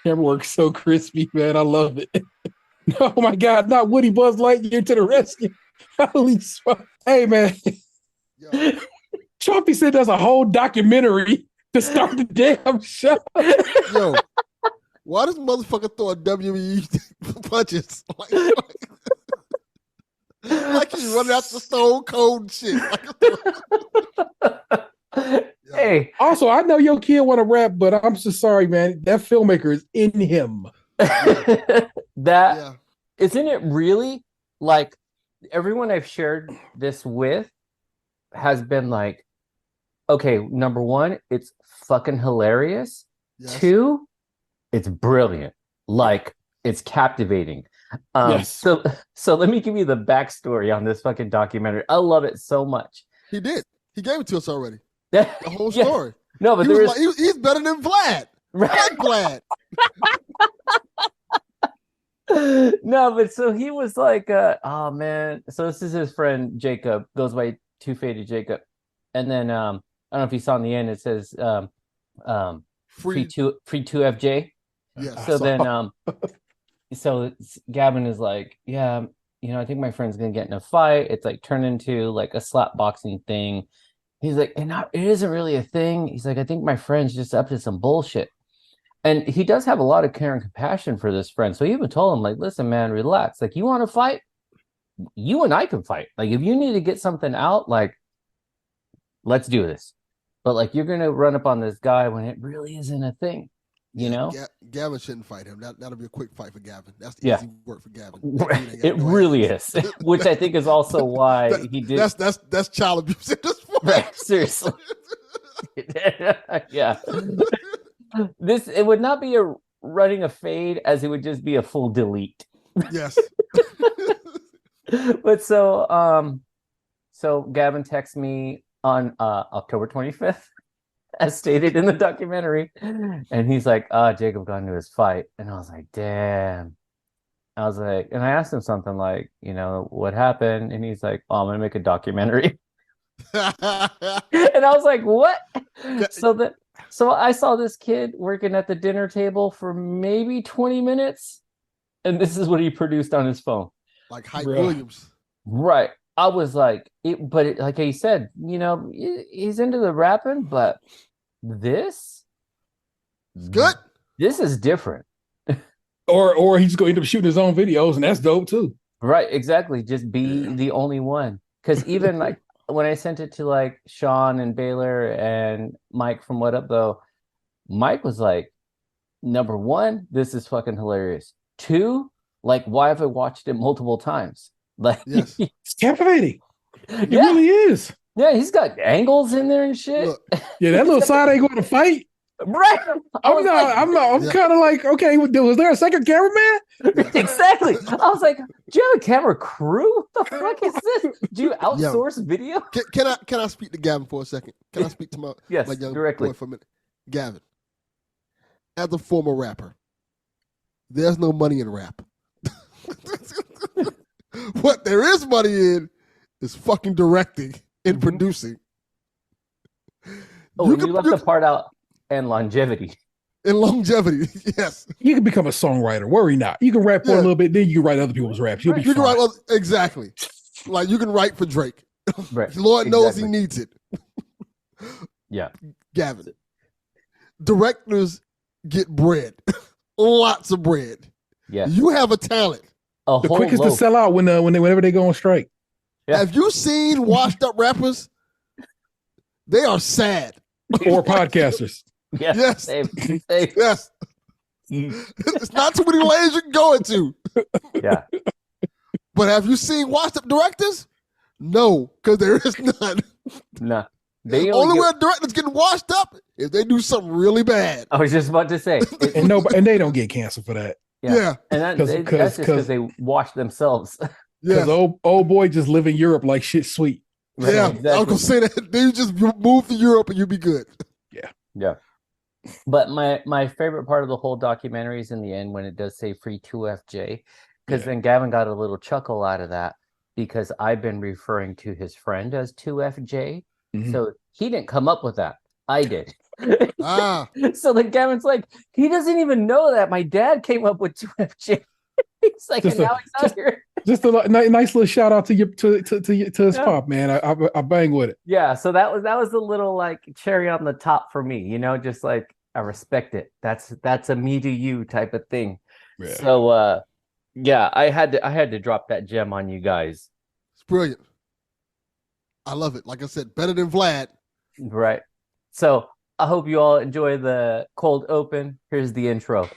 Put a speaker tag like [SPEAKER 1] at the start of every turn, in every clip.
[SPEAKER 1] Camera work so crispy, man. I love it. Oh my God, not Woody Buzz Lightyear to the rescue. Holy fuck. Hey man.
[SPEAKER 2] Yo,
[SPEAKER 1] Chaufie said there's a whole documentary to start the damn show.
[SPEAKER 2] yo, why does motherfucker throw a WE punches? Like he's running out the stone cold shit.
[SPEAKER 3] Hey,
[SPEAKER 1] Also, I know your kid want to rap, but I'm so sorry, man. That filmmaker is in him.
[SPEAKER 3] that
[SPEAKER 2] Yeah.
[SPEAKER 3] isn't it really like everyone I've shared this with has been like, okay, number one, it's fucking hilarious.
[SPEAKER 2] Yes.
[SPEAKER 3] Two, it's brilliant. Like it's captivating.
[SPEAKER 1] Yes.
[SPEAKER 3] So let me give you the backstory on this fucking documentary. I love it so much.
[SPEAKER 2] He did. He gave it to us already.
[SPEAKER 3] The
[SPEAKER 2] The whole story.
[SPEAKER 3] No, but
[SPEAKER 2] He
[SPEAKER 3] there
[SPEAKER 2] was
[SPEAKER 3] is
[SPEAKER 2] like, he's better than Vlad. Like Vlad.
[SPEAKER 3] no, but so he was like, oh man. So this is his friend Jacob, goes by Two Faded Jacob. And then I don't know if you saw in the end, it says free two FJ.
[SPEAKER 2] Yes.
[SPEAKER 3] So then so Gavin is like, yeah, I think my friend's gonna get in a fight. It's like turned into like a slap boxing thing. He's like, and it isn't really a thing. He's like, I think my friend's just up to some bullshit. And he does have a lot of care and compassion for this friend. So he even told him, like, listen, man, relax. Like, you want to fight? You and I can fight. Like, if you need to get something out, like, let's do this. But like, you're gonna run up on this guy when it really isn't a thing, you know?
[SPEAKER 2] Gavin shouldn't fight him. That'll be a quick fight for Gavin. That's the easy work for Gavin.
[SPEAKER 3] It really is, which I think is also why he did.
[SPEAKER 2] That's child abuse at this point.
[SPEAKER 3] Right, seriously. Yeah. It would not be a running a fade as it would just be a full delete.
[SPEAKER 2] Yes.
[SPEAKER 3] But so Gavin texts me on October 25th, as stated in the documentary, and he's like, Jacob got into his fight. And I was like, damn. I was like, and I asked him something like, what happened? And he's like, I'm gonna make a documentary. And I was like, what? So I saw this kid working at the dinner table for maybe 20 minutes, and this is what he produced on his phone.
[SPEAKER 2] Like Hype Williams.
[SPEAKER 3] Right. I was like, like he said, he's into the rapping, but this
[SPEAKER 2] it's good.
[SPEAKER 3] This is different.
[SPEAKER 1] Or he's going to end up shooting his own videos, and that's dope too.
[SPEAKER 3] Right, exactly. Just be the only one. Because even like when I sent it to like Sean and Baylor and Mike from What Up Though, Mike was like, number one, this is fucking hilarious. Two, like, why have I watched it multiple times? Like,
[SPEAKER 2] yes.
[SPEAKER 1] It's captivating. It really is.
[SPEAKER 3] Yeah, he's got angles in there and shit.
[SPEAKER 1] Look, yeah, that little side ain't going to fight.
[SPEAKER 3] Right.
[SPEAKER 1] I'm kind of like, okay, was there a second cameraman?
[SPEAKER 3] Exactly. I was like, do you have a camera crew? What the fuck is this? Do you outsource video?
[SPEAKER 2] Can I speak to Gavin for a second? Can I speak to my young
[SPEAKER 3] directly
[SPEAKER 2] boy for a minute? Gavin, as a former rapper, there's no money in rap. What there is money in is fucking directing and producing.
[SPEAKER 3] Oh, you left the part out. And longevity.
[SPEAKER 2] Yes.
[SPEAKER 1] You can become a songwriter. Worry not. You can rap for a little bit, then you can write other people's raps. You'll be fine.
[SPEAKER 2] Can write exactly. Like you can write for Drake.
[SPEAKER 3] Right.
[SPEAKER 2] Lord knows he needs it.
[SPEAKER 3] Yeah.
[SPEAKER 2] Gavin. Directors get bread. Lots of bread.
[SPEAKER 3] Yeah.
[SPEAKER 2] You have a talent.
[SPEAKER 1] The quickest to sell out whenever they go on strike.
[SPEAKER 2] Yeah. Have you seen washed up rappers? They are sad.
[SPEAKER 1] Or podcasters.
[SPEAKER 3] Yeah,
[SPEAKER 2] yes.
[SPEAKER 3] Same.
[SPEAKER 2] Yes. It's not too many lanes you can go into.
[SPEAKER 3] Yeah.
[SPEAKER 2] But have you seen washed up directors? No, because there is none.
[SPEAKER 3] No.
[SPEAKER 2] The only way a director's getting washed up is they do something really bad.
[SPEAKER 3] I was just about to say.
[SPEAKER 1] And they don't get canceled for that.
[SPEAKER 2] Yeah.
[SPEAKER 3] And that's just because they wash themselves.
[SPEAKER 1] Because old boy just live in Europe like shit sweet.
[SPEAKER 2] Yeah, exactly. I was gonna say that. Then you just move to Europe and you'll be good.
[SPEAKER 3] Yeah. But my favorite part of the whole documentary is in the end when it does say free 2FJ, because then Gavin got a little chuckle out of that because I've been referring to his friend as 2FJ. Mm-hmm. So he didn't come up with that. I did. So the Gavin's like, he doesn't even know that my dad came up with 2FJ. He's like, and now he's out here.
[SPEAKER 1] Just a nice little shout out to his pop, man. I bang with it.
[SPEAKER 3] Yeah, so that was a little like cherry on the top for me, just like I respect it. That's a me to you type of thing. Yeah. So yeah, I had to drop that gem on you guys.
[SPEAKER 2] It's brilliant. I love it. Like I said, better than Vlad.
[SPEAKER 3] Right. So I hope you all enjoy the cold open. Here's the intro.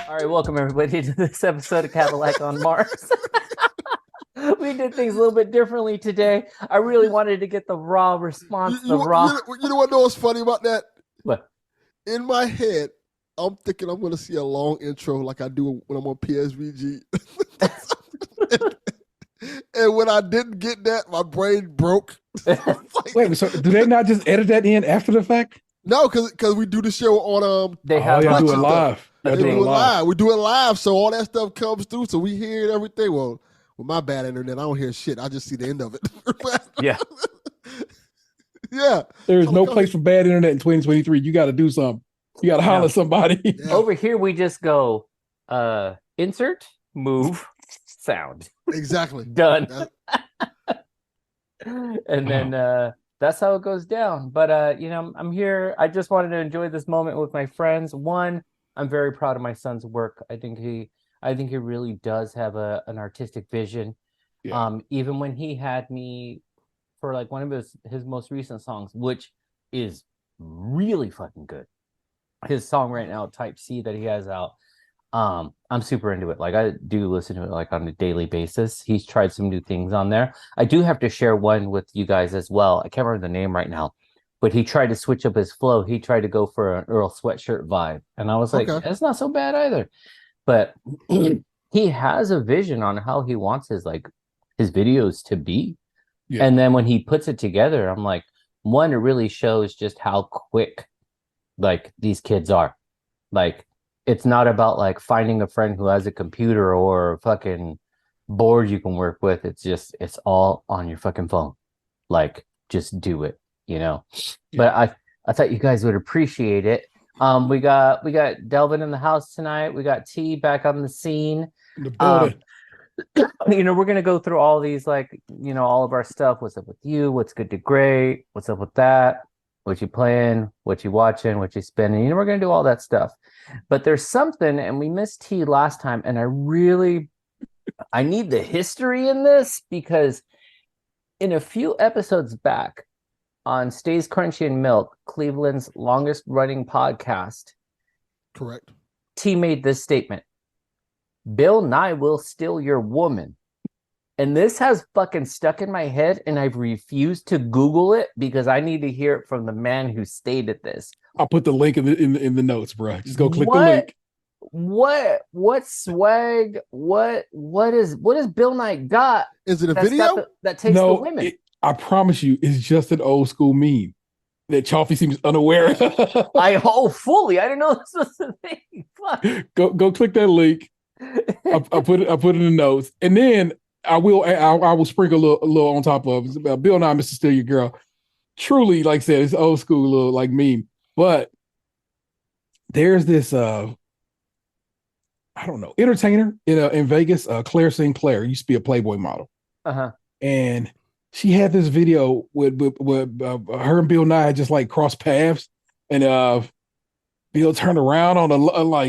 [SPEAKER 3] All right, welcome everybody to this episode of Cadillac on Mars. We did things a little bit differently today. I really wanted to get the raw response.
[SPEAKER 2] You know what was funny about that?
[SPEAKER 3] What?
[SPEAKER 2] In my head, I'm thinking I'm going to see a long intro like I do when I'm on PSVG. And when I didn't get that, my brain broke.
[SPEAKER 1] Wait, so do they not just edit that in after the fact?
[SPEAKER 2] No, because we do the show on
[SPEAKER 1] they have do it live.
[SPEAKER 2] We do it live. We do it live, so all that stuff comes through, so we hear everything. Well, with my bad internet, I don't hear shit. I just see the end of it.
[SPEAKER 3] Yeah.
[SPEAKER 2] Yeah.
[SPEAKER 1] There is no place for bad internet in 2023. You got to do something. You got to holler at somebody.
[SPEAKER 3] Yeah. Over here, we just go insert, move, sound.
[SPEAKER 2] Exactly.
[SPEAKER 3] Done. And then that's how it goes down. But I'm here. I just wanted to enjoy this moment with my friends. One, I'm very proud of my son's work. I think he really does have an artistic vision. Yeah. Even when he had me for like one of his most recent songs, which is really fucking good. His song right now, Type C, that he has out. I'm super into it. Like I do listen to it like on a daily basis. He's tried some new things on there. I do have to share one with you guys as well. I can't remember the name right now, but he tried to switch up his flow. He tried to go for an Earl Sweatshirt vibe. And I was like, That's not so bad either. But he has a vision on how he wants his videos to be. Yeah. And then when he puts it together, I'm like, one, it really shows just how quick like these kids are. Like, it's not about like finding a friend who has a computer or a fucking board you can work with. It's all on your fucking phone. Like, just do it, Yeah. But I thought you guys would appreciate it. We got Delvin in the house tonight. We got T back on the scene.
[SPEAKER 1] The building.
[SPEAKER 3] We're gonna go through all these all of our stuff. What's up with you? What's good to great? What's up with that? What you playing? What you watching? What you spending? We're gonna do all that stuff. But there's something, and we missed T last time, and I need the history in this because in a few episodes back on Stays Crunchy and Milk, Cleveland's longest running podcast.
[SPEAKER 2] Correct.
[SPEAKER 3] T made this statement. Bill Nye will steal your woman. And this has fucking stuck in my head, and I've refused to Google it because I need to hear it from the man who stated this.
[SPEAKER 1] I'll put the link in the notes, bro. Just go click the link.
[SPEAKER 3] What swag? What is Bill Nye got?
[SPEAKER 2] Is it a video
[SPEAKER 3] that takes the women?
[SPEAKER 1] I promise you, it's just an old school meme that Chaufie seems unaware of.
[SPEAKER 3] Fully. I didn't know this was the thing. Fuck.
[SPEAKER 1] Go click that link. I put it in the notes, and then I will sprinkle a little on top of it. Bill Nye, Mr. Steal Your Girl. Truly, like I said, it's old school little like meme. But there's this I don't know, entertainer in Vegas, Claire Sinclair, used to be a Playboy model.
[SPEAKER 2] Uh-huh.
[SPEAKER 1] And she had this video with her and Bill Nye just like crossed paths, and Bill turned around on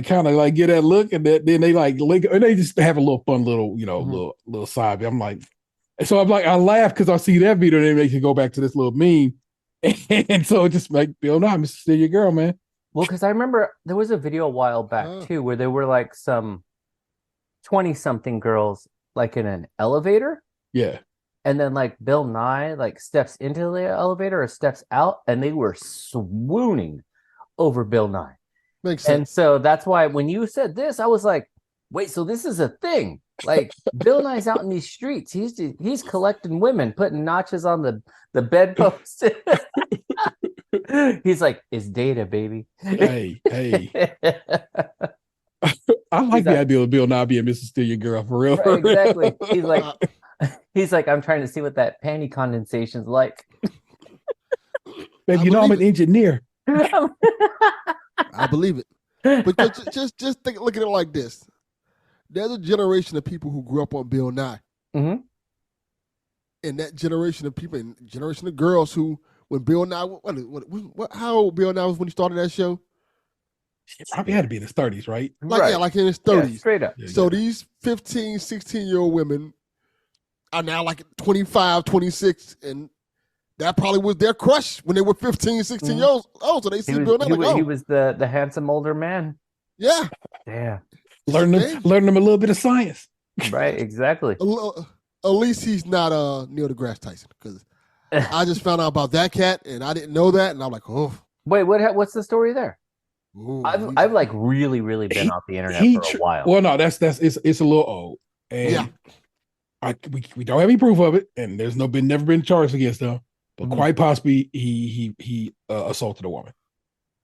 [SPEAKER 1] kind of get that look, and then they like link, and they just have a little fun little little side. I'm like, so I'm like, I laugh because I see that video, and it makes me go back to this little meme, and so it just make Bill Nye, Mr. Steal Your Girl, man.
[SPEAKER 3] Well, because I remember there was a video a while back too where there were like some 20-something girls like in an elevator.
[SPEAKER 1] Yeah.
[SPEAKER 3] And then like Bill Nye like steps into the elevator or steps out, and they were swooning over Bill Nye.
[SPEAKER 2] Makes sense.
[SPEAKER 3] And so that's why when you said this, I was like, Wait, so this is a thing. Like Bill Nye's out in these streets. He's collecting women, putting notches on the bedpost. He's like, it's data, baby.
[SPEAKER 1] Hey, I
[SPEAKER 3] He's
[SPEAKER 1] like the
[SPEAKER 3] like,
[SPEAKER 1] idea of Bill Nye being Mr. Steal Your Girl for real.
[SPEAKER 3] right,
[SPEAKER 1] For
[SPEAKER 3] exactly.
[SPEAKER 1] real.
[SPEAKER 3] He's like, I'm trying to see what that panty condensation's like.
[SPEAKER 1] Baby,
[SPEAKER 2] I
[SPEAKER 1] you know I'm
[SPEAKER 2] believe
[SPEAKER 1] an engineer.
[SPEAKER 2] I believe it. But just look at it like this. There's a generation of people who grew up on Bill Nye.
[SPEAKER 3] Mhm.
[SPEAKER 2] And that generation of people, and generation of girls who, when Bill Nye, how old Bill Nye was when he started that show?
[SPEAKER 1] It probably had to be in his 30s, right?
[SPEAKER 3] Right.
[SPEAKER 2] Like in his
[SPEAKER 3] Yeah,
[SPEAKER 2] 30s.
[SPEAKER 3] straight up.
[SPEAKER 1] Yeah,
[SPEAKER 2] So
[SPEAKER 1] yeah.
[SPEAKER 2] these 15, 16-year-old women are now like 25, 26, and that probably was their crush when they were 15, 16 years old. So they see Bill Nye
[SPEAKER 3] He was the handsome older man.
[SPEAKER 2] yeah.
[SPEAKER 3] Yeah.
[SPEAKER 1] Learn them a little bit of science.
[SPEAKER 3] Right, exactly.
[SPEAKER 2] At least he's not Neil deGrasse Tyson, because I just found out about that cat and I didn't know that, and I'm like, oh.
[SPEAKER 3] Wait, what's the story there?
[SPEAKER 2] Ooh,
[SPEAKER 3] I've like really been off the internet for a while.
[SPEAKER 1] Well, no, it's a little old, and
[SPEAKER 2] yeah.
[SPEAKER 1] we don't have any proof of it, and there's never been charged against him, but quite possibly he assaulted a woman.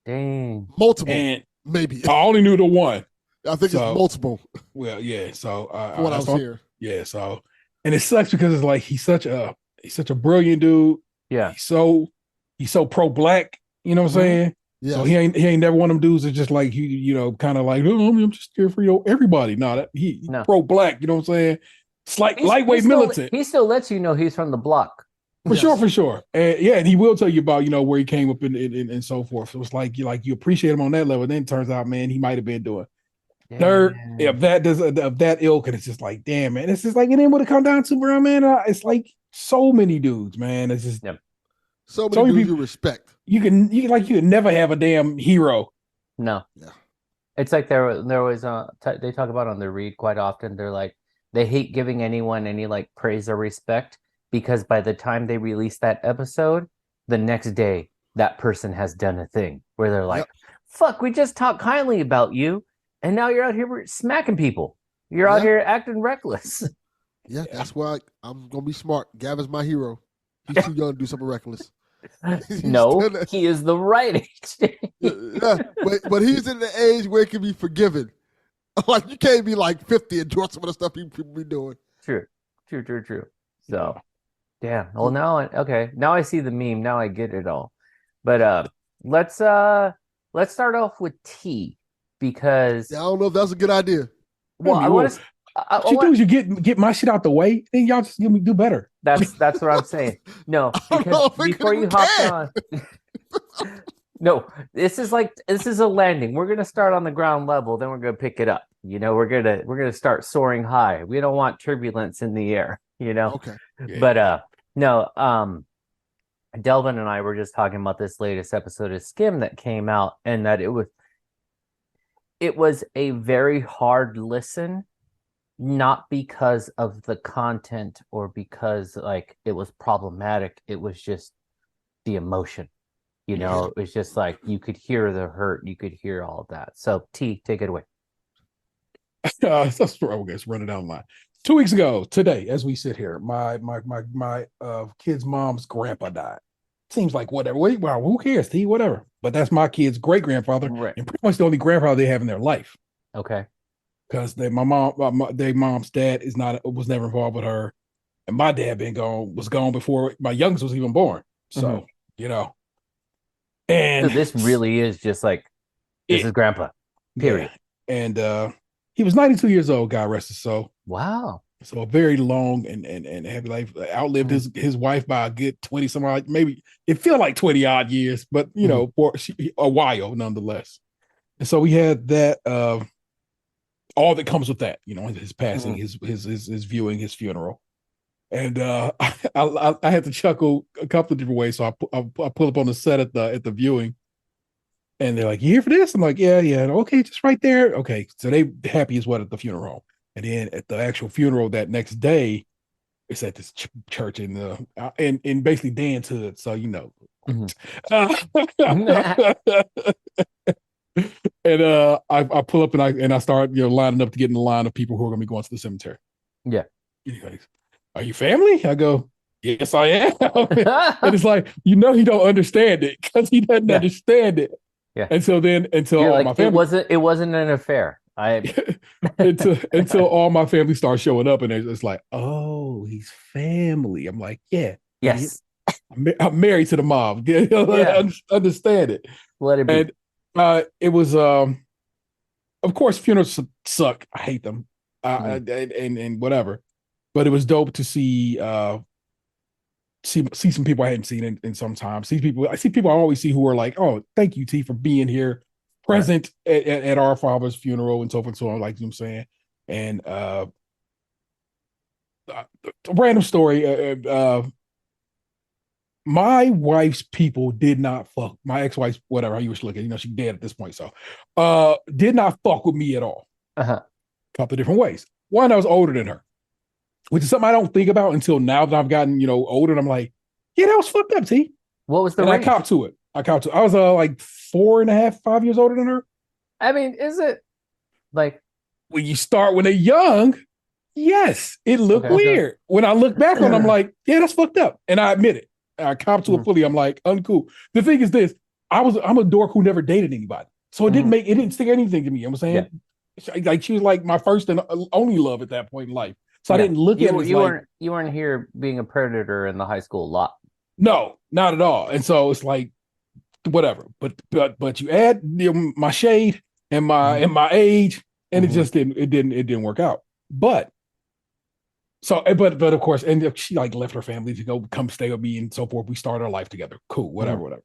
[SPEAKER 3] Dang.
[SPEAKER 2] Multiple,
[SPEAKER 1] and
[SPEAKER 2] maybe.
[SPEAKER 1] I only knew the one.
[SPEAKER 2] I think it's multiple.
[SPEAKER 1] Well, yeah. So
[SPEAKER 2] what I was hearing.
[SPEAKER 1] Yeah. So, and it sucks because it's like he's such a brilliant dude.
[SPEAKER 3] Yeah.
[SPEAKER 1] He's so pro black. You know what I'm saying?
[SPEAKER 2] Yes.
[SPEAKER 1] So he ain't never one of them dudes that's just like kind of like, oh, I'm just here for everybody. No, he pro black. You know what I'm saying? It's like lightweight militant.
[SPEAKER 3] He still lets you know he's from the block.
[SPEAKER 1] For sure. And yeah, and he will tell you about, where he came up and so forth. So it's like you appreciate him on that level. Then it turns out, man, he might have been doing dirt of that ilk, and it's just like, damn, man. It's just like, and then what it come down to, bro, man, it's like so many dudes, man. It's just
[SPEAKER 2] so many dudes you respect.
[SPEAKER 1] You can never have a damn hero.
[SPEAKER 3] No.
[SPEAKER 2] Yeah.
[SPEAKER 3] It's like there was they talk about on the read quite often. They're like, they hate giving anyone any like praise or respect, because by the time they release that episode, the next day that person has done a thing where they're like, fuck, we just talked kindly about you, and now you're out here smacking people. You're out here acting reckless.
[SPEAKER 2] Yeah, that's why I'm gonna be smart. Gavin's my hero. He's too young to do something reckless.
[SPEAKER 3] No, he is the right age.
[SPEAKER 2] Yeah, but he's in the age where it can be forgiven. Like, you can't be like 50 and doing some of the stuff people be doing.
[SPEAKER 3] True. So, yeah. Well, now I see the meme. Now I get it all. But let's start off with T, because
[SPEAKER 2] I don't know if that's a good idea.
[SPEAKER 3] Well, I want to.
[SPEAKER 1] What you do is you get my shit out the way, then y'all just do better.
[SPEAKER 3] That's what I'm saying. No, because before you hop on, no, this is a landing. We're gonna start on the ground level, then we're gonna pick it up. We're gonna start soaring high. We don't want turbulence in the air.
[SPEAKER 2] Okay.
[SPEAKER 3] Yeah. But no, Delvin and I were just talking about this latest episode of Skim that came out, and that it was a very hard listen. Not because of the content or because like it was problematic. It was just the emotion, It was just like you could hear the hurt, you could hear all of that. So T, take it away.
[SPEAKER 1] That's where I guess running down the line. 2 weeks ago today, as we sit here, my kid's mom's grandpa died. Seems like whatever. Wow, who cares, T? Whatever. But that's my kid's great grandfather,
[SPEAKER 3] right,
[SPEAKER 1] and pretty much the only grandfather they have in their life.
[SPEAKER 3] Okay.
[SPEAKER 1] Because their mom's dad was never involved with her, and my dad was gone before my youngest was even born. So and
[SPEAKER 3] so this really is just like this is grandpa. Period.
[SPEAKER 1] Yeah. And he was 92 years old. God rest his soul.
[SPEAKER 3] Wow.
[SPEAKER 1] So a very long and happy life. Outlived his wife by a good 20 some odd, maybe it feel like 20 odd years, but for a while nonetheless. And so we had that. All that comes with that, his passing, his viewing, his funeral, and I had to chuckle a couple of different ways. So I pull up on the set at the viewing, and they're like, "You here for this?" I'm like, "Yeah, okay, just right there." Okay, so they happy as what at the funeral, and then at the actual funeral that next day, it's at this church in basically Dan's hood, so . And I pull up and I start lining up to get in the line of people who are going to be going to the cemetery.
[SPEAKER 3] Yeah.
[SPEAKER 1] Anyways, are you family? I go, yes, I am. And it's like, you don't understand it because he doesn't understand it.
[SPEAKER 3] Yeah.
[SPEAKER 1] And so then until
[SPEAKER 3] You're
[SPEAKER 1] all
[SPEAKER 3] like,
[SPEAKER 1] my family,
[SPEAKER 3] it wasn't an affair.
[SPEAKER 1] until all my family starts showing up, and it's like, oh, he's family. I'm like, yeah, idiot.
[SPEAKER 3] Yes.
[SPEAKER 1] I'm married to the mom.
[SPEAKER 3] Yeah.
[SPEAKER 1] Understand it.
[SPEAKER 3] Let it be.
[SPEAKER 1] And it was of course funerals suck. I hate them. And whatever. But it was dope to see some people I hadn't seen in some time. I see people I always see who are like, oh, thank you, T, for being here, present at our father's funeral and so forth and so on, like I'm saying. And a random story. My wife's people did not fuck my ex-wife's, whatever how you wish to look at it, she's dead at this point. So did not fuck with me at all.
[SPEAKER 3] Uh-huh.
[SPEAKER 1] A couple of different ways. One, I was older than her, which is something I don't think about until now that I've gotten, older. And I'm like, yeah, that was fucked up, T.
[SPEAKER 3] What was the
[SPEAKER 1] range?
[SPEAKER 3] range?
[SPEAKER 1] I copped to it. I was like 4.5, 5 years older than her.
[SPEAKER 3] I mean, is it like
[SPEAKER 1] when you start when they're young? Yes, it looked weird. When I look back on it, I'm like, yeah, that's fucked up. And I admit it. I copped to it fully. I'm like, uncool. The thing is this, I'm a dork who never dated anybody. So it didn't stick anything to me. I'm saying, like she was like my first and only love at that point in life. So I didn't look at it.
[SPEAKER 3] You weren't here being a predator in the high school lot.
[SPEAKER 1] No, not at all. And so it's like, whatever. But you add my shade and my age, and it just didn't work out. But of course, and she like left her family to go come stay with me and so forth. We started our life together. Cool, whatever.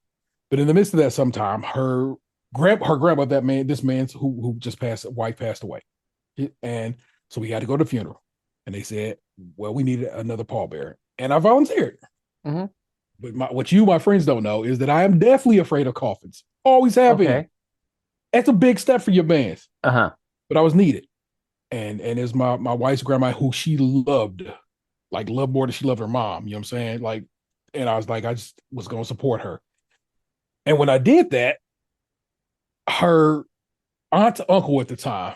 [SPEAKER 1] But in the midst of that, sometime her grandma, this man's who just wife passed away, and so we had to go to the funeral. And they said, well, we needed another pallbearer, and I volunteered. But what my friends don't know is that I am definitely afraid of coffins. Always have been. That's a big step for your bands. But I was needed. And it's my wife's grandma who she loved more than she loved her mom. You know what I'm saying? Like, and I was like, I just was going to support her. And when I did that, her aunt's uncle at the time,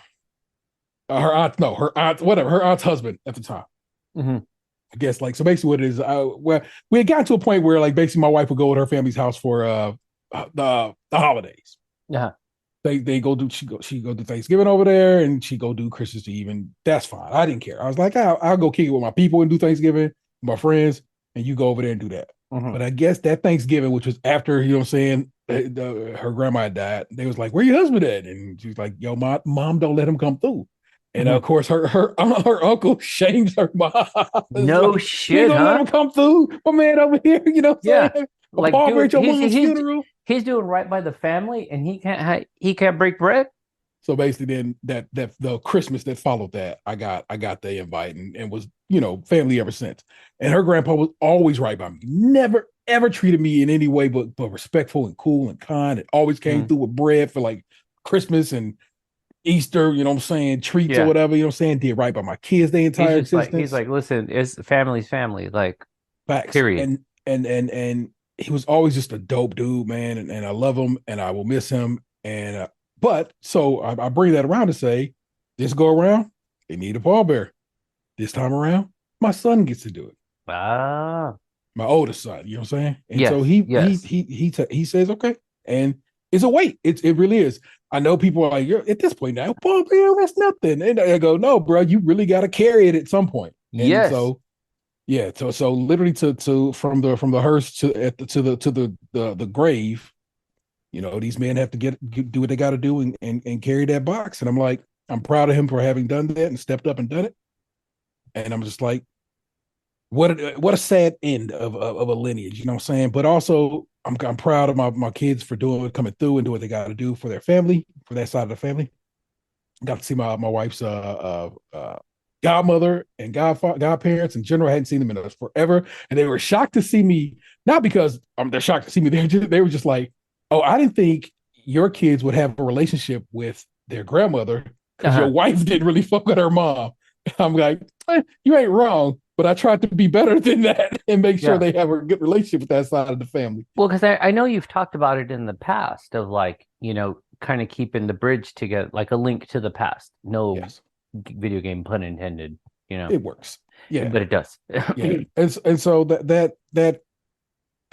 [SPEAKER 1] her aunt's husband at the time. I guess so basically what it is, we had gotten to a point where like basically my wife would go to her family's house for the holidays. They go do she go do Thanksgiving over there, and she go do Christmas Eve, and that's fine. I didn't care. I was like, I'll go kick it with my people and do Thanksgiving with my friends, and you go over there and do that. But I guess that Thanksgiving, which was after, you know what I'm saying, her grandma had died, they was like, where your husband at? And she was like, yo, mom don't let him come through. And of course, her uncle shames her mom.
[SPEAKER 3] No
[SPEAKER 1] like,
[SPEAKER 3] shit,
[SPEAKER 1] gonna let him come through, my man over here. You know what I'm saying?
[SPEAKER 3] Like, dude, he's doing right by the family, and he can't break bread.
[SPEAKER 1] So basically, then that the Christmas that followed that, I got the invite and was family ever since. And her grandpa was always right by me. Never ever treated me in any way but respectful and cool and kind. And always came through with bread for like Christmas and Easter, you know what I'm saying, treats or whatever, you know what I'm saying, did right by my kids the entire existence.
[SPEAKER 3] He's like, listen, it's family's family, like,
[SPEAKER 1] facts.
[SPEAKER 3] Period.
[SPEAKER 1] And he was always just a dope dude, man, and I love him and I will miss him. And but so I bring that around to say, this go around, they need a pallbearer. This time around, my son gets to do it. My oldest son, you know what I'm saying? And so he says, okay. And it's a weight. It really is. I know people are like, you're at this point now, pallbearer, that's nothing. And I go, no, bro, you really got to carry it at some point. And so yeah, so literally to from the hearse to the grave, these men have to do what they got to do and carry that box. And I'm like, I'm proud of him for having done that and stepped up and done it. And I'm just like, what a sad end of a lineage, you know what I'm saying? But also, I'm proud of my kids for coming through and doing what they got to do for their family, for that side of the family. Got to see my wife's godmother and godparents in general. I hadn't seen them in forever, and they were shocked to see me. Not because they're shocked to see me. They were just like, oh, I didn't think your kids would have a relationship with their grandmother because your wife didn't really fuck with her mom. I'm like, you ain't wrong, but I tried to be better than that and make sure they have a good relationship with that side of the family.
[SPEAKER 3] Well, because I know you've talked about it in the past of like, kind of keeping the bridge together, like a link to the past. No
[SPEAKER 1] Yes,
[SPEAKER 3] video game pun intended,
[SPEAKER 1] it works. Yeah,
[SPEAKER 3] but it does.
[SPEAKER 1] yeah. And so that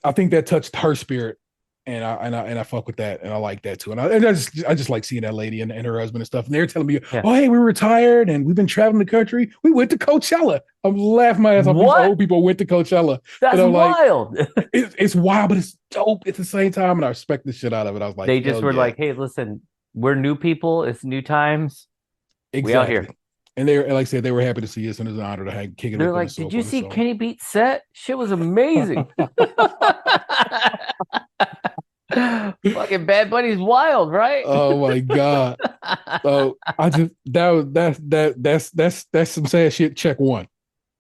[SPEAKER 1] I think that touched her spirit, and I fuck with that, and I like that too. And I just like seeing that lady and her husband and stuff. And they're telling me,
[SPEAKER 3] Yeah.
[SPEAKER 1] oh hey, we're retired and we've been traveling the country. We went to Coachella. I'm laughing my ass off. These
[SPEAKER 3] What?
[SPEAKER 1] old people went to Coachella.
[SPEAKER 3] That's
[SPEAKER 1] And I'm like,
[SPEAKER 3] wild.
[SPEAKER 1] it's wild, but it's dope at the same time. And I respect the shit out of it. I was like,
[SPEAKER 3] They just
[SPEAKER 1] hell
[SPEAKER 3] were
[SPEAKER 1] yeah.
[SPEAKER 3] like, hey, listen, we're new people. It's new times. We out
[SPEAKER 1] Exactly.
[SPEAKER 3] here.
[SPEAKER 1] And they, like I said, they were happy to see us, and it was an honor to kick it
[SPEAKER 3] They're
[SPEAKER 1] with them and
[SPEAKER 3] like,
[SPEAKER 1] so
[SPEAKER 3] did you
[SPEAKER 1] forth and
[SPEAKER 3] see
[SPEAKER 1] so on.
[SPEAKER 3] Kenny Beats set? Shit was amazing. Fucking Bad Bunny's wild, right?
[SPEAKER 1] Oh my god! So I just that's some sad shit. Check one.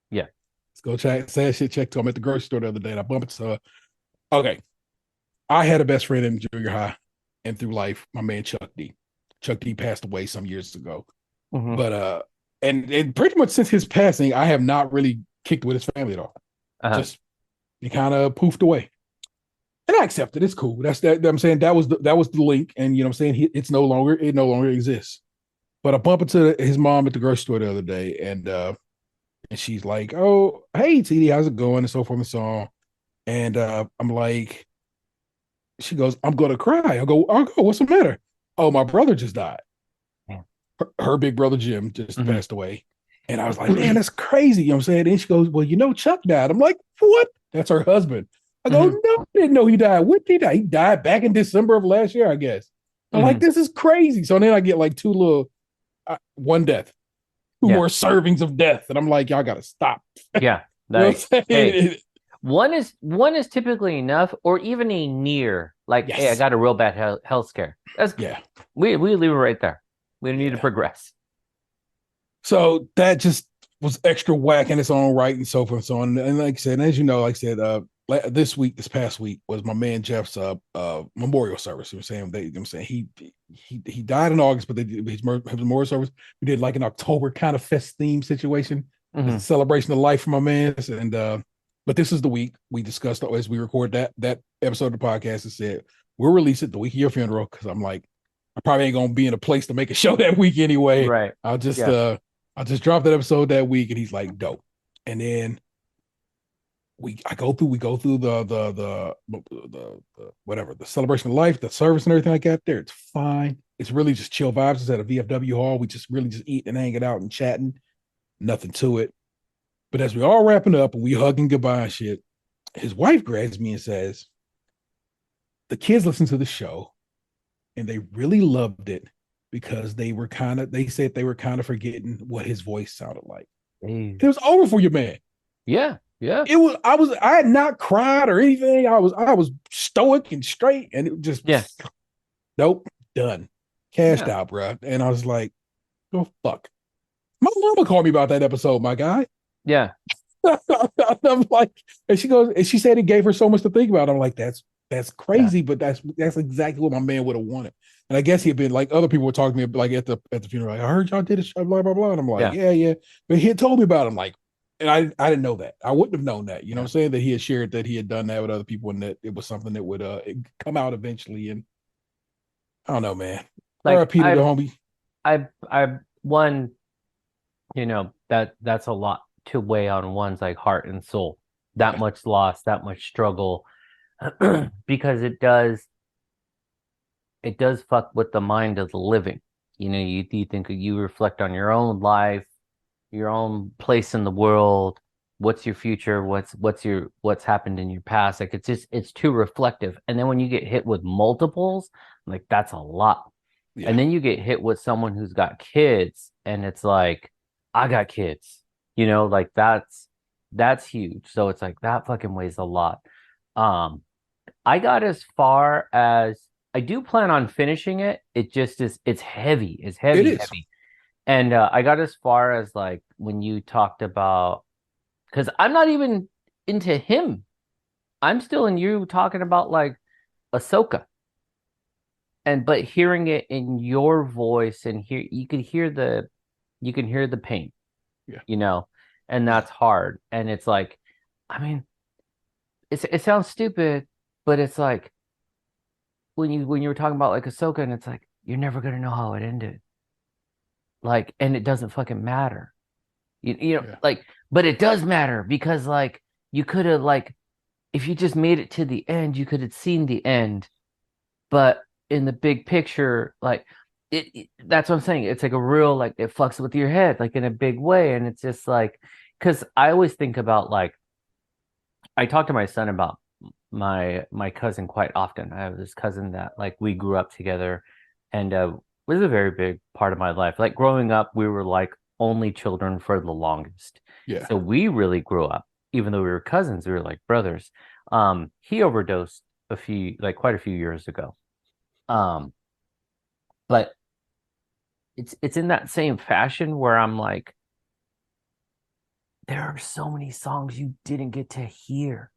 [SPEAKER 3] Yeah.
[SPEAKER 1] Let's go check sad shit. Check two. I'm at the grocery store the other day, and I bumped into her. Okay, I had a best friend in junior high and through life. My man Chuck D. Chuck D passed away some years ago,
[SPEAKER 3] Mhm.
[SPEAKER 1] but and pretty much since his passing, I have not really kicked with his family at all. Just he kind of poofed away. And I accept it. It's cool. That's that. I'm saying that was the link, and I'm saying it no longer exists. But I bump into his mom at the grocery store the other day, and she's like, "Oh, hey, TD, how's it going?" and so forth and so on. And I'm like, she goes, "I'm gonna cry." I'll go. What's the matter? Oh, my brother just died.
[SPEAKER 3] Yeah.
[SPEAKER 1] Her big brother Jim just passed away, and I was like, "Man, that's crazy." You know what I'm saying? And she goes, "Well, Chuck died." I'm like, "What?" That's her husband. I go, no, I didn't know he died. When did he die? He died back in December of last year, I guess. I'm like, this is crazy. So then I get like two little, one death, two more servings of death, and I'm like, y'all gotta stop.
[SPEAKER 3] Yeah,
[SPEAKER 1] like,
[SPEAKER 3] hey, one is typically enough, or even a near. Like, hey, I got a real bad health scare. That's we leave it right there. We don't need to progress.
[SPEAKER 1] So that just was extra whack in its own right, and so forth and so on. And like I said, as you know, like I said, this past week was my man Jeff's memorial service. You know what I'm saying? He died in August, but they did his memorial service. We did like an October kind of fest theme situation, as a celebration of life for my man. And but this is the week we discussed as we record that episode of the podcast. And said we'll release it the week of your funeral, because I'm like, I probably ain't gonna be in a place to make a show that week anyway.
[SPEAKER 3] Right.
[SPEAKER 1] I'll just drop that episode that week, and he's like, dope. And then we go through the whatever, the celebration of life, the service and everything like that. There, it's fine. It's really just chill vibes. It's at a VFW hall. We just really just eating and hanging out and chatting. Nothing to it. But as we all wrapping up and we hugging goodbye and shit, his wife grabs me and says, the kids listened to the show and they really loved it, because they said they were kind of forgetting what his voice sounded like. It was over for your man.
[SPEAKER 3] Yeah.
[SPEAKER 1] I had not cried or anything. I was stoic and straight, and it just nope, done. Cashed out, bro. And I was like, oh fuck. My mama called me about that episode, my guy.
[SPEAKER 3] Yeah.
[SPEAKER 1] I'm like, and she said it gave her so much to think about. I'm like, that's crazy, but that's exactly what my man would have wanted. And I guess he had been like, other people were talking to me like at the funeral, like, I heard y'all did a show, blah blah blah. And I'm like, yeah. But he had told me about it. I'm like, and I didn't know that. I wouldn't have known that. You know what I'm saying? That he had shared that he had done that with other people, and that it was something that would come out eventually. And I don't know, man.
[SPEAKER 3] Like,
[SPEAKER 1] RIP to the homie.
[SPEAKER 3] I one, that's a lot to weigh on one's like heart and soul. That much loss, that much struggle, because it does fuck with the mind of the living. You think, you reflect on your own life, your own place in the world. What's your future? What's happened in your past? Like, it's too reflective. And then when you get hit with multiples, like, that's a lot. Yeah. And then you get hit with someone who's got kids, and it's like, I got kids, like that's huge. So it's like, that fucking weighs a lot. I got as far as, I do plan on finishing it. It just is, it's heavy. It's heavy, heavy. And I got as far as like when you talked about, because I'm not even into him. I'm still in you talking about like Ahsoka. But hearing it in your voice, and you can hear the pain, and that's hard. And it's like, I mean, it sounds stupid, but it's like when you were talking about like Ahsoka, and it's like, you're never gonna know how it ended. Like, and it doesn't fucking matter. You know, like, but it does matter because like you could have like if you just made it to the end, you could have seen the end. But in the big picture, like that's what I'm saying. It's like a real like it fucks with your head, like in a big way. And it's just like because I always think about like I talk to my son about my cousin quite often. I have this cousin that like we grew up together and was a very big part of my life. Like growing up, we were like only children for the longest.
[SPEAKER 1] Yeah.
[SPEAKER 3] So we really grew up, even though we were cousins, we were like brothers. He overdosed quite a few years ago. But it's in that same fashion where I'm like, there are so many songs you didn't get to hear.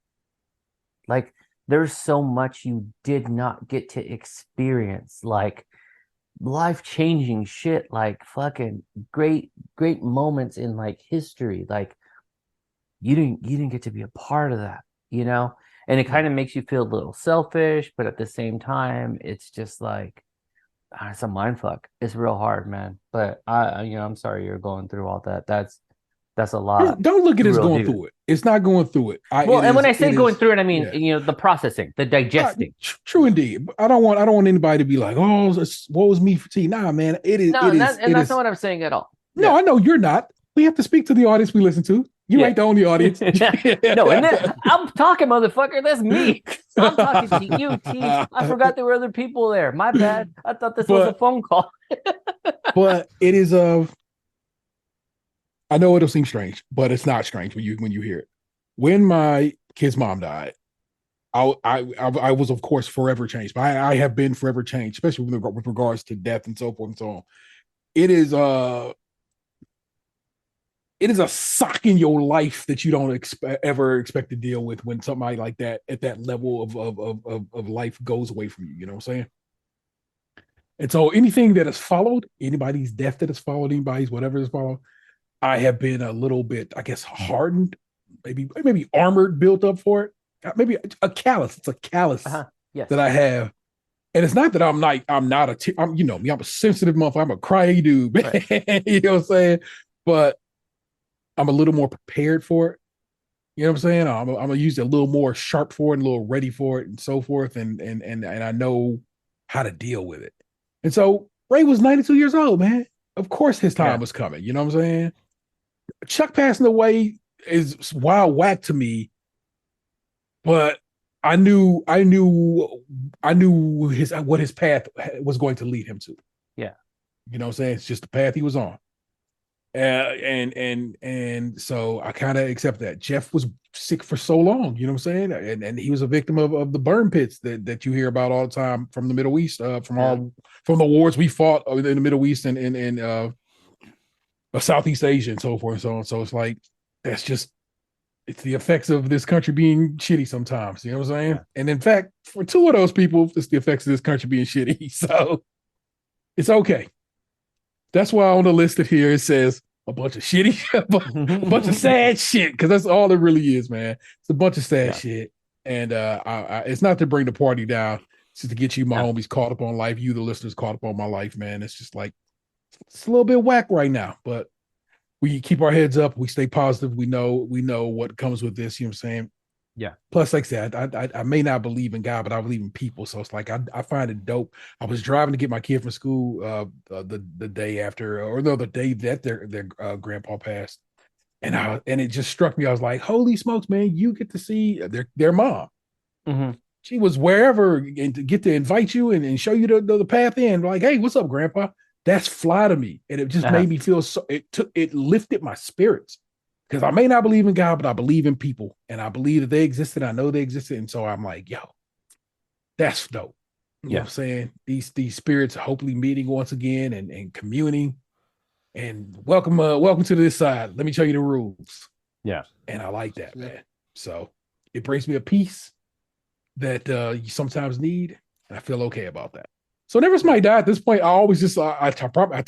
[SPEAKER 3] Like there's so much you did not get to experience, like life-changing shit, like fucking great moments in like history. Like you didn't get to be a part of that, you know? And it kind of makes you feel a little selfish, but at the same time, it's just like it's a mind fuck. It's real hard, man. But I'm sorry you're going through all that. That's a lot.
[SPEAKER 1] Don't look at it as going
[SPEAKER 3] Deep.
[SPEAKER 1] through it. It's not going through it.
[SPEAKER 3] When I say going through it, I mean the processing, the digesting.
[SPEAKER 1] True indeed. I don't want anybody to be like, oh, what was me for tea? Nah, man. It is.
[SPEAKER 3] That's not what I'm saying at all.
[SPEAKER 1] No, I know you're not. We have to speak to the audience we listen to. You ain't the only audience.
[SPEAKER 3] No, and then I'm talking, motherfucker. That's me. I'm talking to you, T. I forgot there were other people there. My bad. I thought this was a phone call.
[SPEAKER 1] But it is I know it'll seem strange, but it's not strange when you hear it. When my kid's mom died, I was of course forever changed. But I have been forever changed, especially with regards to death and so forth and so on. It is a sock in your life that you don't ever expect to deal with when somebody like that at that level of life goes away from you. You know what I'm saying? And so anything that has followed, anybody's death that has followed, anybody's whatever has followed, I have been a little bit, I guess, hardened, maybe armored, built up for it. Maybe a callus. It's a callus that I have. And it's not that I'm you know me, I'm a sensitive motherfucker. I'm a crying dude, man. Right. You know what I'm saying? But I'm a little more prepared for it. You know what I'm saying? I'm gonna use it a little more sharp for it, a little ready for it, and so forth. And I know how to deal with it. And so Ray was 92 years old, man. Of course his time was coming. You know what I'm saying? Chuck passing away is wild whack to me, but I knew what his path was going to lead him to.
[SPEAKER 3] Yeah.
[SPEAKER 1] You know what I'm saying? It's just the path he was on. And so I kind of accept that. Jeff was sick for so long, you know what I'm saying? And he was a victim of the burn pits that you hear about all the time from the Middle East, from the wars we fought in the Middle East and Southeast Asia and so forth and so on. So it's like it's the effects of this country being shitty sometimes. You know what I'm saying? Yeah. And in fact, for two of those people, it's the effects of this country being shitty. So it's okay. That's why on the list here it says a bunch of shitty, a bunch of sad shit, because that's all it really is, man. It's a bunch of sad shit. And it's not to bring the party down. It's just to get you, my homies, caught up on life. You, the listeners, caught up on my life, man. It's just like, it's a little bit whack right now, but we keep our heads up. We stay positive. We know what comes with this. You know what I'm saying?
[SPEAKER 3] Yeah.
[SPEAKER 1] Plus, like I said, I may not believe in God, but I believe in people. So it's like I find it dope. I was driving to get my kid from school the day after, or no, the day that their grandpa passed, and it just struck me. I was like, holy smokes, man! You get to see their mom.
[SPEAKER 3] Mm-hmm.
[SPEAKER 1] She was wherever and to get to invite you and show you the path in. Like, hey, what's up, Grandpa? That's fly to me, and it just made me feel so. It lifted my spirits. Because I may not believe in God, but I believe in people. And I believe that they existed. I know they existed. And so I'm like, yo, that's dope. You know what I'm saying? These spirits are hopefully meeting once again and communing. And welcome to this side. Let me show you the rules.
[SPEAKER 3] Yeah.
[SPEAKER 1] And I like that, man. So it brings me a peace that you sometimes need. And I feel okay about that. So whenever somebody died at this point, I always just I tell my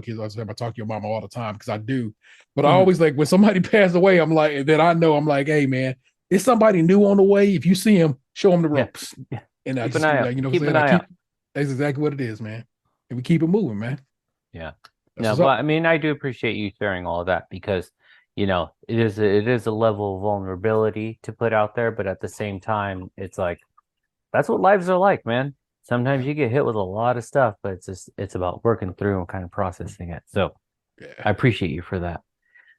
[SPEAKER 1] kids I talk to your mama all the time because I do, but I always like when somebody passed away, I'm like, then I know I'm like, hey man, it's somebody new on the way. If you see him, show him the ropes.
[SPEAKER 3] Yeah.
[SPEAKER 1] And I
[SPEAKER 3] keep
[SPEAKER 1] just
[SPEAKER 3] an eye out.
[SPEAKER 1] you know,
[SPEAKER 3] Keep an eye out.
[SPEAKER 1] That's exactly what it is, man. And we keep it moving, man.
[SPEAKER 3] Yeah.
[SPEAKER 1] That's
[SPEAKER 3] No,
[SPEAKER 1] what's
[SPEAKER 3] but
[SPEAKER 1] up.
[SPEAKER 3] I mean, I do appreciate you sharing all of that because, it is a level of vulnerability to put out there, but at the same time, it's like that's what lives are like, man. Sometimes
[SPEAKER 2] Yeah.
[SPEAKER 3] you get hit with a lot of stuff, but it's about working through and kind of processing it. So I
[SPEAKER 1] Yeah.
[SPEAKER 3] appreciate you for that.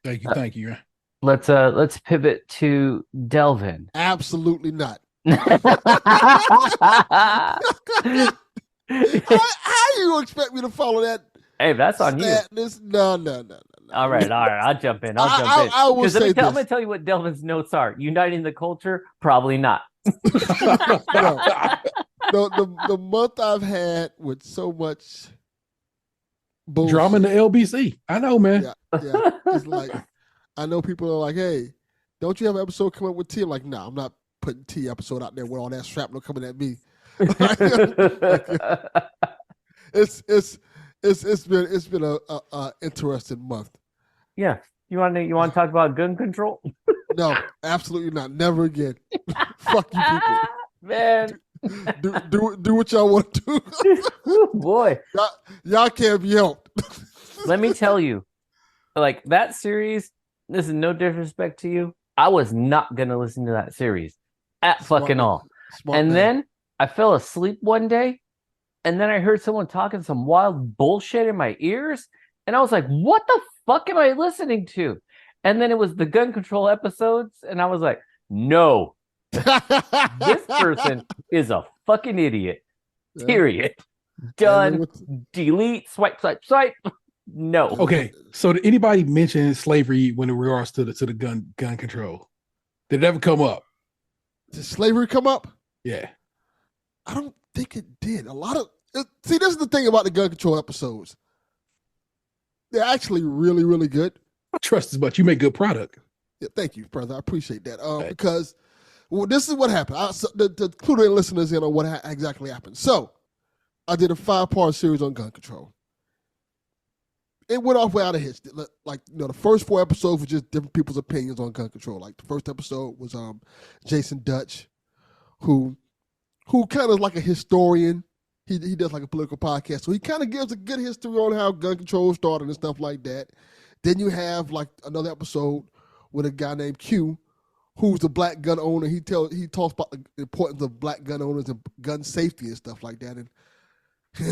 [SPEAKER 1] Thank you.
[SPEAKER 3] Uh,
[SPEAKER 1] Thank you.
[SPEAKER 3] let's pivot to Delvin.
[SPEAKER 2] Absolutely not. How you expect me to follow that
[SPEAKER 3] Hey, that's on you.
[SPEAKER 2] sadness? No, no, no, no,
[SPEAKER 3] All
[SPEAKER 2] no.
[SPEAKER 3] right, all right. I'll jump in. I'll jump in.
[SPEAKER 2] I will
[SPEAKER 3] Because
[SPEAKER 2] say
[SPEAKER 3] I'm
[SPEAKER 2] this.
[SPEAKER 3] gonna tell you what Delvin's notes are. Uniting the culture, probably not.
[SPEAKER 2] No, the month I've had with so much
[SPEAKER 1] Drama in
[SPEAKER 2] bullshit.
[SPEAKER 1] the LBC. I know, man.
[SPEAKER 2] Yeah, yeah. It's like I know people are like, "Hey, don't you have an episode coming up with T?" I'm like, "No, I'm not putting T episode out there with all that shrapnel coming at me." it's it's it's been a interesting month.
[SPEAKER 3] Yeah. You want to talk about gun control?
[SPEAKER 2] No, absolutely not. Never again. Fuck you people.
[SPEAKER 3] Man.
[SPEAKER 2] Do what y'all want to do.
[SPEAKER 3] Boy.
[SPEAKER 2] y'all can't be helped.
[SPEAKER 3] Let me tell you, like that series, this is no disrespect to you. I was not gonna listen to that series at
[SPEAKER 2] Smart
[SPEAKER 3] fucking
[SPEAKER 2] man.
[SPEAKER 3] all.
[SPEAKER 2] Smart
[SPEAKER 3] And
[SPEAKER 2] man.
[SPEAKER 3] then I fell asleep one day, and then I heard someone talking some wild bullshit in my ears, and I was like, what the fuck am I listening to? And then it was the gun control episodes, and I was like, no, this person is a fucking idiot.
[SPEAKER 2] Yeah.
[SPEAKER 3] Period. Done. Delete. Swipe, swipe, swipe. No.
[SPEAKER 1] Okay. So did anybody mention slavery when in regards to the gun control? Did it ever come up?
[SPEAKER 2] Did slavery come up?
[SPEAKER 1] Yeah.
[SPEAKER 2] I don't think it did. A lot of see, this is the thing about the gun control episodes. They're actually really, really good.
[SPEAKER 1] I trust as much. You make good product.
[SPEAKER 2] Yeah, thank you, brother. I appreciate that. Because this is what happened. To clue the listeners in on what exactly happened. So, I did a 5-part series on gun control. It went off without a hitch. Like, the first 4 episodes were just different people's opinions on gun control. Like, the first episode was Jason Dutch, who kind of like a historian. He does like a political podcast. So he kind of gives a good history on how gun control started and stuff like that. Then you have like another episode with a guy named Q, who's a black gun owner. He talks about the importance of black gun owners and gun safety and stuff like that. And he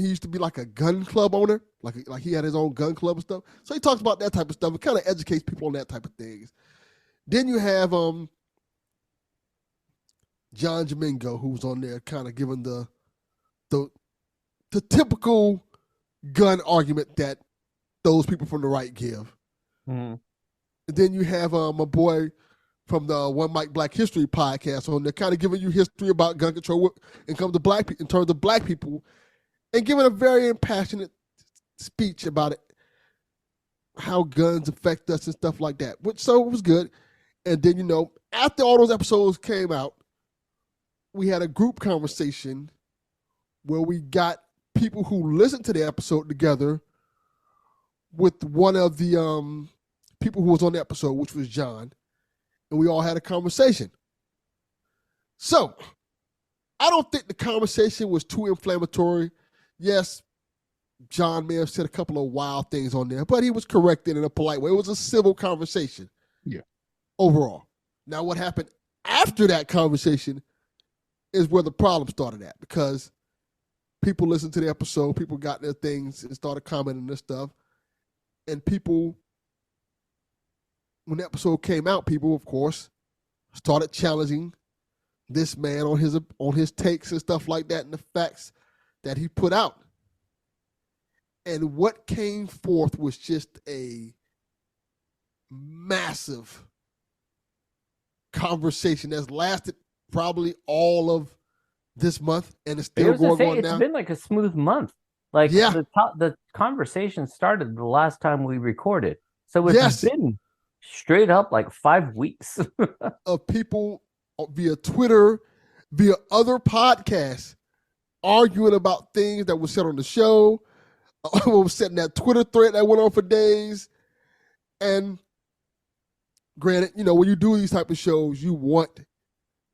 [SPEAKER 2] used to be like a gun club owner, like he had his own gun club and stuff. So he talks about that type of stuff. It kind of educates people on that type of things. Then you have John Domingo, who's on there, kind of giving the typical gun argument that those people from the right give.
[SPEAKER 3] Mm-hmm.
[SPEAKER 2] And then you have my boy from the One Mike Black History podcast on there, kind of giving you history about gun control in terms of black people, and giving a very impassionate speech about it, how guns affect us and stuff like that. So it was good. And then after all those episodes came out, we had a group conversation where we got people who listened to the episode together with one of the people who was on the episode, which was John, and we all had a conversation. So, I don't think the conversation was too inflammatory. Yes, John may have said a couple of wild things on there, but he was corrected in a polite way. It was a civil conversation.
[SPEAKER 1] Yeah.
[SPEAKER 2] Overall. Now, what happened after that conversation is where the problem started at, because people listened to the episode, people got their things and started commenting and stuff. And people, when the episode came out, people, of course, started challenging this man on his takes and stuff like that and the facts that he put out. And what came forth was just a massive conversation that's lasted probably all of this month, and it's still going on now.
[SPEAKER 3] It's been like a smooth month. Like,
[SPEAKER 2] yeah.
[SPEAKER 3] The conversation started the last time we recorded. So it's been straight up like 5 weeks
[SPEAKER 2] of people via Twitter, via other podcasts, arguing about things that were said on the show. Was said in that Twitter thread that went on for days. And granted, when you do these type of shows, you want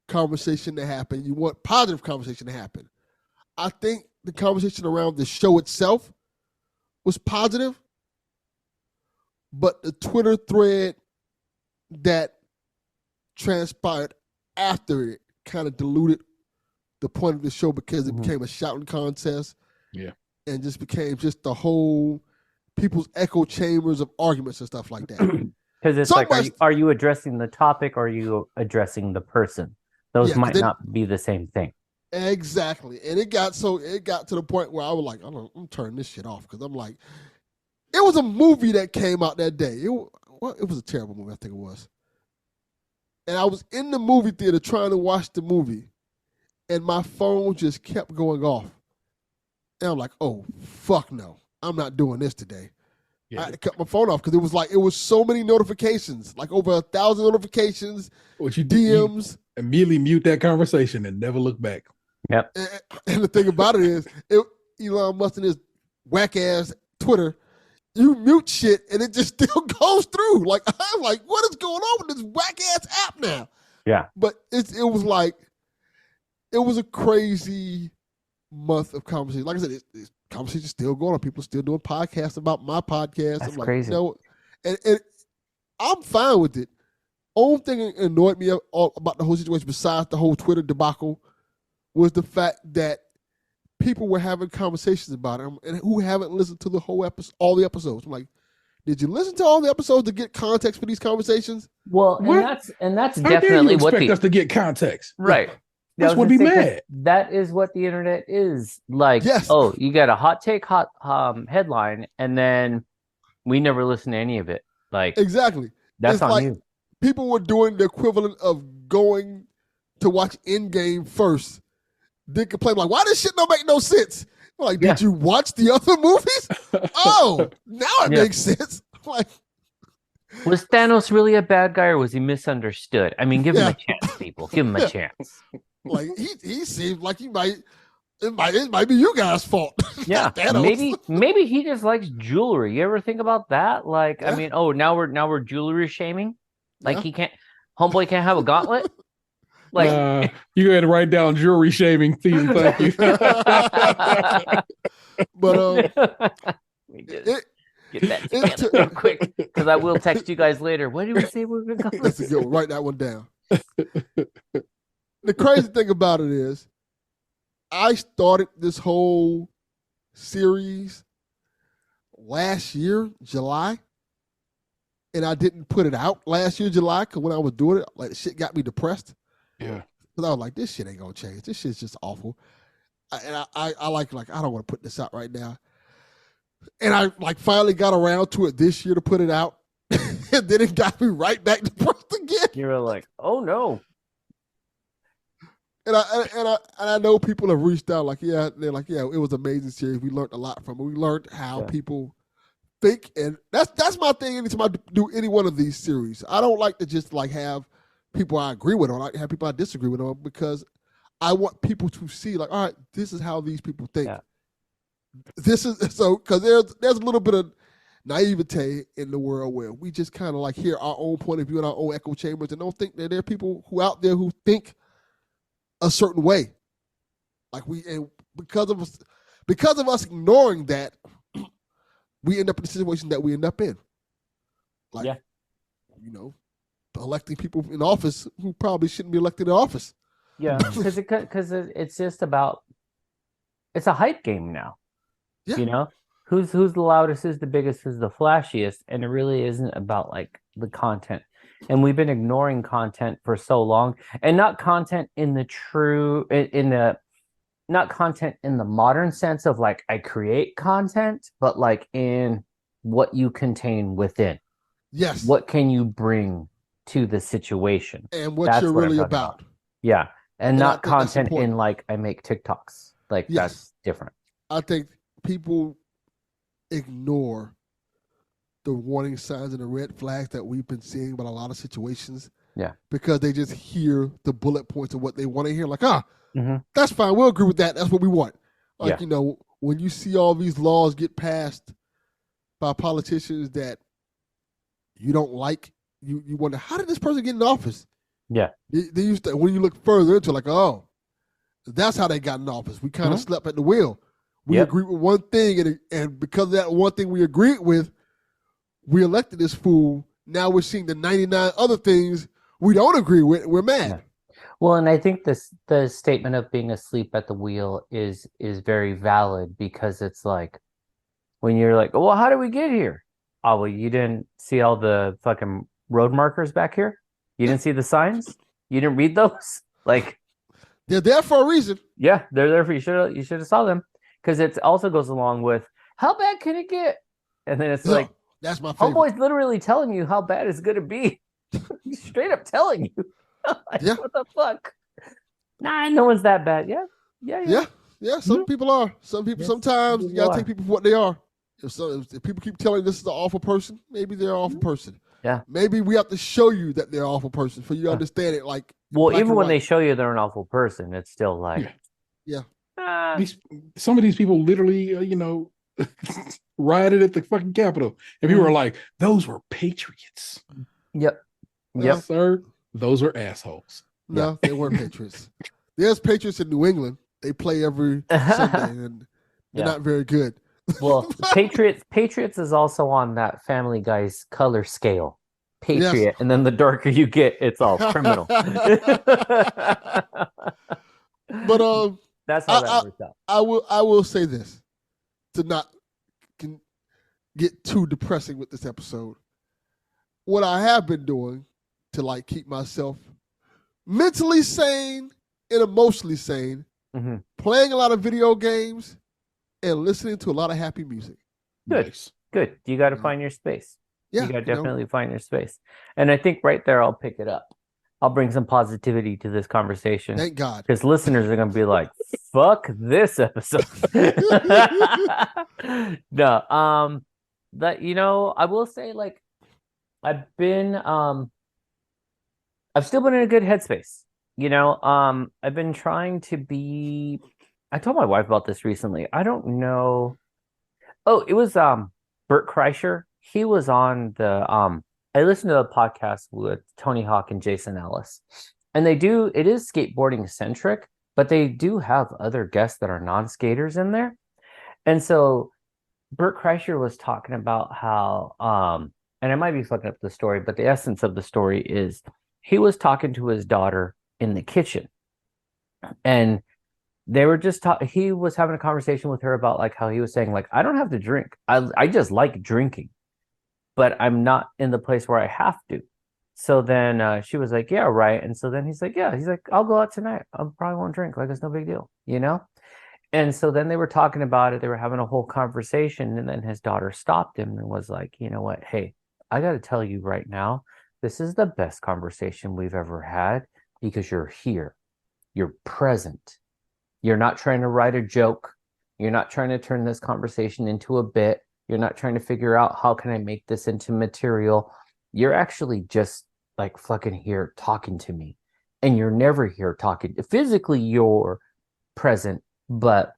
[SPEAKER 2] conversation to happen. You want positive conversation to happen. I think the conversation around the show itself was positive, but the Twitter thread that transpired after it kind of diluted the point of the show because it became a shouting contest.
[SPEAKER 1] Yeah.
[SPEAKER 2] And just became just the whole people's echo chambers of arguments and stuff like that.
[SPEAKER 3] Because it's are you addressing the topic or are you addressing the person? Those might not be the same thing.
[SPEAKER 2] Exactly. And it got to the point where I was like, I'm turning this shit off because I'm like, it was a movie that came out that day. It was a terrible movie, I think it was. And I was in the movie theater trying to watch the movie, and my phone just kept going off. And I'm like, oh, fuck no. I'm not doing this today. Yeah. I cut my phone off because it was so many notifications, like over 1,000 notifications, DMs.
[SPEAKER 1] You immediately mute that conversation and never look back.
[SPEAKER 3] Yep.
[SPEAKER 2] And the thing about it is, Elon Musk and his whack-ass Twitter, you mute shit and it just still goes through. Like, I'm like, what is going on with this whack-ass app now?
[SPEAKER 3] Yeah.
[SPEAKER 2] But it was a crazy month of conversation. Like I said, it's conversation's still going on. People still doing podcasts about my podcast.
[SPEAKER 3] That's
[SPEAKER 2] I'm like,
[SPEAKER 3] crazy.
[SPEAKER 2] And I'm fine with it. Only thing that annoyed me about the whole situation, besides the whole Twitter debacle, was the fact that people were having conversations about it and who haven't listened to the whole episode, all the episodes. I'm like, did you listen to all the episodes to get context for these conversations?
[SPEAKER 3] Well, and that's definitely what
[SPEAKER 1] expect us to get context,
[SPEAKER 3] right?
[SPEAKER 1] That's what be mad.
[SPEAKER 3] That is what the internet is like.
[SPEAKER 2] Yes.
[SPEAKER 3] Oh, you got a hot take, headline, and then we never listen to any of it. Like
[SPEAKER 2] exactly.
[SPEAKER 3] That's
[SPEAKER 2] it's
[SPEAKER 3] on
[SPEAKER 2] like
[SPEAKER 3] you.
[SPEAKER 2] People were doing the equivalent of going to watch Endgame first. Then complain like, why this shit don't make no sense? I'm like, did you watch the other movies? Oh, now it makes sense. Like,
[SPEAKER 3] was Thanos really a bad guy or was he misunderstood? I mean, give him a chance, people. Give him a chance.
[SPEAKER 2] Like he seems like it might be you guys' fault.
[SPEAKER 3] Yeah, maybe he just likes jewelry. You ever think about that? Like, I mean, now we're jewelry shaming. Like homeboy can't have a gauntlet. Like
[SPEAKER 1] you go ahead and write down jewelry shaming theme. Thank you.
[SPEAKER 2] But
[SPEAKER 3] get that together real quick because I will text you guys later. What did we say we were going to go?
[SPEAKER 2] That's a good one. Write that one down. The crazy thing about it is, I started this whole series last year, July, and I didn't put it out last year, July, because when I was doing it, like shit got me depressed.
[SPEAKER 1] Yeah.
[SPEAKER 2] Because I was like, this shit ain't gonna change. This shit's just awful. I like I don't want to put this out right now. And I finally got around to it this year to put it out. And then it got me right back depressed again.
[SPEAKER 3] You were like, oh no.
[SPEAKER 2] And I know people have reached out they're like, it was an amazing series. We learned a lot from it. We learned how people think, and that's my thing anytime I do any one of these series. I don't like to just have people I agree with on. I have people I disagree with on because I want people to see all right, this is how these people think. Yeah. This is so because there's a little bit of naivete in the world where we just kind of hear our own point of view in our own echo chambers and don't think that there are people who out there who think a certain way. Because of us ignoring that, we end up in the situation that we end up in. Electing people in office who probably shouldn't be elected in office.
[SPEAKER 3] Yeah, because it's just about, it's a hype game now. Yeah. You know, who's the loudest, who's the biggest, who's the flashiest, and it really isn't about the content. And we've been ignoring content for so long, and not content in the not content in the modern sense of I create content, but in what you contain within.
[SPEAKER 2] Yes.
[SPEAKER 3] What can you bring to the situation?
[SPEAKER 2] And what you're really about.
[SPEAKER 3] Yeah. And not content in I make TikToks. That's different.
[SPEAKER 2] I think people ignore the warning signs and the red flags that we've been seeing about a lot of situations.
[SPEAKER 3] Yeah.
[SPEAKER 2] Because they just hear the bullet points of what they want to hear. That's fine. We'll agree with that. That's what we want. When you see all these laws get passed by politicians that you don't like, you wonder, how did this person get in office?
[SPEAKER 3] Yeah.
[SPEAKER 2] They used to, when you look further into That's how they got in office. We kind of slept at the wheel. We
[SPEAKER 3] Yep.
[SPEAKER 2] agreed with one thing, and because of that one thing we agreed with, we elected this fool. Now we're seeing the 99 other things we don't agree with. We're mad.
[SPEAKER 3] Yeah. Well, and I think the statement of being asleep at the wheel is very valid, because it's like when you're like, well, how did we get here? Oh, well, you didn't see all the fucking road markers back here? You didn't see the signs? You didn't read those? Like,
[SPEAKER 2] They're there for a reason.
[SPEAKER 3] yeah, they're there for you. You should have saw them, because it also goes along with how bad can it get? And then it's like,
[SPEAKER 2] that's my favorite.
[SPEAKER 3] homeboy's literally telling you how bad it's gonna be. He's straight up telling you. Like,
[SPEAKER 2] Yeah.
[SPEAKER 3] what the fuck? Nah, no one's that bad. Yeah.
[SPEAKER 2] Some people are. Some people.
[SPEAKER 3] Yes,
[SPEAKER 2] Sometimes you
[SPEAKER 3] people
[SPEAKER 2] gotta
[SPEAKER 3] are.
[SPEAKER 2] take people for what they are. If people keep telling you this is an awful person, maybe they're an awful person.
[SPEAKER 3] Yeah.
[SPEAKER 2] Maybe we have to show you that they're an awful person for you to understand it. Like,
[SPEAKER 3] Well,
[SPEAKER 2] black
[SPEAKER 3] even
[SPEAKER 2] and
[SPEAKER 3] when
[SPEAKER 2] white.
[SPEAKER 3] they show you they're an awful person, it's still like,
[SPEAKER 2] Yeah.
[SPEAKER 1] Some of these people literally, rioted at the fucking Capitol, and people were like, "Those were patriots."
[SPEAKER 3] Yep.
[SPEAKER 2] Well,
[SPEAKER 1] Sir, those are assholes.
[SPEAKER 2] No, they weren't Patriots. There's Patriots in New England. They play every Sunday, and they're not very good.
[SPEAKER 3] Well, Patriots is also on that Family Guy's color scale. Patriot,
[SPEAKER 2] Yes.
[SPEAKER 3] and then the darker you get, it's all criminal.
[SPEAKER 2] But
[SPEAKER 3] that's how that works out.
[SPEAKER 2] I will say this to not get too depressing with this episode. What I have been doing to like keep myself mentally sane and emotionally sane, playing a lot of video games and listening to a lot of happy music.
[SPEAKER 3] Good.
[SPEAKER 1] Nice.
[SPEAKER 3] Good. You got to find your space.
[SPEAKER 2] Yeah,
[SPEAKER 3] you got to definitely find your space. And I think right there, I'll pick it up. I'll bring some positivity to this conversation.
[SPEAKER 2] Thank God.
[SPEAKER 3] Because listeners are going to be like, fuck this episode. No, that, I will say, like, I've still been in a good headspace. I've been trying to be, I told my wife about this recently. I don't know. Oh, it was Bert Kreischer. He was on I listened to a podcast with Tony Hawk and Jason Ellis. And it is skateboarding centric, but they do have other guests that are non-skaters in there. And so Bert Kreischer was talking about how, and I might be fucking up the story, but the essence of the story is he was talking to his daughter in the kitchen, and they were just he was having a conversation with her about like how he was saying, like, I don't have to drink. I just like drinking, but I'm not in the place where I have to. So then she was like, yeah, right. And so then he's like, I'll go out tonight. I probably won't drink. Like, it's no big deal, And so then they were talking about it. They were having a whole conversation. And then his daughter stopped him and was like, you know what? Hey, I got to tell you right now, this is the best conversation we've ever had, because you're here. You're present. You're not trying to write a joke. You're not trying to turn this conversation into a bit. You're not trying to figure out how can I make this into material. You're actually just like fucking here talking to me. And you're never here talking. Physically, you're present, but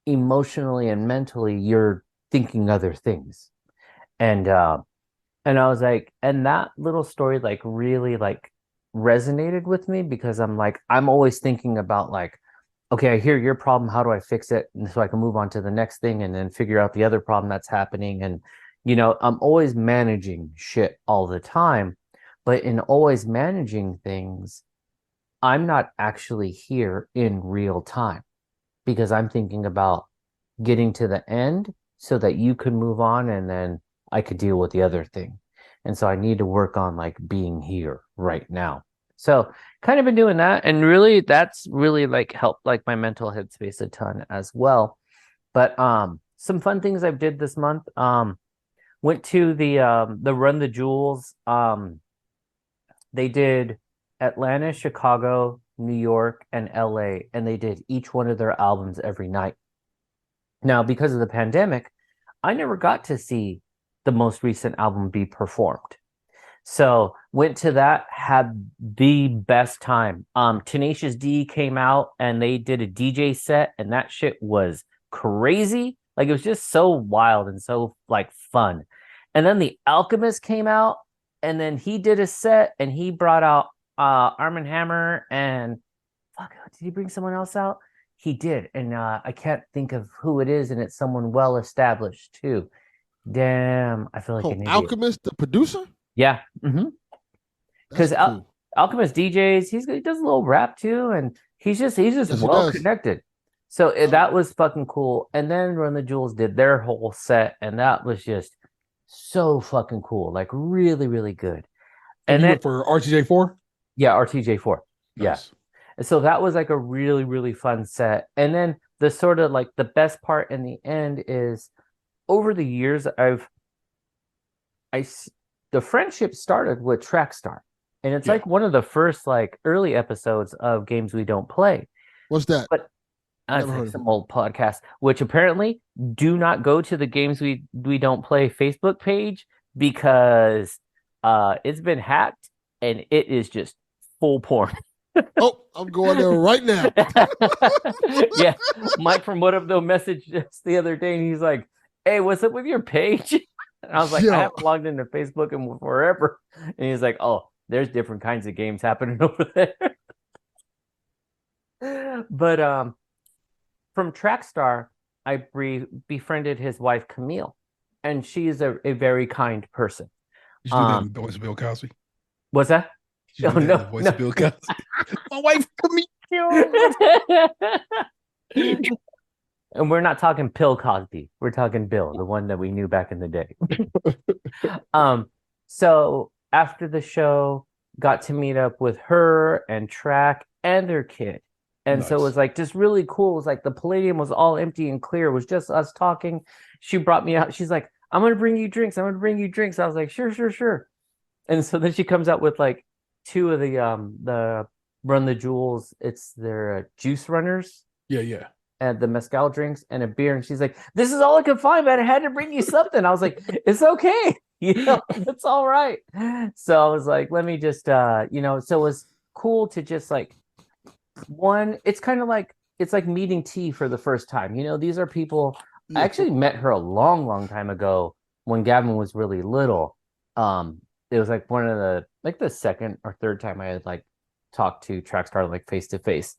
[SPEAKER 3] emotionally and mentally, you're thinking other things. And I was like, and that little story like really like resonated with me, because I'm like, I'm always thinking about like, okay, I hear your problem. How do I fix it? And so I can move on to the next thing and then figure out the other problem that's happening. And, I'm always managing shit all the time. But in always managing things, I'm not actually here in real time, because I'm thinking about getting to the end so that you can move on and then I could deal with the other thing. And so I need to work on like being here right now. So kind of been doing that. And really, that's really like helped like my mental headspace a ton as well. But some fun things I've did this month. Went to the Run the Jewels. They did Atlanta, Chicago, New York, and LA, and they did each one of their albums every night. Now, because of the pandemic, I never got to see the most recent album be performed. So went to that, had the best time. Tenacious D came out and they did a DJ set, and that shit was crazy. Like, it was just so wild and so like fun. And then the Alchemist came out, and then he did a set, and he brought out Arm & Hammer and fuck, did he bring someone else out? He did, and I can't think of who it is, and it's someone well established too. Damn, I feel like
[SPEAKER 2] Oh,
[SPEAKER 3] an idiot.
[SPEAKER 2] Alchemist, the producer.
[SPEAKER 3] Yeah,
[SPEAKER 2] That's
[SPEAKER 3] because
[SPEAKER 2] cool.
[SPEAKER 3] Alchemist DJs, he does a little rap too, and he's just
[SPEAKER 2] Yes, he
[SPEAKER 3] well
[SPEAKER 2] does.
[SPEAKER 3] connected. So
[SPEAKER 2] Oh,
[SPEAKER 3] that was fucking cool. And then Run the Jewels did their whole set, and that was just so fucking cool, like really, really good.
[SPEAKER 1] And
[SPEAKER 3] And
[SPEAKER 1] you
[SPEAKER 3] then
[SPEAKER 1] went for RTJ4?
[SPEAKER 3] yeah, RTJ4, yeah.
[SPEAKER 1] Nice.
[SPEAKER 3] And so that was like a really, really fun set. And then the sort of like the best part in the end is over the years, I the friendship started with Trackstar, and it's
[SPEAKER 1] Yeah.
[SPEAKER 3] like one of the first like early episodes of Games We Don't Play.
[SPEAKER 2] what's that?
[SPEAKER 3] But I've
[SPEAKER 2] Never heard
[SPEAKER 3] heard
[SPEAKER 2] of
[SPEAKER 3] some
[SPEAKER 2] it.
[SPEAKER 3] old podcasts, which apparently do not go to the Games We Don't Play Facebook page because it's been hacked and it is just full porn.
[SPEAKER 2] Oh, I'm going there right now.
[SPEAKER 3] Yeah, Mike from What Up Though messaged us the other day, and he's like, "Hey, what's up with your page?" And I was like, "I
[SPEAKER 2] Yo,
[SPEAKER 3] haven't logged into Facebook in forever." And he's like, "Oh, there's different kinds of games happening over there." But from Trackstar, I befriended his wife Camille, and she's a very kind person.
[SPEAKER 1] Did you do that in the voice of Bill Cosby?
[SPEAKER 3] What's that?
[SPEAKER 1] Did you
[SPEAKER 3] Oh
[SPEAKER 1] do that in
[SPEAKER 3] no,
[SPEAKER 1] the voice
[SPEAKER 3] no.
[SPEAKER 1] of Bill Cosby? My wife, come here.
[SPEAKER 3] And we're not talking Pill Cosby. We're talking Bill, the one that we knew back in the day. So after the show, got to meet up with her and Track and their kid. And so it was
[SPEAKER 1] Nice.
[SPEAKER 3] like just really cool. It was like the Palladium was all empty and clear. It was just us talking. She brought me out. She's like, I'm gonna bring you drinks. I'm gonna bring you drinks. I was like, sure, sure, sure. And so then she comes out with like two of the Run the Jewels. It's their juice runners
[SPEAKER 1] Yeah.
[SPEAKER 3] and the mezcal drinks and a beer. And she's like, this is all I could find, but I had to bring you something. I was like, it's okay. It's all right. So I was like, let me just so it was cool to just like it's kind of like it's like meeting T for the first time. These are people I
[SPEAKER 2] yeah.
[SPEAKER 3] actually met her a long, long time ago when Gavin was really little. It was like one of the second or third time I had like talked to Trackstar like face to face.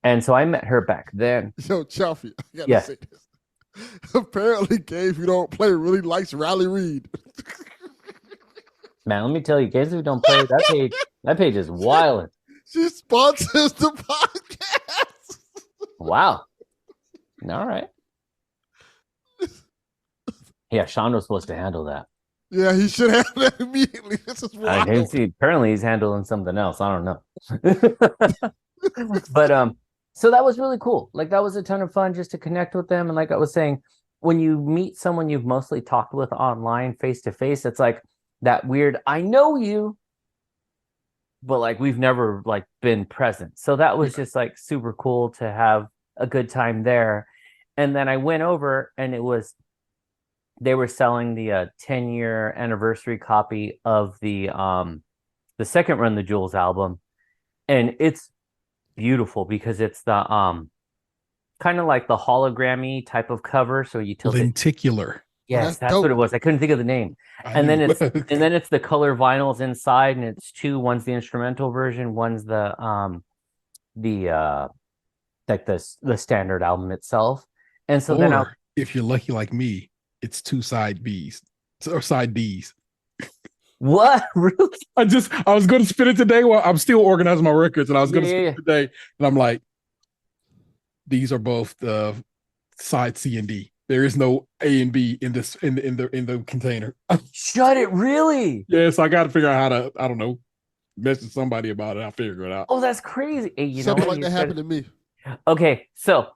[SPEAKER 3] And so I met her back then.
[SPEAKER 2] Yo, Chaufie, I gotta
[SPEAKER 3] Yeah.
[SPEAKER 2] say this. Apparently, Gabe, you don't play, really likes Riley Reed.
[SPEAKER 3] Man, let me tell you, Games We Don't Play, that page is wild.
[SPEAKER 2] She sponsors the podcast.
[SPEAKER 3] Wow. All right. Yeah, Sean was supposed to handle that.
[SPEAKER 2] Yeah, he should have that immediately. This is
[SPEAKER 3] I didn't
[SPEAKER 2] wild.
[SPEAKER 3] see. Apparently, he's handling something else. I don't know. But so that was really cool. Like that was a ton of fun just to connect with them. And like I was saying, when you meet someone you've mostly talked with online face to face, it's like that weird, I know you, but like we've never like been present. So that was just like super cool to have a good time there. And then I went over and they were selling the 10-year anniversary copy of the second Run the Jewels album. And it's beautiful because it's the kind of like the hologrammy type of cover. So you tilt it.
[SPEAKER 1] Lenticular.
[SPEAKER 3] Yes, that's
[SPEAKER 2] dope.
[SPEAKER 3] what it was. I couldn't think of the name. And then it's the color vinyls inside, and it's two. One's the instrumental version, one's the like the standard album itself. And so then
[SPEAKER 1] or if you're lucky like me, it's two side B's or side D's.
[SPEAKER 3] what? Really?
[SPEAKER 1] I was going to spin it today while I'm still organizing my records, and I was going to spin
[SPEAKER 3] Yeah.
[SPEAKER 1] it today, and I'm like, these are both the side C and D. There is no A and B in this in the container.
[SPEAKER 3] Shut it, really?
[SPEAKER 1] Yeah, so I got to figure out how to, I don't know, message somebody about it. I'll figure it out.
[SPEAKER 3] Oh, that's crazy. Hey, you
[SPEAKER 2] Something
[SPEAKER 3] know
[SPEAKER 2] like that happened to me.
[SPEAKER 3] Okay, so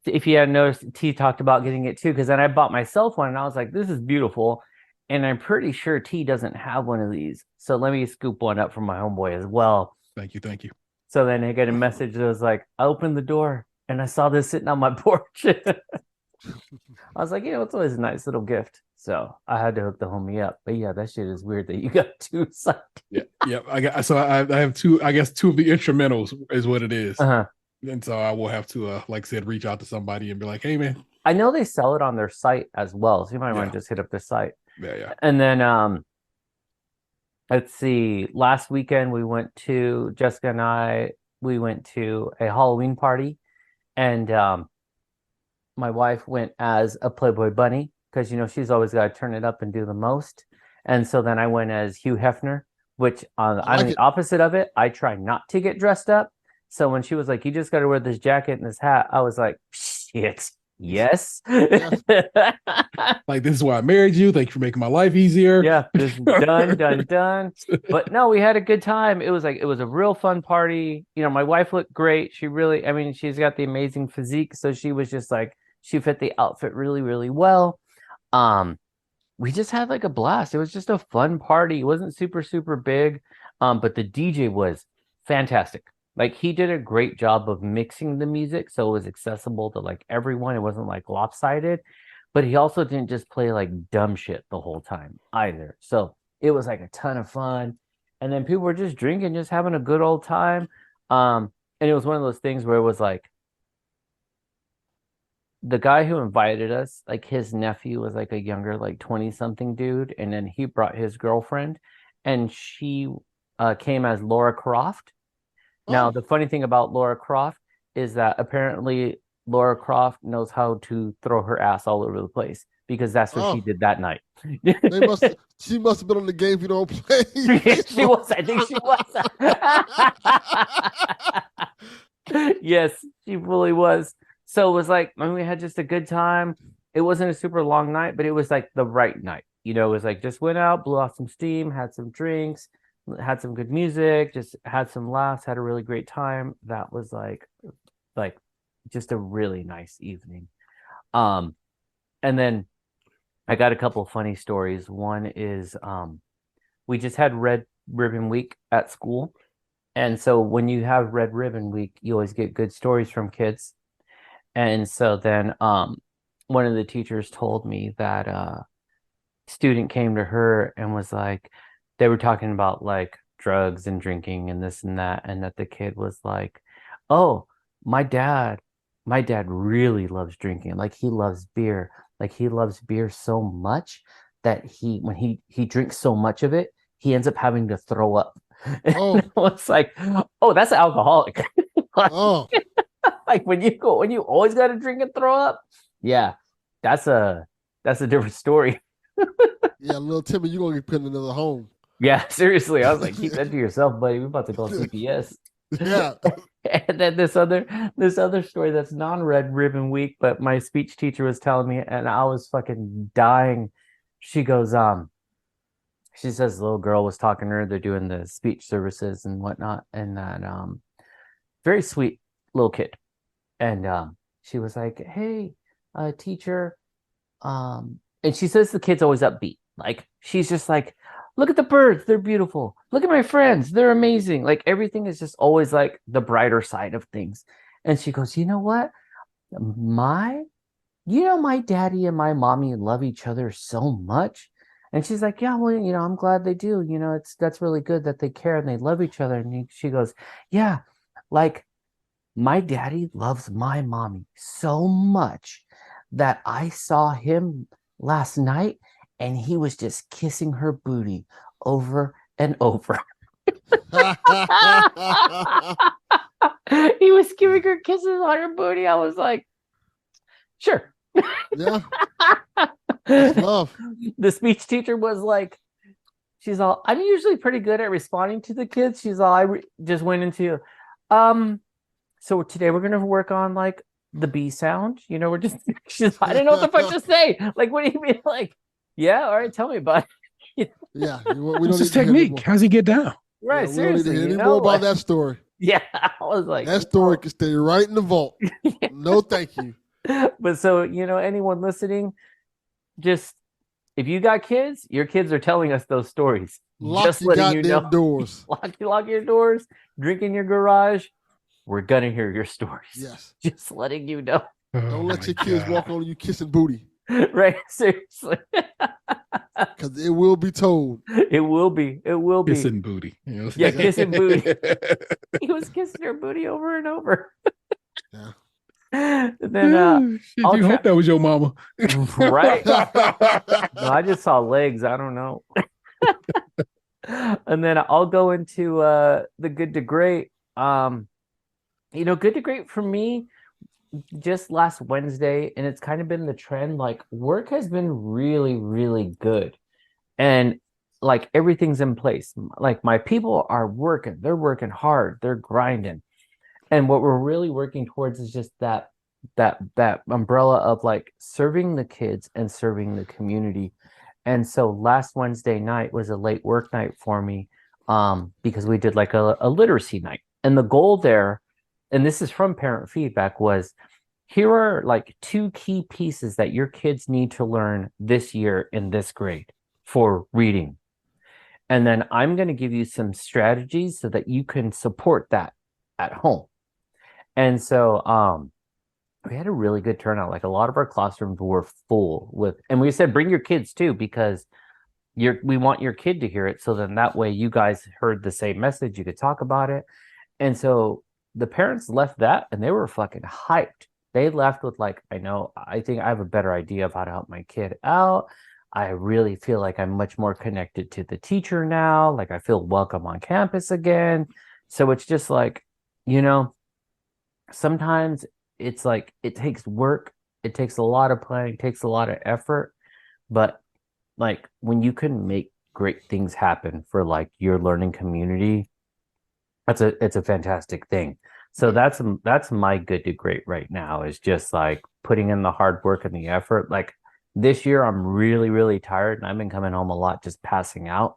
[SPEAKER 3] if you hadn't noticed, T talked about getting it too, because then I bought myself one and I was like, this is beautiful. And I'm pretty sure T doesn't have one of these. So let me scoop one up from my homeboy as well.
[SPEAKER 1] Thank you.
[SPEAKER 3] So then I get a message that was like, I opened the door and I saw this sitting on my porch. I was like, it's always a nice little gift. So I had to hook the homie up. But yeah, that shit is weird that you got two sides.
[SPEAKER 1] Yeah. I have two. I guess two of the instrumentals is what it is.
[SPEAKER 3] Uh-huh.
[SPEAKER 1] And so I will have to, like I said, reach out to somebody and be like, hey, man.
[SPEAKER 3] I know they sell it on their site as well. So you might want to just hit up the site.
[SPEAKER 1] Yeah.
[SPEAKER 3] And then I let's see. Last weekend Jessica and we went to a Halloween party, and my wife went as a Playboy bunny because she's always got to turn it up and do the most. And so then I went as Hugh Hefner, which
[SPEAKER 2] I
[SPEAKER 3] I'm
[SPEAKER 2] like
[SPEAKER 3] the
[SPEAKER 2] it.
[SPEAKER 3] opposite of it. I try not to get dressed up. So when she was like, "You just got to wear this jacket and this hat," I was like, "Shit, yes."
[SPEAKER 2] Yes.
[SPEAKER 1] Like, this is why I married you. Thank you for making my life easier.
[SPEAKER 3] Yeah, this is done, done, done. But no, we had a good time. It was a real fun party. My wife looked great. I mean, she's got the amazing physique, so she was just like she fit the outfit really, really well. Um, we just had like a blast. It was just a fun party. It wasn't super, super big. But the DJ was fantastic. Like he did a great job of mixing the music so it was accessible to like everyone. It wasn't like lopsided, but he also didn't just play like dumb shit the whole time either. So it was like a ton of fun. And then people were just drinking, just having a good old time. And it was one of those things where it was like the guy who invited us, like his nephew was like a younger, like 20 something dude. And then he brought his girlfriend and she came as Laura Croft. Now,
[SPEAKER 2] Oh,
[SPEAKER 3] the funny thing about Laura Croft is that apparently Laura Croft knows how to throw her ass all over the place because that's what she
[SPEAKER 2] oh.
[SPEAKER 3] did that night.
[SPEAKER 2] She must have been on the game if you don't play.
[SPEAKER 3] She was, I think she was. Yes, she fully was. So it was like, I mean, we had just a good time. It wasn't a super long night, but it was like the right night. It was like just went out, blew off some steam, had some drinks, had some good music, just had some laughs, had a really great time. That was like just a really nice evening. Um, and then I got a couple of funny stories. One is we just had Red Ribbon Week at school. And so when you have Red Ribbon Week, you always get good stories from kids. And so then one of the teachers told me that student came to her and was like, they were talking about like drugs and drinking and this and that, and that the kid was like, "Oh, my dad, my dad really loves drinking. Like he loves beer. Like he loves beer so much that when he drinks so much of it, he ends up having to throw up."
[SPEAKER 2] Oh,
[SPEAKER 3] It's like, "Oh, that's an alcoholic."
[SPEAKER 2] oh.
[SPEAKER 3] Like when you always got to drink and throw up. Yeah, that's a different story.
[SPEAKER 2] Yeah, little Timmy, you're gonna get put in another home.
[SPEAKER 3] Yeah, seriously. I was like, keep that to yourself, buddy. We're about to call CPS.
[SPEAKER 2] Yeah.
[SPEAKER 3] And then this other story that's non-Red Ribbon Week, but my speech teacher was telling me, and I was fucking dying. She goes, she says the little girl was talking to her, they're doing the speech services and whatnot, and that very sweet little kid. And she was like, "Hey, teacher," and she says the kid's always upbeat. Like she's just like, "Look at the birds, they're beautiful. Look at my friends, they're amazing." Like everything is just always like the brighter side of things. And she goes, "You know what? My, my daddy and my mommy love each other so much." And she's like, "Yeah, well, I'm glad they do. That's really good that they care and they love each other." And she goes, "Yeah, like my daddy loves my mommy so much that I saw him last night and he was just kissing her booty over and over." He was giving her kisses on her booty. I was like, sure.
[SPEAKER 2] Yeah. That's love.
[SPEAKER 3] The speech teacher was like, she's all, "I'm usually pretty good at responding to the kids." She's all, just went into, so today we're gonna work on like the B sound. We're just. She's. I didn't know what the fuck to say. Like, what do you mean? Like, yeah, all right, tell me about it.
[SPEAKER 2] Yeah. We don't
[SPEAKER 1] What's his
[SPEAKER 2] need to hear any
[SPEAKER 1] technique?
[SPEAKER 2] more.
[SPEAKER 1] How's he get down?
[SPEAKER 3] Right,
[SPEAKER 2] Yeah, we don't need to
[SPEAKER 3] seriously.
[SPEAKER 2] hear any more about that story.
[SPEAKER 3] Yeah, I was like,
[SPEAKER 2] That story can stay right in the vault. No, thank you.
[SPEAKER 3] But so anyone listening, just if you got kids, your kids are telling us those stories.
[SPEAKER 2] Lock
[SPEAKER 3] Just
[SPEAKER 2] your
[SPEAKER 3] letting you
[SPEAKER 2] goddamn
[SPEAKER 3] know.
[SPEAKER 2] doors.
[SPEAKER 3] Lock your doors. Drink in your garage. We're gonna hear your stories.
[SPEAKER 2] Yes.
[SPEAKER 3] Just letting you know.
[SPEAKER 2] Don't let your kids walk on you kissing booty.
[SPEAKER 3] Right, seriously.
[SPEAKER 2] Because it will be told.
[SPEAKER 3] It will be. It will be.
[SPEAKER 1] Kissing booty.
[SPEAKER 3] Yeah, kissing booty. He was kissing her booty over and over.
[SPEAKER 2] Yeah.
[SPEAKER 3] And then
[SPEAKER 1] Shit, you hope that was your mama.
[SPEAKER 3] right? No, I just saw legs. I don't know. And then I'll go into the good to great. Good to great for me just last Wednesday, and it's kind of been the trend. Like work has been really, really good. And like everything's in place. Like my people are working, they're working hard, they're grinding. And what we're really working towards is just that umbrella of like serving the kids and serving the community. And so last Wednesday night was a late work night for me, because we did like a literacy night. And the goal there, and this is from parent feedback, was here are like two key pieces that your kids need to learn this year in this grade for reading. And then I'm going to give you some strategies so that you can support that at home. And so we had a really good turnout. Like a lot of our classrooms were full with, and we said bring your kids too, because we want your kid to hear it. So then that way you guys heard the same message, you could talk about it. And so the parents left that and they were fucking hyped. They left with like, I think I have a better idea of how to help my kid out. I really feel like I'm much more connected to the teacher now. Like I feel welcome on campus again. So it's just like, sometimes it's like it takes work, it takes a lot of planning, it takes a lot of effort, but like when you can make great things happen for like your learning community, it's a fantastic thing. So that's my good to great right now, is just like putting in the hard work and the effort. Like this year I'm really, really tired and I've been coming home a lot just passing out,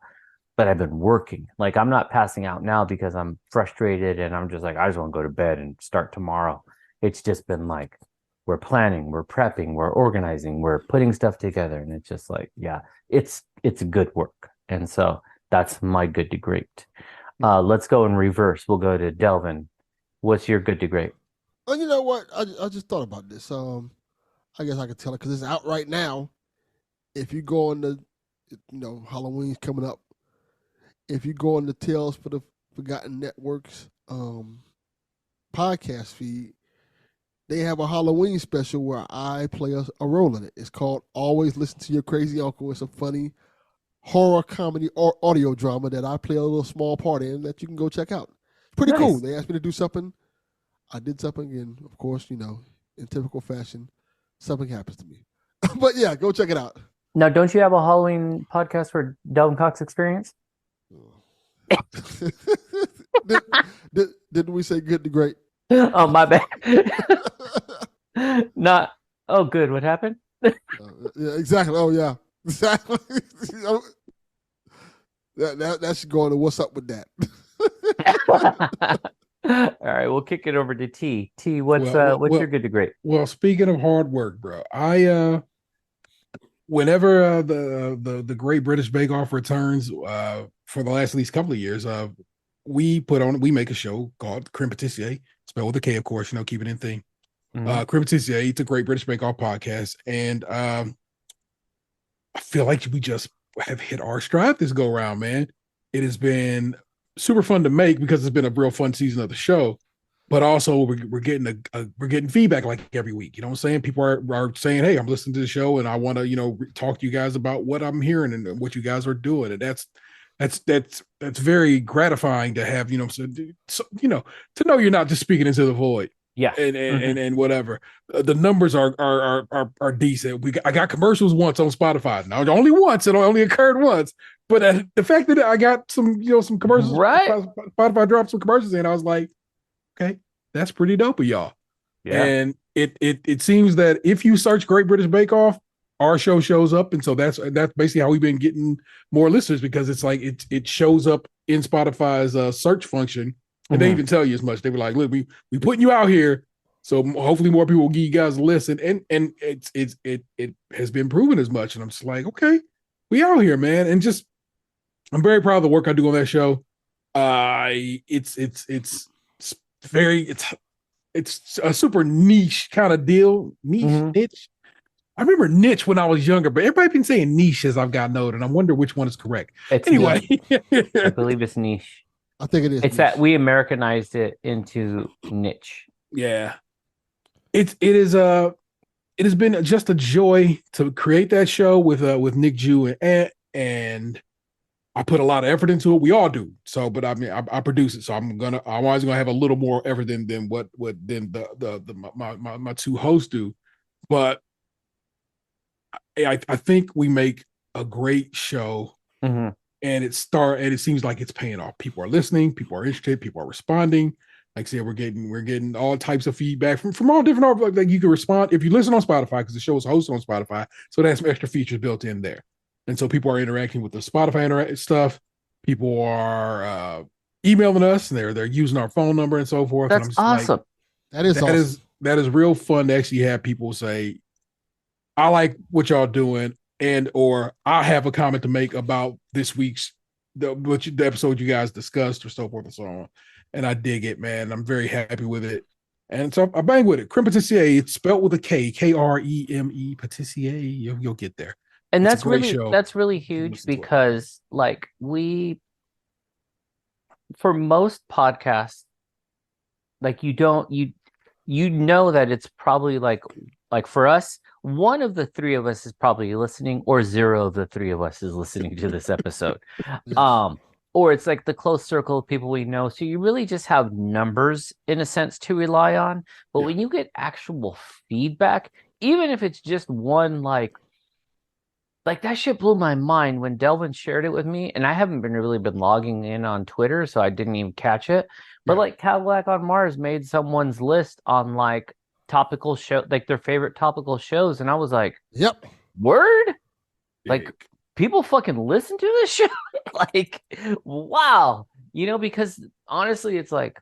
[SPEAKER 3] but I've been working. Like I'm not passing out now because I'm frustrated and I'm just like, I just want to go to bed and start tomorrow. It's just been like, we're planning, we're prepping, we're organizing, we're putting stuff together. And it's just like, yeah, it's good work. And so that's my good to great. Let's go in reverse. We'll go to Delvin. What's your good to great?
[SPEAKER 2] And you know what? I just thought about this. I guess I could tell it because it's out right now. If you go on the, Halloween's coming up. If you go on the Tales for the Forgotten Networks podcast feed, they have a Halloween special where I play a role in it. It's called Always Listen to Your Crazy Uncle. It's a funny horror comedy or audio drama that I play a little small part in that you can go check out. It's pretty cool. They asked me to do something. I did something, and of course, in typical fashion, something happens to me. But yeah, go check it out.
[SPEAKER 3] Now, don't you have a Halloween podcast for Delvin Cox Experience?
[SPEAKER 2] Didn't we say good to great?
[SPEAKER 3] Oh, my bad. Not. Oh, good. What happened?
[SPEAKER 2] Yeah, exactly. Oh, yeah, exactly. That should go on to what's up with that.
[SPEAKER 3] All right, we'll kick it over to T. T, what's your good to great?
[SPEAKER 1] Well, speaking of hard work, bro, I whenever the Great British Bake Off returns, for the last at least couple of years, we make a show called Crème Patisserie, spelled with a K, of course, keep it in thing. Crème Patisserie, it's a Great British Bake Off podcast, and I feel like we just have hit our stride this go around, man. It has been super fun to make because it's been a real fun season of the show, but also we're getting we're getting feedback like every week. You know what I'm saying? People are saying, "Hey, I'm listening to the show and I want to talk to you guys about what I'm hearing and what you guys are doing," and that's very gratifying to have, so to know you're not just speaking into the void.
[SPEAKER 3] Yeah.
[SPEAKER 1] And whatever. The numbers are decent. I got commercials once on Spotify. Now only once, it only occurred once. But the fact that I got some commercials,
[SPEAKER 3] right?
[SPEAKER 1] Spotify dropped some commercials in, I was like, okay, that's pretty dope of y'all. Yeah. And it seems that if you search Great British Bake Off, our show shows up, and so that's basically how we've been getting more listeners, because it's like it shows up in Spotify's search function, and they even tell you as much. They were like, "Look, we putting you out here, so hopefully more people will give you guys a listen." And it has been proven as much. And I'm just like, okay, we out here, man, and just I'm very proud of the work I do on that show. It's a super niche kind of deal, niche. I remember niche when I was younger, but everybody been saying niche as I've gotten older, and I wonder which one is correct. Anyway,
[SPEAKER 3] I believe it's niche.
[SPEAKER 2] I think it is.
[SPEAKER 3] It's niche. That we Americanized it into niche.
[SPEAKER 1] Yeah, it has been just a joy to create that show with Nick Jew and I put a lot of effort into it. We all do. So, but I mean, I produce it. So I'm always gonna have a little more effort than what than my two hosts do. But I think we make a great show,
[SPEAKER 3] Mm-hmm.
[SPEAKER 1] and it seems like it's paying off. People are listening, people are interested, people are responding. Like I said, we're getting all types of feedback from all different, like you can respond if you listen on Spotify, because the show is hosted on Spotify, so it has some extra features built in there. And so people are interacting with the Spotify stuff. People are emailing us, and they're using our phone number and so forth. And
[SPEAKER 3] That's
[SPEAKER 1] I'm just like,
[SPEAKER 3] awesome.
[SPEAKER 2] That is awesome.
[SPEAKER 1] that is real fun to actually have people say, I like what y'all doing, and or I have a comment to make about this week's the episode you guys discussed, or so forth and so on. And I dig it, man. I'm very happy with it. And so I bang with it. Creme Patisserie, it's spelled with a K, Kreme, Patisserie. You'll get there.
[SPEAKER 3] And
[SPEAKER 1] It's a great show.
[SPEAKER 3] that's really huge because like for most podcasts, like you know that it's probably like for us, one of the three of us is probably listening, or zero of the three of us is listening to this episode.
[SPEAKER 2] Yes.
[SPEAKER 3] Or it's like the close circle of people we know. So you really just have numbers in a sense to rely on. But when you get actual feedback, even if it's just one, like that shit blew my mind when Delvin shared it with me. And I haven't really been logging in on Twitter, so I didn't even catch it. But like Cadillac on Mars made someone's list on like topical show, like their favorite topical shows. And I was like,
[SPEAKER 2] yep.
[SPEAKER 3] Word? Like people fucking listen to this show? Like, wow. Because honestly, it's like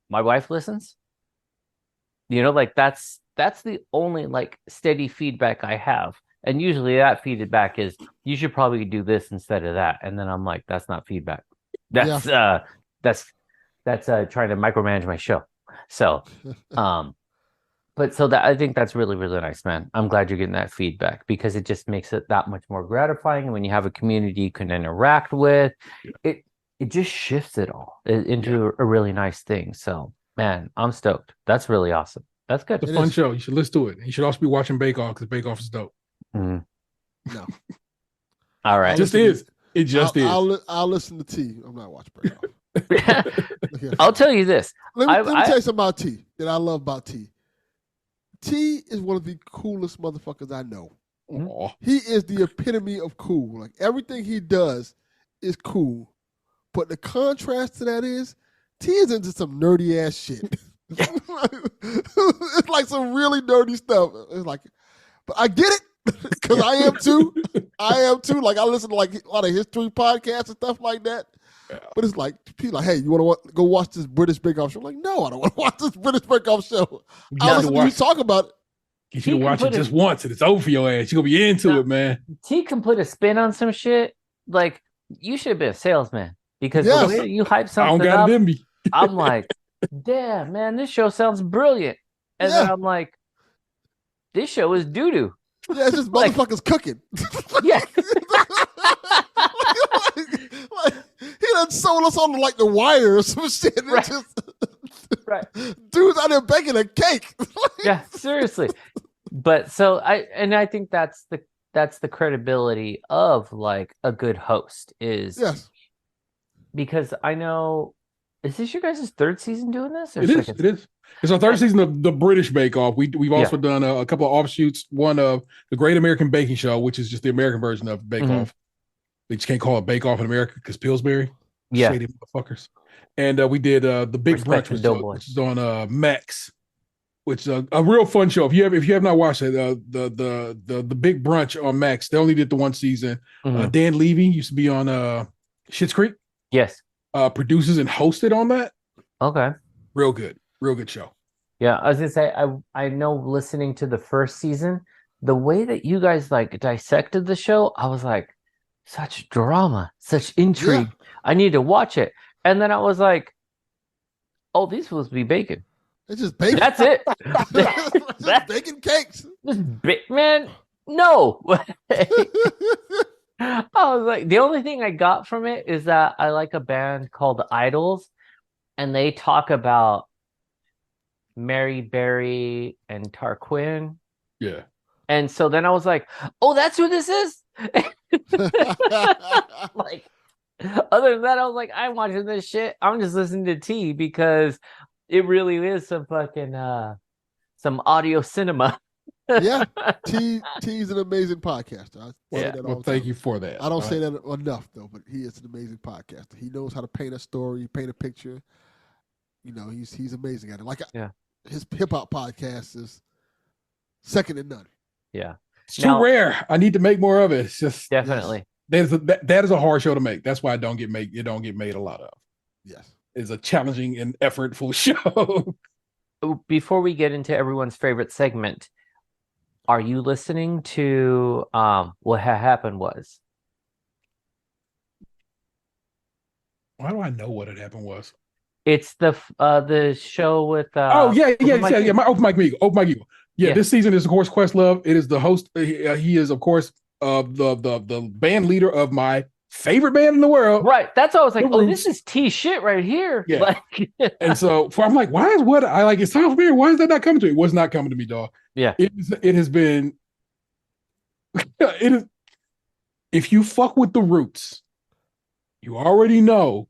[SPEAKER 3] my wife listens. Like that's the only like steady feedback I have. And usually that feedback is, you should probably do this instead of that. And then I'm like, that's not feedback. That's trying to micromanage my show. So, but so that I think that's really, really nice, man. I'm glad you're getting that feedback, because it just makes it that much more gratifying. And when you have a community you can interact with, it just shifts it all into a really nice thing. So, man, I'm stoked. That's really awesome. That's good.
[SPEAKER 1] It's a fun show. You should listen to it. You should also be watching Bake Off, because Bake Off is dope.
[SPEAKER 3] Mm.
[SPEAKER 2] No.
[SPEAKER 3] All right.
[SPEAKER 1] It just is. It just is.
[SPEAKER 2] I'll listen to T. I'm not watching Bake Off.
[SPEAKER 3] I'll tell you this.
[SPEAKER 2] Let me tell you something about T that I love about T. T is one of the coolest motherfuckers I know.
[SPEAKER 1] Aww.
[SPEAKER 2] He is the epitome of cool. Like everything he does is cool. But the contrast to that is T is into some nerdy ass shit. It's like some really nerdy stuff. It's like, but I get it, because I am too. Like I listen to like a lot of history podcasts and stuff like that. Yeah. But it's like people like, hey, you want to go watch this British Bake Off show? I'm like, no, I don't want to watch this British Bake Off show. I'll listen to you talk about it.
[SPEAKER 1] You should watch it just once, and it's over for your ass. You're gonna be into it, man.
[SPEAKER 3] T can put a spin on some shit. Like, you should have been a salesman, because the way you hype something up, I'm like, damn, man, this show sounds brilliant. And then I'm like, this show is doo-doo.
[SPEAKER 2] Yeah, it's just motherfuckers cooking.
[SPEAKER 3] Yeah.
[SPEAKER 2] like, he done sold us on like The Wire or some shit.
[SPEAKER 3] Right. Right.
[SPEAKER 2] Dude's out there baking a cake.
[SPEAKER 3] Yeah, seriously. But so I think that's the credibility of like a good host is, because I know, is this your guys' third season doing this?
[SPEAKER 1] It is. It's our third season of the British Bake Off. We've also done a couple of offshoots. One of the Great American Baking Show, which is just the American version of Bake Off. They just can't call it Bake Off in America because Pillsbury.
[SPEAKER 3] Yeah.
[SPEAKER 1] Shady motherfuckers. And we did the Big Brunch, which is on Max, which is a real fun show. If you have not watched it, the Big Brunch on Max, they only did the one season. Dan Levy used to be on Schitt's Creek.
[SPEAKER 3] Yes.
[SPEAKER 1] Produces and hosted on that.
[SPEAKER 3] Okay.
[SPEAKER 1] Real good show.
[SPEAKER 3] Yeah, I was gonna say, I know, listening to the first season, the way that you guys like dissected the show, I was like, such drama, such intrigue. Yeah. I need to watch it. And then I was like, oh, these supposed to be bacon.
[SPEAKER 2] It's just bacon.
[SPEAKER 3] That's it.
[SPEAKER 2] Just bacon cakes.
[SPEAKER 3] Man, no. I was like, the only thing I got from it is that I like a band called Idols, and they talk about Mary Berry and Tarquin.
[SPEAKER 1] Yeah.
[SPEAKER 3] And so then I was like, oh, that's who this is? Like, Other than that, I was like, I'm watching this shit. I'm just listening to T because it really is some fucking some audio cinema.
[SPEAKER 2] Yeah, T's an amazing podcaster. I say
[SPEAKER 3] Yeah.
[SPEAKER 2] that
[SPEAKER 1] Well,
[SPEAKER 2] all the
[SPEAKER 1] thank
[SPEAKER 2] time.
[SPEAKER 1] you for that.
[SPEAKER 2] I don't
[SPEAKER 1] All
[SPEAKER 2] say
[SPEAKER 1] right.
[SPEAKER 2] that enough though, but he is an amazing podcaster. He knows how to paint a story, paint a picture. He's amazing at it. Like
[SPEAKER 3] Yeah.
[SPEAKER 2] his hip hop podcast is second to none.
[SPEAKER 3] Yeah.
[SPEAKER 1] It's too
[SPEAKER 3] Now,
[SPEAKER 1] rare. I need to make more of it. It's just
[SPEAKER 2] Yes,
[SPEAKER 3] definitely.
[SPEAKER 1] that is a hard show to make. That's why it don't get made a lot of.
[SPEAKER 2] yes.
[SPEAKER 1] It's a challenging and effortful show.
[SPEAKER 3] Before we get into everyone's favorite segment, are you listening to what happened was?
[SPEAKER 1] Why do I know what had happened was?
[SPEAKER 3] It's the show with
[SPEAKER 1] Oh yeah, yeah,
[SPEAKER 3] Open Mike
[SPEAKER 1] yeah, yeah.
[SPEAKER 3] Eagle.
[SPEAKER 1] My Open Mike Eagle. Open Mike Eagle. Yeah,
[SPEAKER 3] Yeah.
[SPEAKER 1] this season is of course Questlove. It is the host. He is of course the band leader of my favorite band in the world,
[SPEAKER 3] Right. That's why I was like,
[SPEAKER 1] The
[SPEAKER 3] oh, this
[SPEAKER 1] Roots.
[SPEAKER 3] is T shit right here.
[SPEAKER 1] Yeah,
[SPEAKER 3] Like
[SPEAKER 1] and so I'm like, why is what I like? It's time for me. Why is that not coming to me? It was not coming to me, dog.
[SPEAKER 3] yeah.
[SPEAKER 1] It has been. It is. If you fuck with the Roots, you already know.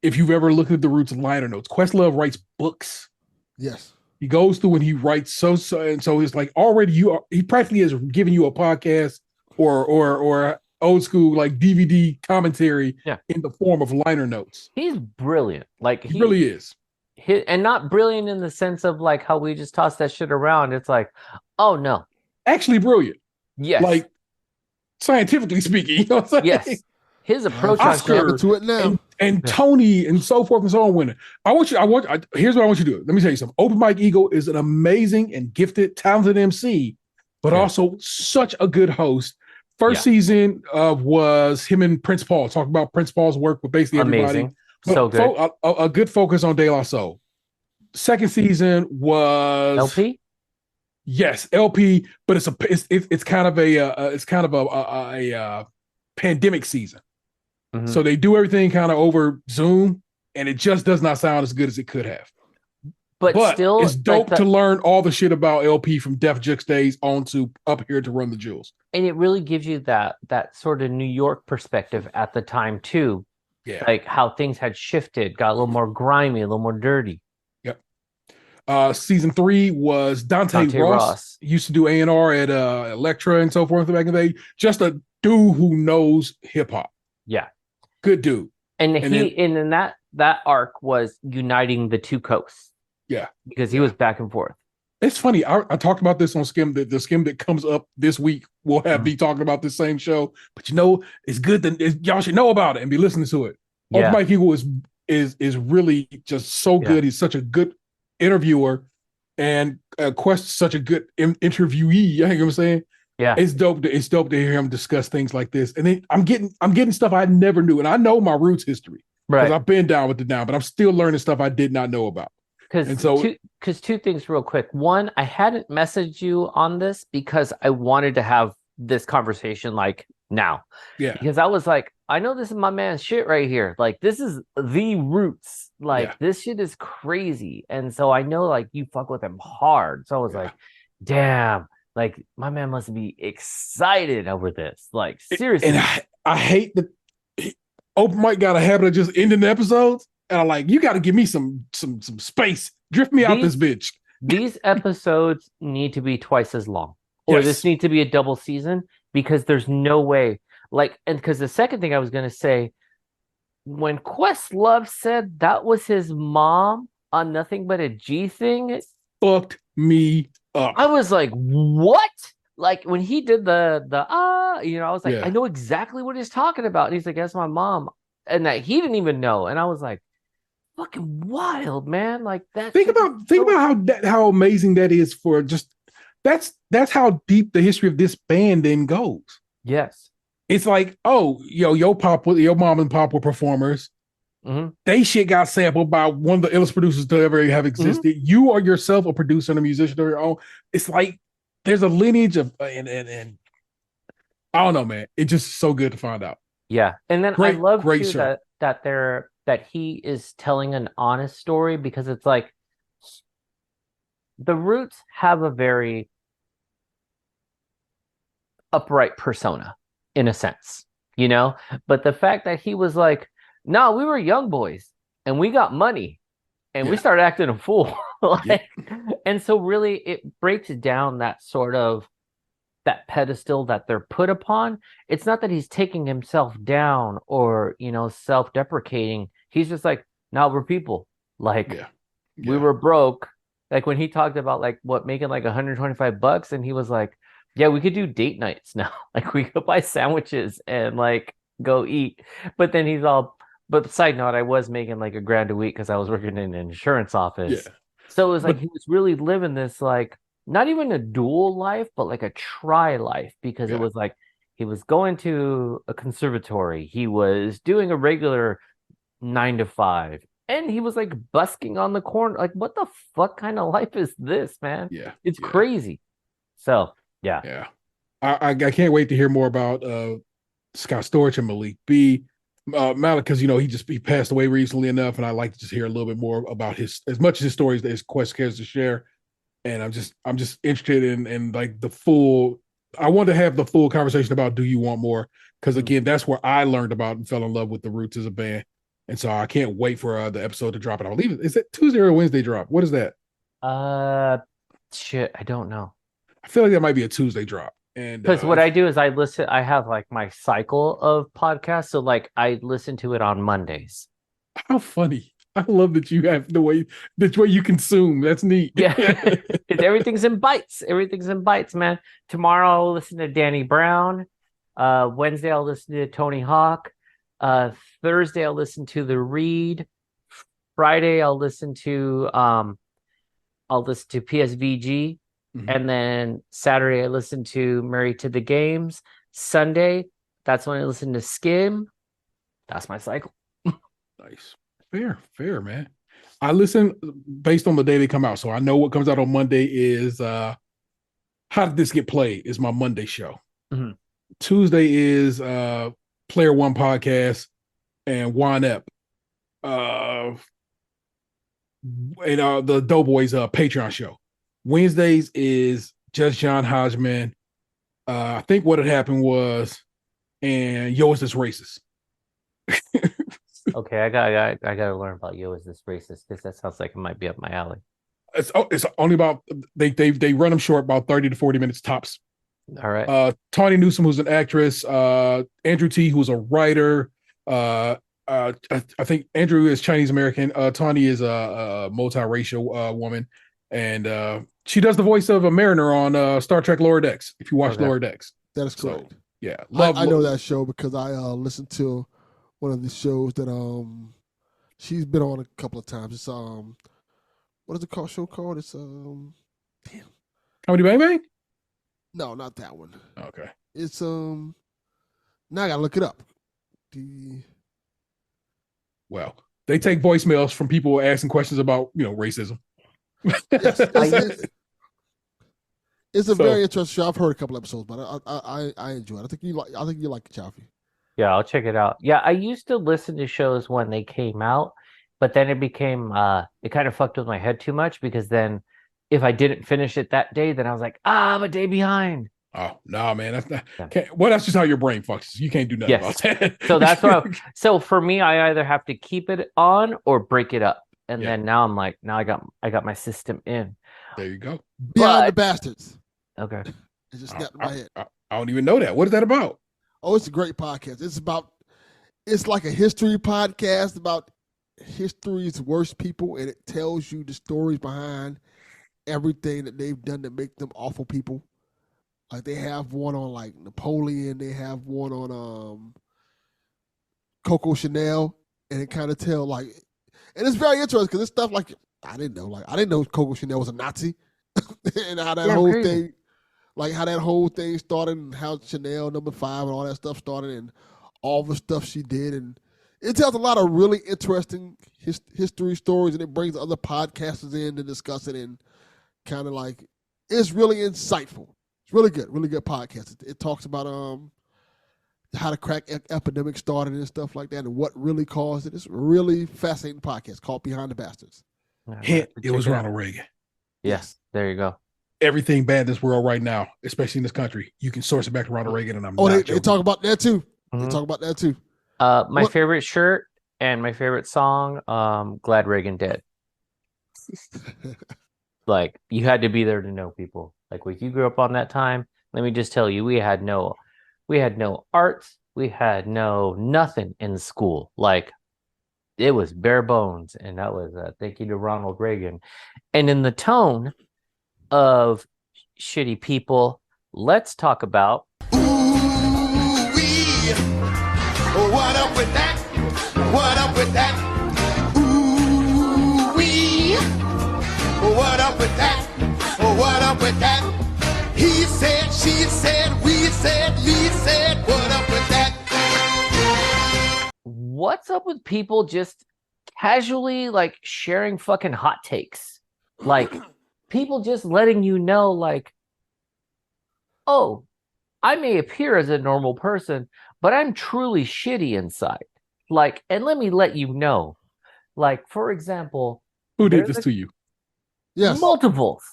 [SPEAKER 1] If you've ever looked at the Roots liner notes, Questlove writes books.
[SPEAKER 2] Yes.
[SPEAKER 1] He goes through and he writes and so it's like already he practically is giving you a podcast or old school like DVD commentary
[SPEAKER 3] Yeah.
[SPEAKER 1] in the form of liner notes.
[SPEAKER 3] He's brilliant. Like
[SPEAKER 1] He really is.
[SPEAKER 3] and not brilliant in the sense of like how we just toss that shit around. It's like, oh no.
[SPEAKER 1] Actually brilliant.
[SPEAKER 3] Yes.
[SPEAKER 1] Like scientifically speaking, you know what I'm saying?
[SPEAKER 3] Yes. His approach
[SPEAKER 2] I'm
[SPEAKER 3] on
[SPEAKER 1] Oscar
[SPEAKER 3] shit.
[SPEAKER 2] to it now.
[SPEAKER 1] and Tony and so forth and so on winner. Here's what I want you to do. Let me tell you something. Open Mike Eagle is an amazing and gifted, talented MC, but
[SPEAKER 3] Yeah.
[SPEAKER 1] also such a good host. First
[SPEAKER 3] Yeah.
[SPEAKER 1] season was him and Prince Paul talking about Prince Paul's work with basically everybody.
[SPEAKER 3] Amazing. So good.
[SPEAKER 1] A good focus on De La Soul. Second season was
[SPEAKER 3] LP?
[SPEAKER 1] yes, LP, but it's kind of a pandemic season.
[SPEAKER 3] Mhm.
[SPEAKER 1] So they do everything kind of over Zoom, and it just does not sound as good as it could have.
[SPEAKER 3] But still,
[SPEAKER 1] it's dope
[SPEAKER 3] like
[SPEAKER 1] to learn all the shit about LP from Def Jux days on to up here to Run the Jewels.
[SPEAKER 3] and it really gives you that sort of New York perspective at the time too.
[SPEAKER 1] Yeah.
[SPEAKER 3] Like how things had shifted, got a little more grimy, a little more dirty.
[SPEAKER 1] Yep. Season 3 was Dante Ross. Used to do A&R at Elektra and so forth back in the day. Just a dude who knows hip hop.
[SPEAKER 3] Yeah.
[SPEAKER 1] Good dude.
[SPEAKER 3] And then that arc was uniting the two coasts.
[SPEAKER 1] Yeah.
[SPEAKER 3] Because he was back and forth.
[SPEAKER 1] It's funny. I talked about this on Skim. The Skim that comes up this week will have me talking about this same show. But it's good that y'all should know about it and be listening to it.
[SPEAKER 3] Yeah.
[SPEAKER 1] Open Mike Eagle is really just so good. He's such a good interviewer, and Quest such a good interviewee. You know what I'm saying?
[SPEAKER 3] Yeah,
[SPEAKER 1] it's dope. It's dope to hear him discuss things like this. And then I'm getting stuff I never knew, and I know my Roots history because I've been down with it now, but I'm still learning stuff I did not know about.
[SPEAKER 3] Because two things real quick. One, I hadn't messaged you on this because I wanted to have this conversation like now.
[SPEAKER 1] Yeah.
[SPEAKER 3] Because I was like, I know this is my man's shit right here. Like this is the Roots. Like this shit is crazy. And so I know like you fuck with him hard. So I was like, damn, like my man must be excited over this. Like seriously.
[SPEAKER 1] And I hate that Open Mike got a habit of just ending the episodes. And I'm like, you got to give me some space. Drift me out this bitch.
[SPEAKER 3] These episodes need to be twice as long. Or this needs to be a double season because there's no way. Like, and because the second thing I was going to say, when Questlove said that was his mom on Nothing But a G Thing,
[SPEAKER 1] fucked me up.
[SPEAKER 3] I was like, what? Like when he did the I was like, I know exactly what he's talking about. And he's like, that's my mom. And that he didn't even know. And I was like, fucking wild, man. Like that.
[SPEAKER 1] Think about how amazing that is for just that's how deep the history of this band then goes.
[SPEAKER 3] Yes.
[SPEAKER 1] It's like, oh, your mom and pop were performers.
[SPEAKER 3] Mm-hmm.
[SPEAKER 1] They shit got sampled by one of the illest producers to ever have existed. Mm-hmm. You are yourself a producer and a musician of your own. It's like there's a lineage of and I don't know, man. It's just so good to find out.
[SPEAKER 3] Yeah, and then I love too that he is telling an honest story because it's like the Roots have a very upright persona in a sense. you know? But the fact that he was like, no, we were young boys and we got money and we
[SPEAKER 1] Yeah.
[SPEAKER 3] started acting a fool.
[SPEAKER 1] Yep.
[SPEAKER 3] Like, and so really it breaks down that sort of that pedestal that they're put upon. It's not that he's taking himself down or, self-deprecating. He's just like, no, we're people. Like
[SPEAKER 1] Yeah.
[SPEAKER 3] we
[SPEAKER 1] Yeah.
[SPEAKER 3] were broke. Like when he talked about like what making like $125 and he was like, yeah, we could do date nights now. Like we could buy sandwiches and like go eat. But then but side note, I was making like $1,000 a week because I was working in an insurance
[SPEAKER 1] Yeah.
[SPEAKER 3] office. So it was like
[SPEAKER 1] But
[SPEAKER 3] he was really living this like not even a dual life, but like a tri life because it
[SPEAKER 1] yeah.
[SPEAKER 3] was like he was going to a conservatory, he was doing a regular 9 to 5, and he was like busking on the corner. Like, what the fuck kind of life is this, man?
[SPEAKER 1] Yeah.
[SPEAKER 3] It's
[SPEAKER 1] Yeah.
[SPEAKER 3] crazy. So, yeah.
[SPEAKER 1] Yeah. I can't wait to hear more about Scott Storch and Malik B. Malik, because he passed away recently enough, and I like to just hear a little bit more about his as much as his stories that his quest cares to share. And I'm just interested in like the full. I want to have the full conversation about Do You Want More? Because again, that's where I learned about and fell in love with the Roots as a band. And so I can't wait for the episode to drop. And I'll leave it. Is it Tuesday or Wednesday drop? What is that?
[SPEAKER 3] Uh, Shit, I don't know.
[SPEAKER 1] I feel like that might be a Tuesday drop. And
[SPEAKER 3] Because what I do is I have like my cycle of podcasts. So like I listen to it on Mondays.
[SPEAKER 1] how funny. I love that you have the way you consume. That's neat.
[SPEAKER 3] Yeah. Everything's in bites. Everything's in bites, man. Tomorrow I'll listen to Danny Brown. Wednesday I'll listen to Tony Hawk. Thursday I'll listen to The Read. Friday I'll listen to PSVG.
[SPEAKER 1] Mhm.
[SPEAKER 3] And then Saturday I listen to Married to the Games. Sunday, that's when I listen to Skim. That's my cycle.
[SPEAKER 1] Nice. Fair, man. I listen based on the day they come out. So I know what comes out on Monday is How Did This Get Played is my Monday show.
[SPEAKER 3] Mhm.
[SPEAKER 1] Tuesday is Player One Podcast and Wine Up. And the Doughboys Patreon show. Wednesdays is Just John Hodgman. I think what had happened was, and Yo, Is This Racist?
[SPEAKER 3] Okay, I gotta learn about Yo, Is This Racist? Because that sounds like it might be up my alley.
[SPEAKER 1] It's only about they run them short, about 30 to 40 minutes tops.
[SPEAKER 3] All right.
[SPEAKER 1] Tawny Newsome, who's an actress, Andrew T, who's a writer. I think Andrew is Chinese American. Tawny is a multiracial woman, and she does the voice of a Mariner on Star Trek Lower Decks. If you watch
[SPEAKER 3] Okay.
[SPEAKER 1] Lower Decks,
[SPEAKER 2] That is correct.
[SPEAKER 1] So, yeah,
[SPEAKER 2] I know that show because I listened to one of the shows that she's been on a couple of times. It's what is the show called? It's damn.
[SPEAKER 1] Comedy Bang Bang.
[SPEAKER 2] No, not that one.
[SPEAKER 1] Okay.
[SPEAKER 2] It's now I gotta look it up.
[SPEAKER 1] Well, they take voicemails from people asking questions about racism.
[SPEAKER 2] Yes, it's a very interesting show. I've heard a couple episodes, but I enjoy it. I think you like it, Chaufie.
[SPEAKER 3] Yeah, I'll check it out. Yeah, I used to listen to shows when they came out, but then it became it kind of fucked with my head too much because then if I didn't finish it that day, then I was like, I'm a day behind.
[SPEAKER 1] Oh no, man, that's not.
[SPEAKER 3] Yeah.
[SPEAKER 1] Well, that's just how your brain functions. You can't do nothing about that.
[SPEAKER 3] So that's what. So for me, I either have to keep it on or break it up, and
[SPEAKER 1] Yeah.
[SPEAKER 3] then now I'm like, now I got my system in.
[SPEAKER 1] There you go.
[SPEAKER 2] Beyond the Bastards.
[SPEAKER 3] Okay.
[SPEAKER 2] It just snapped in my head.
[SPEAKER 1] I don't even know that. What is that about?
[SPEAKER 2] Oh, it's a great podcast. It's like a history podcast about history's worst people, and it tells you the stories behind everything that they've done to make them awful people. Like they have one on like Napoleon, they have one on Coco Chanel, and it kind of tell like, and it's very interesting because it's stuff like I didn't know Coco Chanel was a Nazi, and how that whole
[SPEAKER 3] crazy.
[SPEAKER 2] thing, like how that whole thing started, and how Chanel No. 5 and all that stuff started, and all the stuff she did, and it tells a lot of really interesting history stories, and it brings other podcasters in to discuss it, and kind of like it's really insightful. It's really good podcast. It talks about how the crack epidemic started and stuff like that, and what really caused it. It's a really fascinating podcast called Behind the Bastards.
[SPEAKER 1] Hint, it was Ronald Reagan.
[SPEAKER 3] Yes, there you go.
[SPEAKER 1] Everything bad in this world right now, especially in this country, you can source it back to Ronald Reagan, and I'm
[SPEAKER 2] Oh,
[SPEAKER 1] not
[SPEAKER 2] they talk about that too. They
[SPEAKER 3] Mhm.
[SPEAKER 2] talk about that too.
[SPEAKER 3] My
[SPEAKER 2] What?
[SPEAKER 3] favorite shirt and my favorite song, Glad Reagan Dead. Like you had to be there to know people. Like when you grew up on that time, let me just tell you, we had no arts, we had no nothing in school. Like it was bare bones, and that was thank you to Ronald Reagan. And in the tone of shitty people, let's talk about
[SPEAKER 4] Ooh-wee. What up with that? What up with that? Ooh-wee. What up with that? What up with that? He said, she said, we said, Lee said, what up with that?
[SPEAKER 3] what's up with people just casually like sharing fucking hot takes. Like people just letting you know, like, oh, I may appear as a normal person, but I'm truly shitty inside. Like, and let me let you know. Like, for example,
[SPEAKER 1] Who did
[SPEAKER 3] there's
[SPEAKER 1] this to you?
[SPEAKER 2] Yes.
[SPEAKER 3] multiples.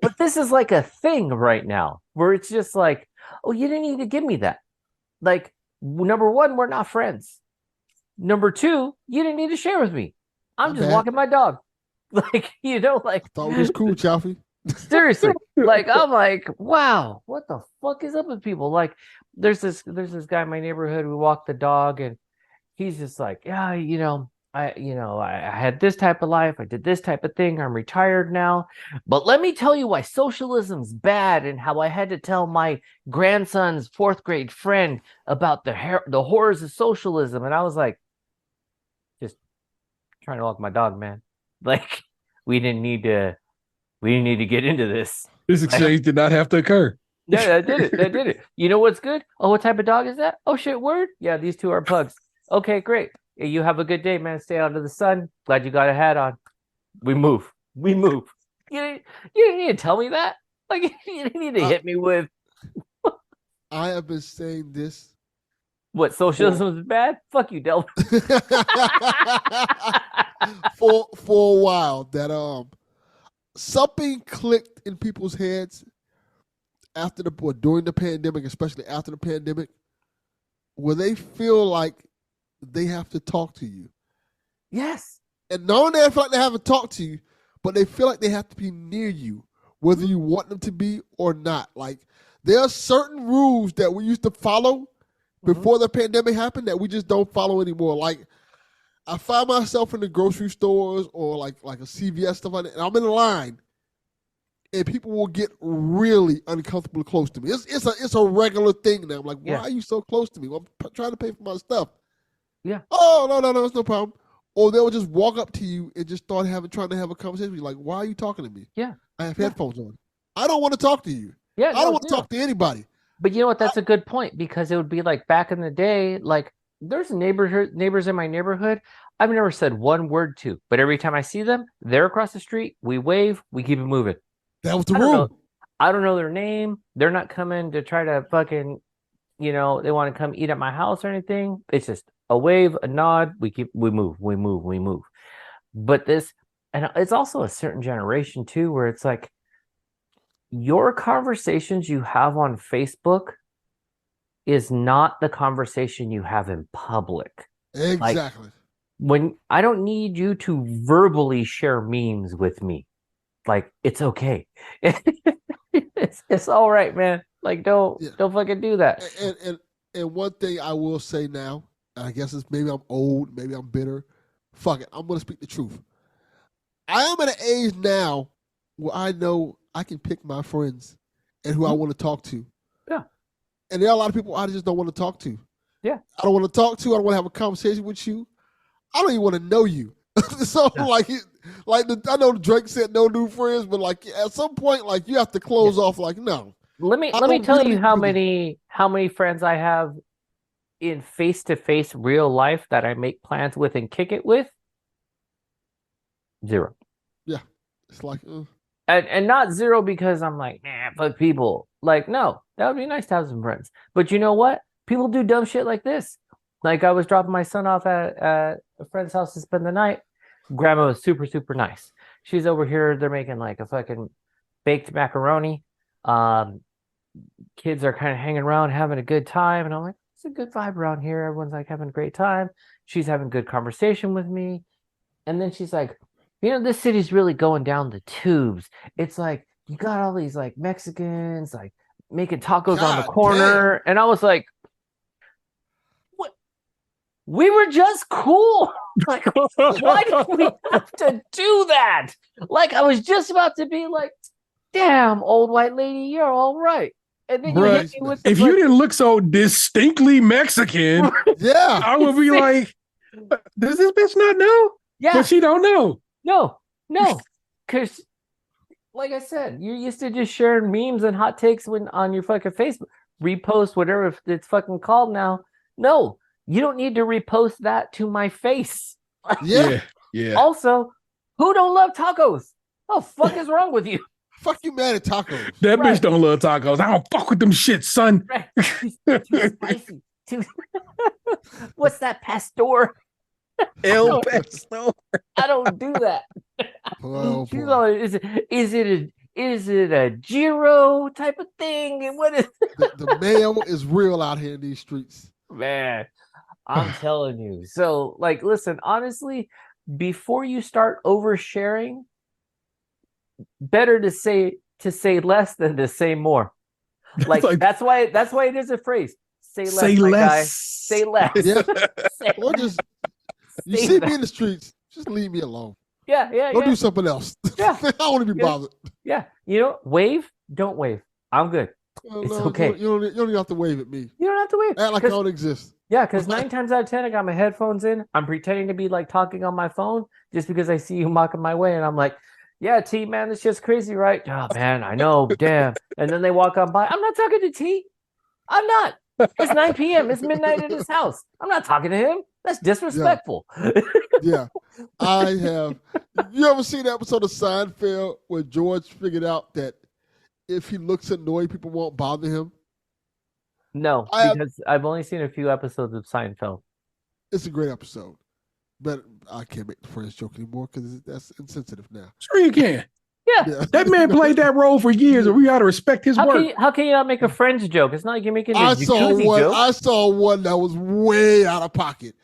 [SPEAKER 3] But this is like a thing right now where it's just like, oh, you didn't need to give me that. Like, number one, we're not friends. Number two, you didn't need to share with me.
[SPEAKER 2] My
[SPEAKER 3] I'm just
[SPEAKER 2] bad.
[SPEAKER 3] walking my dog. Like, like
[SPEAKER 2] I thought it was cool, Chaufie.
[SPEAKER 3] seriously. Like, I'm like, wow, what the fuck is up with people? Like, there's this guy in my neighborhood. We walk the dog, and he's just like, yeah, I had this type of life. I did this type of thing. I'm retired now. But let me tell you why socialism's bad and how I had to tell my grandson's fourth grade friend about the horrors of socialism. And I was like, just trying to walk my dog, man. Like, we didn't need to get into this.
[SPEAKER 1] This
[SPEAKER 3] Like,
[SPEAKER 1] exchange did not have to occur.
[SPEAKER 3] yeah, that did it. That did it. You know what's good? Oh, what type of dog is that? Oh shit, word? Yeah, these two are pugs. Okay, great. Hey, you have a good day, man. Stay out of the sun. Glad you got a hat on. We move. We move. You didn't need to tell me that. Like you didn't need to hit me with
[SPEAKER 2] I have been saying this
[SPEAKER 3] what socialism is bad. Fuck you, Del.
[SPEAKER 2] for a while that something clicked in people's heads after or during the pandemic, especially after the pandemic, where they feel like they have to talk to you.
[SPEAKER 3] Yes.
[SPEAKER 2] And not only they feel like they have to talk to you, but they feel like they have to be near you, whether you want them to be or not. Like there are certain rules that we used to follow before the pandemic happened that we just don't follow anymore. Like I find myself in the grocery stores or like a CVS stuff like that, and I'm in a line, and people will get really uncomfortable close to me. It's a regular thing now. I'm like, why
[SPEAKER 3] Yeah.
[SPEAKER 2] are you so close to me? Well, I'm trying to pay for my stuff.
[SPEAKER 3] Yeah.
[SPEAKER 2] Oh no, it's no problem. Or they'll just walk up to you and just start trying to have a conversation with you. Like, why are you talking to me?
[SPEAKER 3] Yeah.
[SPEAKER 2] I have headphones on. I don't want to talk to you.
[SPEAKER 3] Yeah.
[SPEAKER 2] I
[SPEAKER 3] No,
[SPEAKER 2] don't want to
[SPEAKER 3] zero.
[SPEAKER 2] talk to anybody.
[SPEAKER 3] But you know what? That's a good point because it would be like back in the day, like there's neighbors in my neighborhood I've never said one word to, but every time I see them, they're across the street, we wave, we keep it moving.
[SPEAKER 2] That was the
[SPEAKER 3] I don't know.
[SPEAKER 2] rule.
[SPEAKER 3] I don't know their name. They're not coming to try to fucking, they want to come eat at my house or anything. It's just a wave, a nod, we move, we move, we move. But and it's also a certain generation too, where it's like your conversations you have on Facebook is not the conversation you have in public. Like
[SPEAKER 2] Exactly.
[SPEAKER 3] when I don't need you to verbally share memes with me. Like it's okay. It's all right, man. Like don't fucking do that.
[SPEAKER 2] And one thing I will say now, and I guess it's maybe I'm old, maybe I'm bitter. Fuck it, I'm gonna speak the truth. I am at an age now where I know I can pick my friends and who I want to talk to.
[SPEAKER 3] Yeah.
[SPEAKER 2] And there are a lot of people I just don't want to talk to.
[SPEAKER 3] Yeah.
[SPEAKER 2] I don't want to talk to. I don't want to have a conversation with you. I don't even want to know you. So
[SPEAKER 3] Yeah.
[SPEAKER 2] I know Drake said no new friends, but like at some point, like you have to close off. Like no.
[SPEAKER 3] Let me tell you how many friends I have in face-to-face real life that I make plans with and kick it with. 0.
[SPEAKER 2] Yeah. It's like
[SPEAKER 3] And not 0 because I'm like, nah, fuck people. Like, no, that would be nice to have some friends. But you know what? People do dumb shit like this. Like I was dropping my son off at a friend's house to spend the night. Grandma was super, super nice. She's over here. They're making like a fucking baked macaroni. Kids are kind of hanging around, having a good time. And I'm like, a good vibe around here. Everyone's like having a great time. She's having good conversation with me. And then she's like, this city's really going down the tubes. It's like you got all these like Mexicans like making tacos on the
[SPEAKER 2] God
[SPEAKER 3] corner. And I was like, what? We were just cool. Like, why did we have to do that? Like, I was just about to be like, damn, old white lady, you're all right. And then you hit me with
[SPEAKER 1] if you didn't look so distinctly Mexican,
[SPEAKER 2] Yeah.
[SPEAKER 1] I would be like, does this bitch not know?
[SPEAKER 3] Yeah.
[SPEAKER 1] But she don't know.
[SPEAKER 3] No. Because, like I said, you used to just share memes and hot takes on your fucking Facebook. Repost, whatever it's fucking called now. No, you don't need to repost that to my face.
[SPEAKER 2] Yeah.
[SPEAKER 3] Also, who don't love tacos? Oh, fuck is wrong with you?
[SPEAKER 2] Fuck you mad at tacos.
[SPEAKER 1] That bitch don't love tacos. I don't fuck with them shit, son.
[SPEAKER 3] Right. Too spicy. What's that, pastor?
[SPEAKER 1] El Pesto.
[SPEAKER 3] I don't do that.
[SPEAKER 2] Oh,
[SPEAKER 3] She's
[SPEAKER 2] boy.
[SPEAKER 3] always, is it a gyro type of thing? And what is
[SPEAKER 2] The mayo is real out here in these streets.
[SPEAKER 3] man? I'm telling you. So, like, listen, honestly, before you start oversharing, better to say less than to say more. Like, that's why it is a phrase. Say less,
[SPEAKER 1] Say
[SPEAKER 3] my
[SPEAKER 1] less.
[SPEAKER 3] guy. Say less.
[SPEAKER 2] Yeah.
[SPEAKER 3] Say
[SPEAKER 2] Or
[SPEAKER 3] less.
[SPEAKER 2] just, you
[SPEAKER 3] Say
[SPEAKER 2] see
[SPEAKER 3] that.
[SPEAKER 2] me in the streets, just leave me alone.
[SPEAKER 3] Yeah.
[SPEAKER 2] Go do something else.
[SPEAKER 3] Yeah.
[SPEAKER 2] I don't want to be
[SPEAKER 3] Yeah.
[SPEAKER 2] bothered.
[SPEAKER 3] Yeah. Wave, don't wave. I'm good. It's okay.
[SPEAKER 2] You don't even have to wave at me.
[SPEAKER 3] You don't have to wave.
[SPEAKER 2] Act like I don't exist.
[SPEAKER 3] Yeah, because 9 times out of 10, I got my headphones in. I'm pretending to be like talking on my phone just because I see you mocking my way. And I'm like, yeah, T, man, it's just crazy, right? Oh, man, I know. Damn. And then they walk on by. I'm not talking to T. I'm not. It's 9 p.m. It's midnight at his house. I'm not talking to him. That's disrespectful.
[SPEAKER 2] Yeah. I have. You ever seen that episode of Seinfeld where George figured out that if he looks annoyed, people won't bother him?
[SPEAKER 3] No, because I've only seen a few episodes of Seinfeld.
[SPEAKER 2] It's a great episode. But I can't make the Friends joke anymore because that's insensitive now.
[SPEAKER 1] Sure you can.
[SPEAKER 3] Yeah.
[SPEAKER 1] That man played that role for years, and we got to respect his work.
[SPEAKER 3] How can you not make a Friends joke? It's not like you're making a
[SPEAKER 2] I
[SPEAKER 3] jacuzzi joke.
[SPEAKER 2] I saw one that was way out of pocket.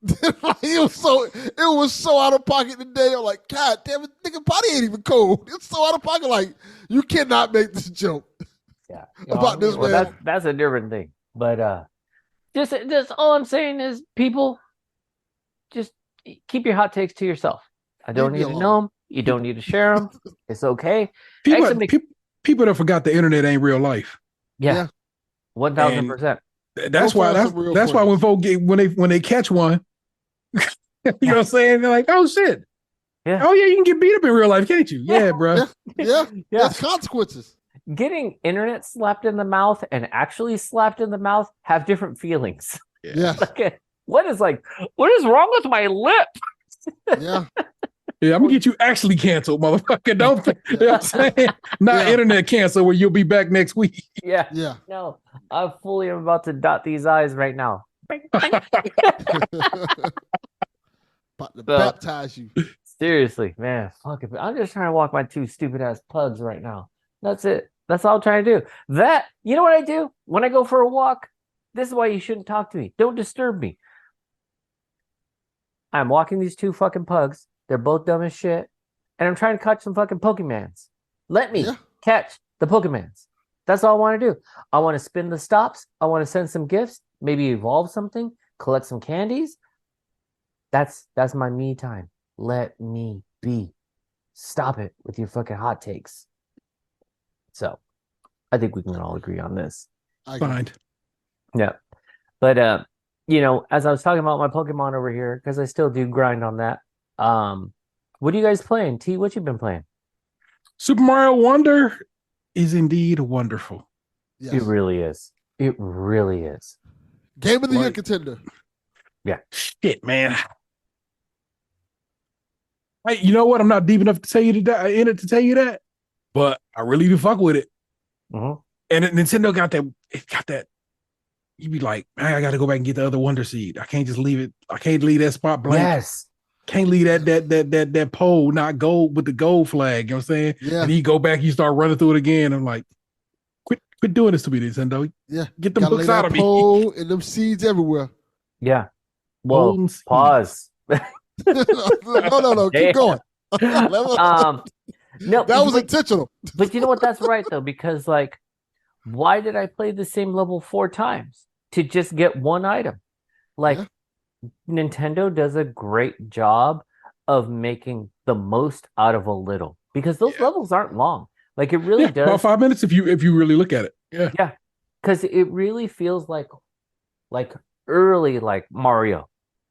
[SPEAKER 2] it was so out of pocket today. I'm like, God damn it, nigga, body ain't even cold. It's so out of pocket. Like, you cannot make this joke.
[SPEAKER 3] Yeah.
[SPEAKER 2] About this man.
[SPEAKER 3] That's a different thing. But just all I'm saying is, people, just keep your hot takes to yourself. I don't need to know them. You don't need to share them. It's okay.
[SPEAKER 1] People that forgot the internet ain't real life.
[SPEAKER 3] Yeah. 1000%.
[SPEAKER 1] That's why when folks when they catch one, you know what I'm saying? They're like, oh shit.
[SPEAKER 3] Yeah.
[SPEAKER 1] Oh yeah, you can get beat up in real life, can't you? Yeah, bro.
[SPEAKER 2] Yeah. There's consequences.
[SPEAKER 3] Getting internet slapped in the mouth and actually slapped in the mouth have different feelings.
[SPEAKER 2] Yeah.
[SPEAKER 3] Okay. What is wrong with my lip?
[SPEAKER 2] Yeah.
[SPEAKER 1] Yeah, I'm gonna get you actually canceled, motherfucker. Don't you know what I'm saying? Not internet cancel where you'll be back next week.
[SPEAKER 3] Yeah.
[SPEAKER 2] Yeah.
[SPEAKER 3] No, I fully am about to dot these I's right now.
[SPEAKER 2] About to baptize you.
[SPEAKER 3] Seriously, man. Fuck it. I'm just trying to walk my 2 stupid ass pugs right now. That's it. That's all I'm trying to do. You know what I do when I go for a walk? This is why you shouldn't talk to me. Don't disturb me. I'm walking these 2 fucking pugs. They're both dumb as shit. And I'm trying to catch some fucking Pokemans. Let me catch the Pokemans. That's all I want to do. I want to spin the stops. I want to send some gifts. Maybe evolve something. Collect some candies. That's my me time. Let me be. Stop it with your fucking hot takes. So, I think we can all agree on this.
[SPEAKER 1] Fine.
[SPEAKER 3] Yeah. But, as I was talking about my Pokemon over here, because I still do grind on that. What are you guys playing? T, what you been playing?
[SPEAKER 1] Super Mario Wonder is indeed wonderful.
[SPEAKER 2] Yes.
[SPEAKER 3] It really is. It really is.
[SPEAKER 2] Game of the year contender.
[SPEAKER 3] Yeah.
[SPEAKER 1] Shit, man. Hey, you know what? I'm not deep enough to tell you that, but I really do fuck with it.
[SPEAKER 3] Mm-hmm.
[SPEAKER 1] And Nintendo got that. You'd be like, man, I got to go back and get the other Wonder Seed. I can't just leave it. I can't leave that spot blank.
[SPEAKER 3] Yes.
[SPEAKER 1] Can't leave that pole not gold with the gold flag. You know what I'm saying?
[SPEAKER 2] Yeah.
[SPEAKER 1] And you go back, you start running through it again. I'm like, Quit doing this to me, Nintendo.
[SPEAKER 2] Yeah.
[SPEAKER 1] Get them
[SPEAKER 2] Gotta
[SPEAKER 1] hooks
[SPEAKER 2] lay
[SPEAKER 1] out
[SPEAKER 2] that
[SPEAKER 1] of me.
[SPEAKER 2] pole and them seeds everywhere.
[SPEAKER 3] Yeah.
[SPEAKER 1] Pole
[SPEAKER 3] Whoa.
[SPEAKER 1] and seeds.
[SPEAKER 3] Pause.
[SPEAKER 2] No. Keep
[SPEAKER 3] Damn.
[SPEAKER 2] going.
[SPEAKER 3] No,
[SPEAKER 2] That was
[SPEAKER 3] but,
[SPEAKER 2] intentional.
[SPEAKER 3] but you know what? That's right though, because like, why did I play the same level 4 times to just get one item? Like,
[SPEAKER 2] Yeah.
[SPEAKER 3] Nintendo does a great job of making the most out of a little because those levels aren't long. Like, it really does.
[SPEAKER 1] About 5 minutes if you really look at it. Yeah.
[SPEAKER 3] Yeah, because it really feels like early like Mario,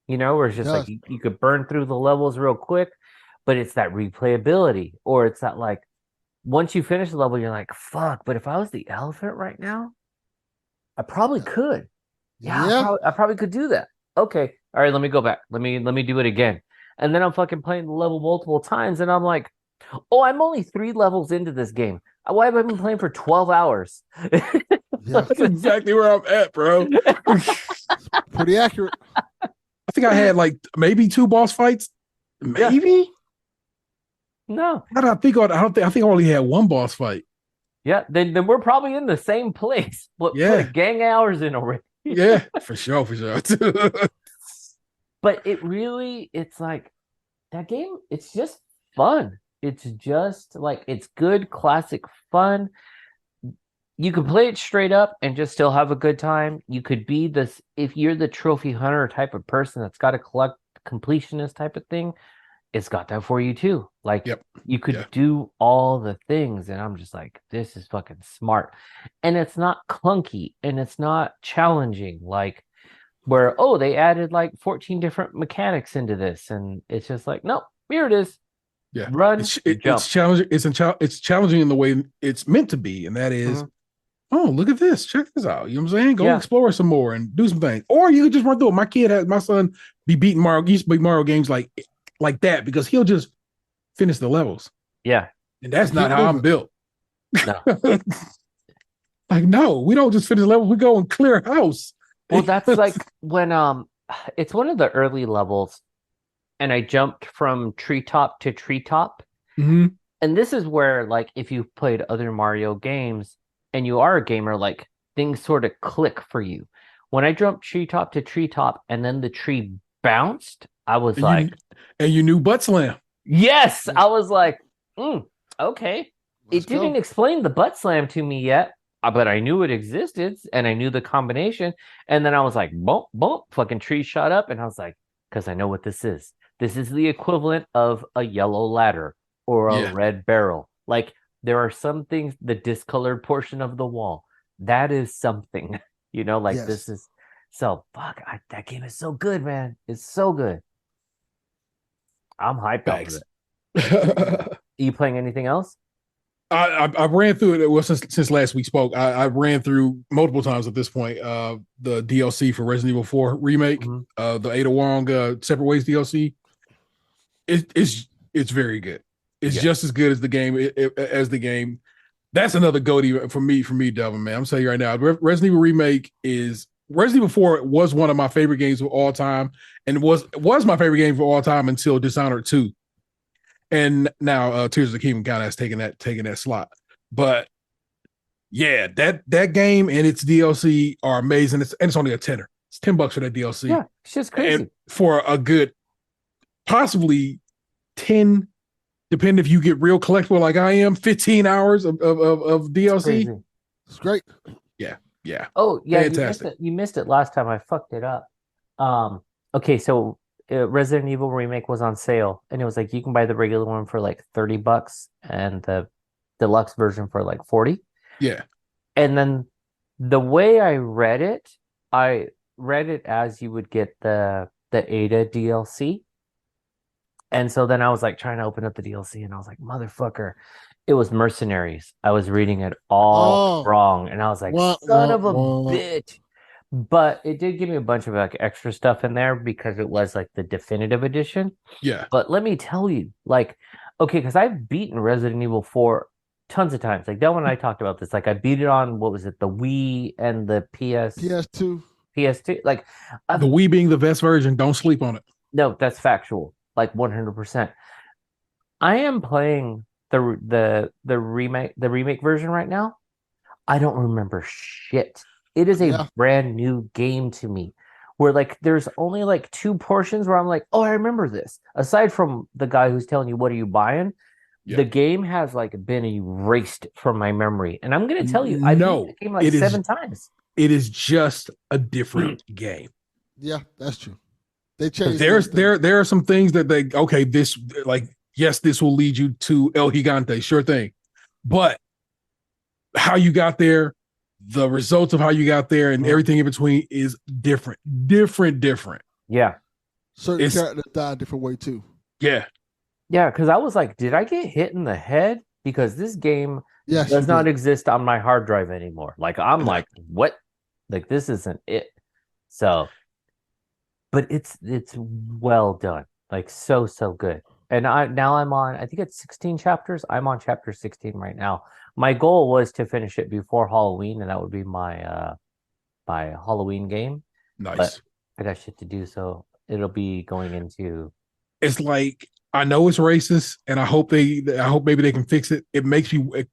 [SPEAKER 3] where it's just like you could burn through the levels real quick, but it's that replayability, or it's that like once you finish the level, you're like, fuck, but if I was the elephant right now, I probably could. Yeah, I probably could do that. Okay, all right, let me go back. Let me do it again. And then I'm fucking playing the level multiple times, and I'm like, oh, I'm only 3 levels into this game. Why have I been playing for 12 hours?
[SPEAKER 1] That's exactly where I'm at, bro.
[SPEAKER 2] Pretty accurate.
[SPEAKER 1] I think I had like maybe 2 boss fights. Maybe?
[SPEAKER 3] No.
[SPEAKER 1] I think I only had 1 boss fight.
[SPEAKER 3] Yeah, then we're probably in the same place. But put a gang hours in already.
[SPEAKER 1] Yeah, for sure.
[SPEAKER 3] But it's like that game, it's just fun. It's just like, it's good classic fun. You can play it straight up and just still have a good time. You could be this, if you're the trophy hunter type of person that's got to collect completionist type of thing, it's got that for you too. Like, you could do all the things, and I'm just like, this is fucking smart. And it's not clunky and it's not challenging, like where, oh, they added like 14 different mechanics into this, and it's just like, nope, here it is.
[SPEAKER 1] Yeah,
[SPEAKER 3] run,
[SPEAKER 1] it's
[SPEAKER 3] challenging.
[SPEAKER 1] It's challenging in the way it's meant to be, and that is, oh, look at this, check this out. You know what I'm saying? Go explore some more and do some things, or you could just run through it. My son be beating Mario. He used to beat Mario games like that because he'll just finish the levels.
[SPEAKER 3] Yeah,
[SPEAKER 1] and that's not how I'm built.
[SPEAKER 3] No,
[SPEAKER 1] like, no, we don't just finish levels. We go and clear a house.
[SPEAKER 3] Well, that's like when it's one of the early levels, and I jumped from treetop to treetop.
[SPEAKER 1] Mm-hmm.
[SPEAKER 3] And this is where, like, if you've played other Mario games and you are a gamer, like, things sort of click for you. When I jumped treetop to treetop and then the tree bounced, I was
[SPEAKER 1] and you knew butt slam.
[SPEAKER 3] Yes, I was like, okay. It didn't explain the butt slam to me yet, but I knew it existed and I knew the combination. And then I was like, bump, bump, fucking tree shot up. And I was like, because I know what this is. This is the equivalent of a yellow ladder or a red barrel. Like, there are some things, the discolored portion of the wall, that is something, this is. So, fuck, that game is so good, man. It's so good. I'm hyped off it. Are you playing anything else?
[SPEAKER 1] I ran through it. Well, since last we spoke, I ran through multiple times at this point. The DLC for Resident Evil 4 remake, the Ada Wong Separate Ways DLC. It's very good. It's just as good as the game. That's another goatee for me, Delvin, man. I'm telling you right now, Resident Evil remake is Resident Evil 4 was one of my favorite games of all time, and was my favorite game of all time until Dishonored 2. And now Tears of the Kingdom kind of has taken that slot. But yeah, that game and its DLC are amazing. It's only a tenner. It's $10 for that DLC.
[SPEAKER 3] Yeah, it's just crazy.
[SPEAKER 1] And for a good possibly 10, depending if you get real collectible like I am, 15 hours of DLC.
[SPEAKER 2] It's great.
[SPEAKER 1] Yeah.
[SPEAKER 3] Oh, yeah.
[SPEAKER 1] Fantastic.
[SPEAKER 3] You missed it last time. I fucked it up. Okay, so Resident Evil Remake was on sale, and it was like you can buy the regular one for like $30 and the deluxe version for like 40.
[SPEAKER 1] Yeah.
[SPEAKER 3] And then the way I read it as you would get the Ada DLC. And so then I was like trying to open up the DLC, and I was like, motherfucker, it was Mercenaries. I was reading it all wrong, and I was like, son of a bitch. But it did give me a bunch of like extra stuff in there because it was like the definitive edition.
[SPEAKER 1] Yeah.
[SPEAKER 3] But let me tell you, like, okay, because I've beaten Resident Evil 4 tons of times. Like, Del and I talked about this. Like, I beat it on, what was it, the Wii and the
[SPEAKER 2] PS2.
[SPEAKER 3] Like,
[SPEAKER 1] the Wii being the best version. Don't sleep on it.
[SPEAKER 3] No, that's factual. Like 100%. I am playing the remake version right now. I don't remember shit. It is a
[SPEAKER 2] Yeah.
[SPEAKER 3] brand new game to me. Where like there's only like 2 portions where I'm like, oh, I remember this. Aside from the guy who's telling you what are you buying,
[SPEAKER 1] Yeah.
[SPEAKER 3] the game has like been erased from my memory. And I'm gonna tell you, I beat
[SPEAKER 1] No,
[SPEAKER 3] the game like
[SPEAKER 1] it is-
[SPEAKER 3] 7 times.
[SPEAKER 1] It is just a different game.
[SPEAKER 2] Yeah, that's true. They
[SPEAKER 1] 'Cause
[SPEAKER 2] changed.
[SPEAKER 1] There's
[SPEAKER 2] everything.
[SPEAKER 1] there are some things that they this like yes, this will lead you to El Gigante, sure thing. But how you got there, the results of how you got there, and everything in between is different.
[SPEAKER 3] Yeah.
[SPEAKER 2] certain
[SPEAKER 1] it's-
[SPEAKER 2] characters die a different way too.
[SPEAKER 1] Yeah.
[SPEAKER 3] Yeah, because I was like, did I get hit in the head? Because this game
[SPEAKER 2] Yes,
[SPEAKER 3] does
[SPEAKER 2] you
[SPEAKER 3] not
[SPEAKER 2] did.
[SPEAKER 3] exist on my hard drive anymore. Like I'm like, what? Like this isn't it. So, but it's well done. Like so good. And I'm on, I think it's 16 chapters. I'm on chapter 16 right now. My goal was to finish it before Halloween, and that would be my my Halloween game.
[SPEAKER 1] Nice.
[SPEAKER 3] But I got shit to do, so it'll be going into
[SPEAKER 1] It's like I know it's racist, and I hope maybe they can fix it. It makes me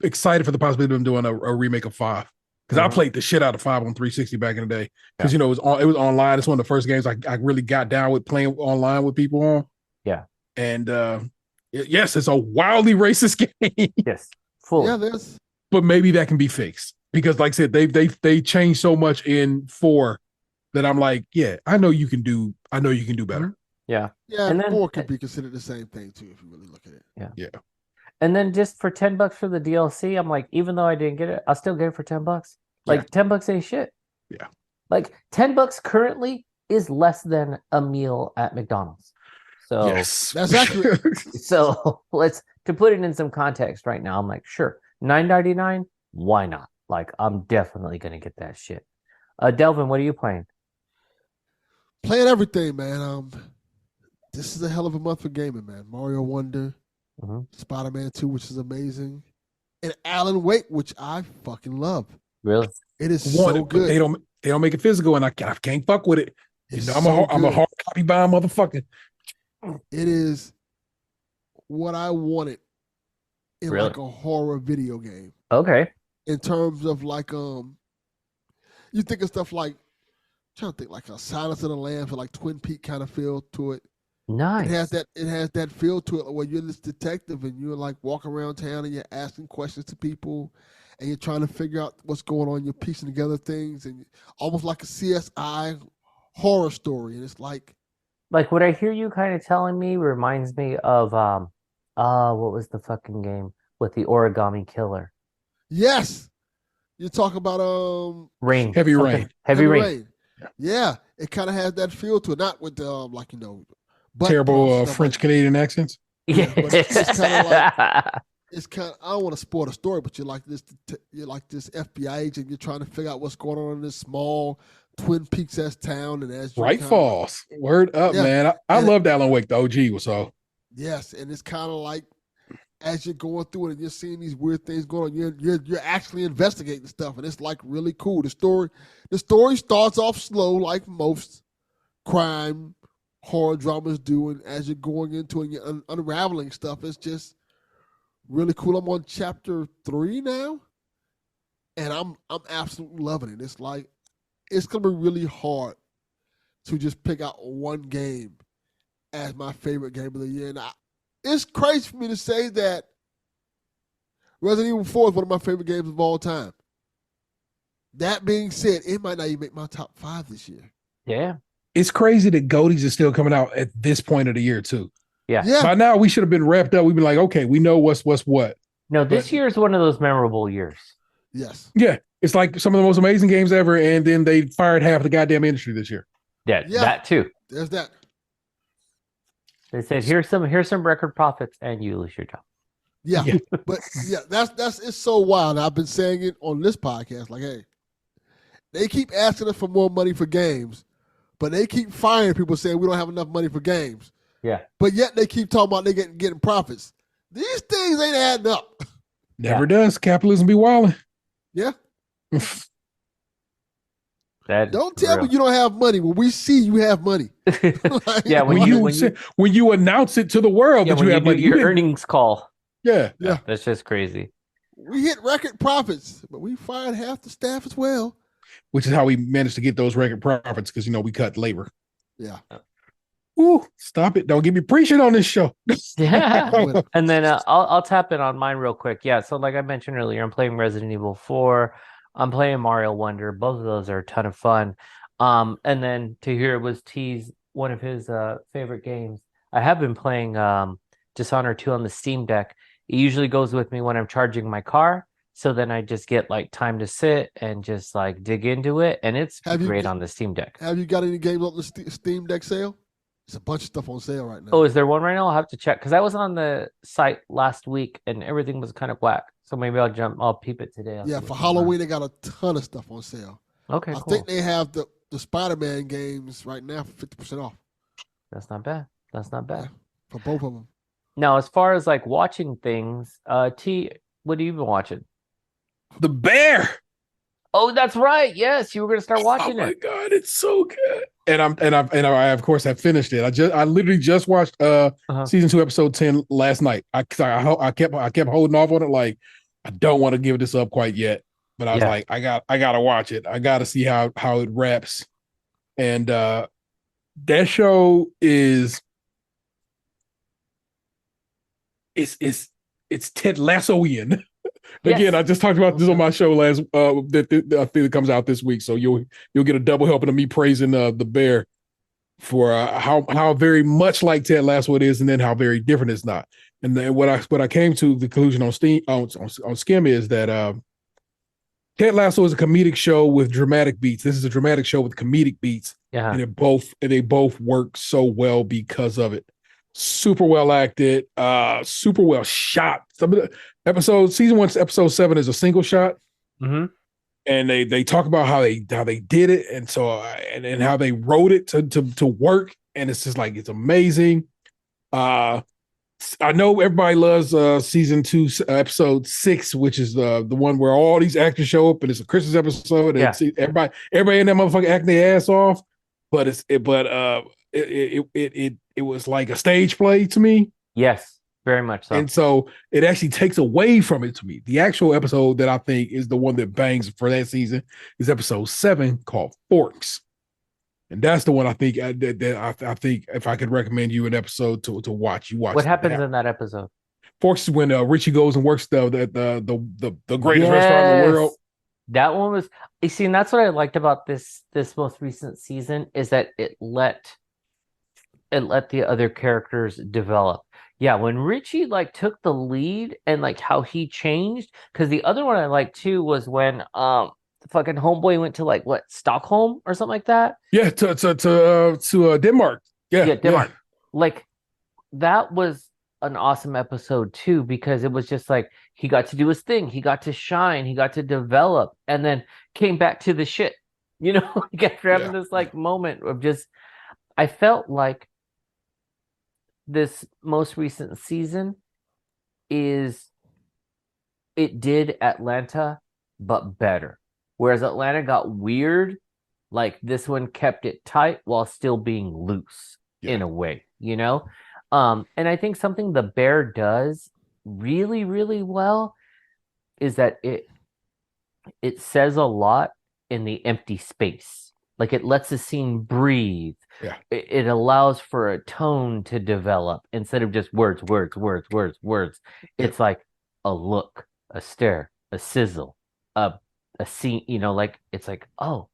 [SPEAKER 1] excited for the possibility of them doing a remake of 5. Because I played the shit out of 5 on 360 back in the day. Because it was online. It's one of the first games I really got down with playing online with people on.
[SPEAKER 3] Yeah.
[SPEAKER 1] And yes, it's a wildly racist game.
[SPEAKER 3] yes, full.
[SPEAKER 2] Yeah, there's.
[SPEAKER 1] But maybe that can be fixed. Because like I said, they changed so much in 4 that I'm like, yeah, I know you can do better.
[SPEAKER 3] Yeah.
[SPEAKER 2] Yeah,
[SPEAKER 3] And then-
[SPEAKER 2] 4 could be considered the same thing too if you really look at it.
[SPEAKER 1] Yeah.
[SPEAKER 3] And then just for $10 for the DLC, I'm like, even though I didn't get it, I'll still get it for $10. Like $10 ain't shit.
[SPEAKER 1] Yeah.
[SPEAKER 3] Like $10 currently is less than a meal at McDonald's. So
[SPEAKER 1] Yes.
[SPEAKER 2] That's accurate.
[SPEAKER 3] so to put it in some context right now, I'm like, sure, $9.99, why not? Like I'm definitely gonna get that shit. Delvin, what are you playing?
[SPEAKER 2] Playing everything, man. This is a hell of a month for gaming, man. Mario Wonder,
[SPEAKER 3] Mhm.
[SPEAKER 2] Spider-Man 2, which is amazing, and Alan Wake, which I fucking love.
[SPEAKER 3] Really?
[SPEAKER 2] It is
[SPEAKER 1] One,
[SPEAKER 2] so
[SPEAKER 1] but
[SPEAKER 2] good.
[SPEAKER 1] they don't make it physical, and I can't fuck with it.
[SPEAKER 2] It's
[SPEAKER 1] I'm
[SPEAKER 2] so
[SPEAKER 1] a
[SPEAKER 2] good.
[SPEAKER 1] hard copy buying motherfucker.
[SPEAKER 2] It is what I wanted in
[SPEAKER 3] Really?
[SPEAKER 2] like a horror video game.
[SPEAKER 3] Okay.
[SPEAKER 2] In terms of like you think of stuff like, I'm trying to think like a Silence of the Lambs or like Twin Peak kind of feel to it.
[SPEAKER 3] Nice.
[SPEAKER 2] It has that feel to it where you're this detective and you're like walking around town and you're asking questions to people and you're trying to figure out what's going on. You're piecing together things and almost like a CSI horror story. And it's like,
[SPEAKER 3] What I hear you kind of telling me reminds me of what was the fucking game with the origami killer?
[SPEAKER 2] yes, you talk about
[SPEAKER 3] Rain.
[SPEAKER 1] Heavy
[SPEAKER 3] Something-
[SPEAKER 1] Rain.
[SPEAKER 3] Heavy Rain.
[SPEAKER 2] Yeah, it kind of has that feel to it. Not with the butt
[SPEAKER 1] Terrible
[SPEAKER 2] pumps, stuff
[SPEAKER 1] French
[SPEAKER 2] like-
[SPEAKER 1] Canadian accents.
[SPEAKER 3] Yeah.
[SPEAKER 2] but it's kinda It's kind of, I don't want to spoil the story, but you're like this FBI agent. You're trying to figure out what's going on in this small Twin Peaks town, and as you
[SPEAKER 1] Right
[SPEAKER 2] kinda-
[SPEAKER 1] falls. Word up,
[SPEAKER 2] Yeah.
[SPEAKER 1] man. I
[SPEAKER 2] And-
[SPEAKER 1] loved Alan Wake, the OG. So
[SPEAKER 2] Yes, and it's kind of like as you're going through it and you're seeing these weird things going on, you're actually investigating stuff, and it's like really cool. The story starts off slow, like most crime horror dramas do, and as you're going into it and you're unraveling stuff, it's just really cool. I'm on chapter 3 now, and I'm absolutely loving it. It's like it's gonna be really hard to just pick out one game as my favorite game of the year. And it's crazy for me to say that Resident Evil 4 is one of my favorite games of all time. That being said, it might not even make my top 5 this year.
[SPEAKER 3] Yeah.
[SPEAKER 1] it's crazy that Goaties is still coming out at this point of the year too.
[SPEAKER 3] Yeah.
[SPEAKER 2] Yeah,
[SPEAKER 1] By now we should have been wrapped up. We've been like, okay, we know what's what.
[SPEAKER 3] No, this year is one of those memorable years.
[SPEAKER 2] yes.
[SPEAKER 1] Yeah, it's like some of the most amazing games ever, and then they fired half the goddamn industry this year.
[SPEAKER 3] Yeah,
[SPEAKER 2] Yeah.
[SPEAKER 3] that too.
[SPEAKER 2] There's that.
[SPEAKER 3] They said here's some record profits and you lose your job.
[SPEAKER 2] Yeah.
[SPEAKER 1] Yeah.
[SPEAKER 2] But yeah, that's it's so wild. I've been saying it on this podcast, like, hey, they keep asking us for more money for games, but they keep firing people saying we don't have enough money for games.
[SPEAKER 3] Yeah.
[SPEAKER 2] But yet they keep talking about they getting profits. These things ain't adding up.
[SPEAKER 1] Never does. Capitalism be wilding.
[SPEAKER 2] Yeah.
[SPEAKER 3] That
[SPEAKER 2] Don't tell me you don't have money when we see you have money. Like,
[SPEAKER 3] Yeah,
[SPEAKER 1] when you announce it to the world
[SPEAKER 3] yeah,
[SPEAKER 1] that
[SPEAKER 3] when
[SPEAKER 1] you
[SPEAKER 3] you
[SPEAKER 1] have
[SPEAKER 3] do
[SPEAKER 1] money,
[SPEAKER 3] your
[SPEAKER 1] you didn't-
[SPEAKER 3] earnings call.
[SPEAKER 1] yeah.
[SPEAKER 2] Yeah.
[SPEAKER 3] That's just crazy.
[SPEAKER 2] We hit record profits, but we fired half the staff as well.
[SPEAKER 1] Which is how we managed to get those record profits because we cut labor.
[SPEAKER 2] Yeah.
[SPEAKER 1] Ooh, stop it! Don't get me preaching on this show.
[SPEAKER 3] Yeah. And then I'll tap in on mine real quick. Yeah. So like I mentioned earlier, I'm playing Resident Evil 4. I'm playing Mario Wonder. Both of those are a ton of fun. And then to hear it was T's one of his favorite games. I have been playing Dishonored 2 on the Steam Deck. It usually goes with me when I'm charging my car. So then I just get like time to sit and just like dig into it. And it's great on the Steam Deck.
[SPEAKER 2] Have you got any games on the Steam Deck sale? There's a bunch of stuff on sale right now.
[SPEAKER 3] Oh, is there one right now? I'll have to check because I was on the site last week and everything was kind of whack. So maybe I'll peep it today.
[SPEAKER 2] Yeah, for Halloween they got a ton of stuff on sale.
[SPEAKER 3] Okay,
[SPEAKER 2] I
[SPEAKER 3] cool.
[SPEAKER 2] think they have the Spider-Man games right now for 50% off.
[SPEAKER 3] That's not bad. That's not bad.
[SPEAKER 2] Yeah, for both of them.
[SPEAKER 3] Now, as far as like watching things, T, what have you been watching?
[SPEAKER 1] The Bear.
[SPEAKER 3] Oh, that's right. Yes, you were gonna start watching it.
[SPEAKER 1] Oh my god, it's so good. And I of course have finished it. I literally just watched season 2 episode 10 last night. I kept holding off on it, like I don't want to give this up quite yet. But I was like, I gotta watch it. I gotta see how it wraps. And that show is it's Ted Lassoian. Again, yes. I just talked about this on my show last that I think it comes out this week. So you'll get a double helping of me praising the Bear for how very much like Ted Lasso it is, and then how very different it's not. And then what I came to the conclusion on Skim is that Ted Lasso is a comedic show with dramatic beats. This is a dramatic show with comedic beats, and they both work so well because of it. Super well acted, super well shot. Some of the episodes, season 1, episode 7 is a single shot, and they talk about how they did it, and so and how they wrote it to work, and it's just like it's amazing. I know everybody loves season 2, episode 6, which is the one where all these actors show up, and it's a Christmas episode, and everybody in that motherfucker acting their ass off, but it was like a stage play to me.
[SPEAKER 3] Yes, very much so.
[SPEAKER 1] And so it actually takes away from it to me. The actual episode that I think is the one that bangs for that season is episode 7 called Forks. And that's the one I think that I think if I could recommend you an episode to watch, you watch.
[SPEAKER 3] What happens in that episode?
[SPEAKER 1] Forks is when Richie goes and works the greatest restaurant in the world.
[SPEAKER 3] That one was, you see, and that's what I liked about this most recent season is that it let the other characters develop. Yeah, when Richie like took the lead and like how he changed, because the other one I liked too was when the fucking homeboy went to like what, Stockholm or something like that.
[SPEAKER 1] Yeah, to Denmark. Yeah,
[SPEAKER 3] Denmark. Yeah. Like that was an awesome episode too, because it was just like he got to do his thing, he got to shine, he got to develop, and then came back to the shit. Like after having this like moment of just, I felt like this most recent season it did Atlanta but better, whereas Atlanta got weird, like this one kept it tight while still being loose in a way, and I think something the Bear does really, really well is that it says a lot in the empty space. Like it lets the scene breathe.
[SPEAKER 1] Yeah.
[SPEAKER 3] It allows for a tone to develop instead of just words. It's like a look, a stare, a sizzle, a scene, like it's like, oh,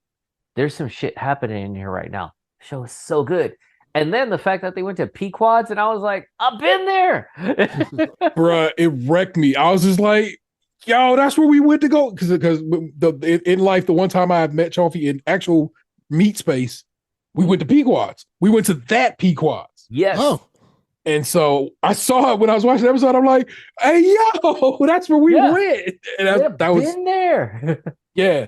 [SPEAKER 3] there's some shit happening in here right now. The show is so good. And then the fact that they went to Pequods, and I was like, I've been there.
[SPEAKER 1] Bruh, it wrecked me. I was just like, yo, that's where we went to go. Because in life, the one time I met Chaufie in actual meat space, we went to Pequods. We went to that Pequods.
[SPEAKER 3] Yes.
[SPEAKER 2] Oh.
[SPEAKER 1] And so I saw it when I was watching the episode. I'm like, hey, yo, that's where we went. And that was
[SPEAKER 3] been there.
[SPEAKER 1] Yeah,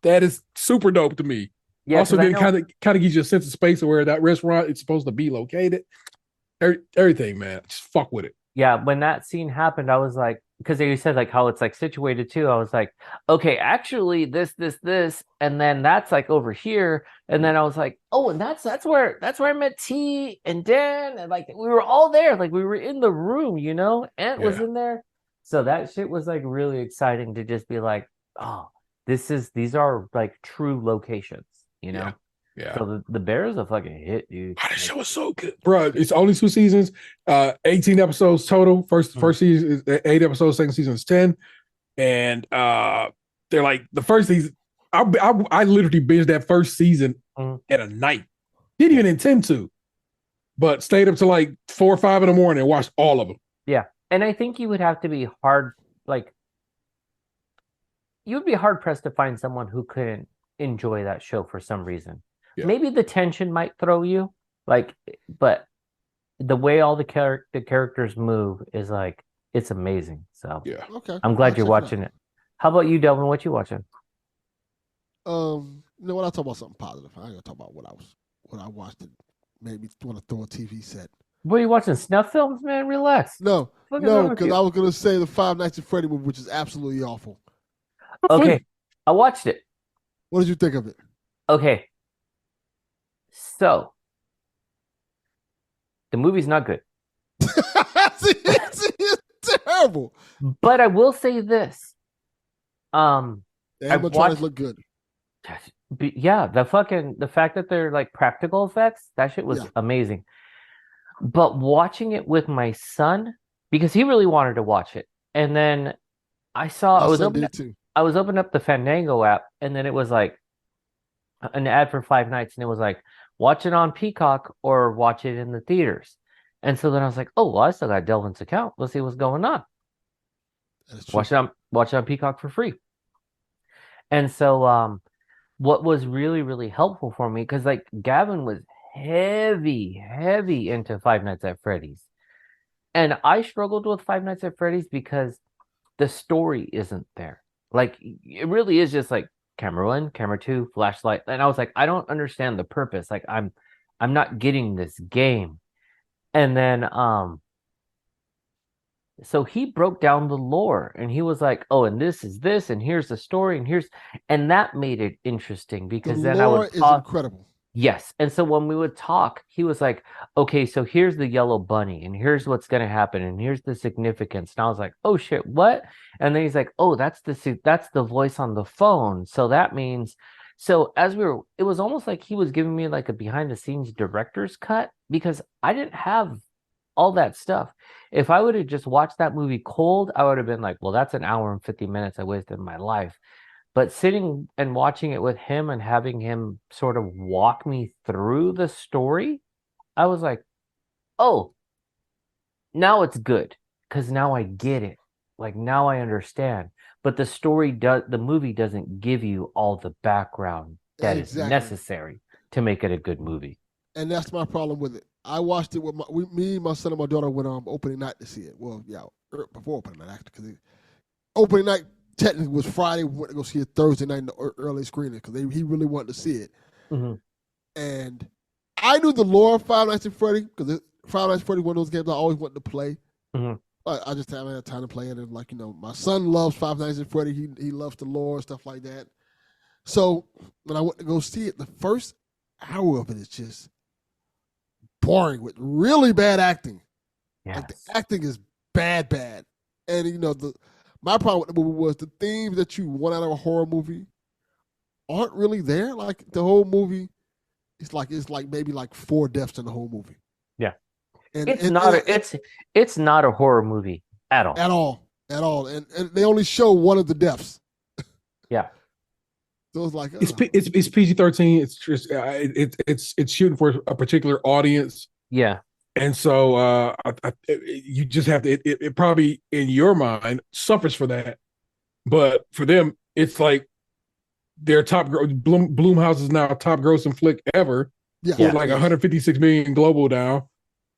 [SPEAKER 1] that is super dope to me. Yeah, also, then kind of gives you a sense of space of where that restaurant is supposed to be located. Everything, man. Just fuck with it.
[SPEAKER 3] Yeah, when that scene happened, I was like, because you said like how it's like situated too. I was like, okay, actually, this, and then that's like over here, and then I was like, oh, and that's where I met T and Dan, and like we were all there, like we were in the room, Ant was in there. So that shit was like really exciting to just be like, oh, these are like true locations, you know?
[SPEAKER 1] Yeah. Yeah.
[SPEAKER 3] So the Bear is a fucking hit, dude.
[SPEAKER 1] Oh, that show was so good, bro. It's only 2 seasons, 18 episodes total. First season is 8 episodes. Second season is 10, and they're like the first season. I literally binged that first season at a night. Didn't even intend to, but stayed up to like 4 or 5 in the morning and watched all of them.
[SPEAKER 3] Yeah, and I think you would have to be you would be hard pressed to find someone who couldn't enjoy that show for some reason.
[SPEAKER 1] Yeah.
[SPEAKER 3] Maybe the tension might throw you, but the way all the characters move is like it's amazing. So
[SPEAKER 1] yeah,
[SPEAKER 2] okay.
[SPEAKER 3] I'm glad you're watching it. How about you, Delvin? What you watching?
[SPEAKER 2] You know what? I'll talk about something positive. I ain't gonna talk about what I watched that made me want to throw a TV set.
[SPEAKER 3] What are you watching? Snuff films, man? Relax.
[SPEAKER 2] No, because I was gonna say the Five Nights at Freddy movie, which is absolutely awful.
[SPEAKER 3] Okay, I watched it.
[SPEAKER 2] What did you think of it?
[SPEAKER 3] Okay, so the movie's not good.
[SPEAKER 2] it's terrible.
[SPEAKER 3] But I will say this.
[SPEAKER 2] The animatronics look good.
[SPEAKER 3] Yeah, the fact that they're like practical effects, that shit was amazing. But watching it with my son, because he really wanted to watch it, and then I was opening up the Fandango app, and then it was like an ad for Five Nights, and it was like, watch it on Peacock or watch it in the theaters. And so then I was like, oh, well, I still got Delvin's account. Let's see what's going on. Watch it on Peacock for free. And so what was really, really helpful for me, because like Gavin was heavy into Five Nights at Freddy's. And I struggled with Five Nights at Freddy's because the story isn't there. Like, it really is just like camera 1, camera 2, flashlight. And I was like, I don't understand the purpose. Like, I'm not getting this game. And then so he broke down the lore, and he was like, oh, and this is this, and here's the story, and that made it interesting, because
[SPEAKER 2] the
[SPEAKER 3] then
[SPEAKER 2] lore is incredible.
[SPEAKER 3] Yes. And so when we would talk, he was like, okay, so here's the yellow bunny, and here's what's going to happen, and here's the significance. And I was like, oh shit, what? And then he's like, oh, that's the voice on the phone. So that means, it was almost like he was giving me like a behind the scenes director's cut, because I didn't have all that stuff. If I would have just watched that movie cold, I would have been like, well, that's an hour and 50 minutes I wasted in my life. But sitting and watching it with him and having him sort of walk me through the story, I was like, oh, now it's good, because now I get it. Like, now I understand. But the movie doesn't give you all the background that is necessary to make it a good movie.
[SPEAKER 2] And that's my problem with it. I watched it with me, my son, and my daughter went on opening night to see it. Well, yeah, before opening night, actually, because opening night technically was Friday. We went to go see it Thursday night in the early screening, because he really wanted to see it.
[SPEAKER 3] Mm-hmm.
[SPEAKER 2] And I knew the lore of Five Nights at Freddy, because Five Nights at Freddy was one of those games I always wanted to play.
[SPEAKER 3] Mm-hmm.
[SPEAKER 2] But I just haven't had time to play it. And like, my son loves Five Nights at Freddy. He loves the lore and stuff like that. So when I went to go see it, the first hour of it is just boring with really bad acting.
[SPEAKER 3] Yes.
[SPEAKER 2] Like, the acting is bad. And my problem with the movie was the themes that you want out of a horror movie aren't really there. Like, the whole movie, it's like maybe like 4 deaths in the whole movie.
[SPEAKER 3] Yeah.
[SPEAKER 2] And
[SPEAKER 3] it's not a horror movie at all.
[SPEAKER 2] At all. And they only show one of the deaths.
[SPEAKER 3] Yeah.
[SPEAKER 2] So it's like,
[SPEAKER 1] it's PG-13. It's just it's shooting for a particular audience.
[SPEAKER 3] Yeah.
[SPEAKER 1] And so you just have to. It probably in your mind suffers for that, but for them, it's like their top. Blumhouse is now top grossing flick ever.
[SPEAKER 2] Yeah.
[SPEAKER 1] Like 156 million global now,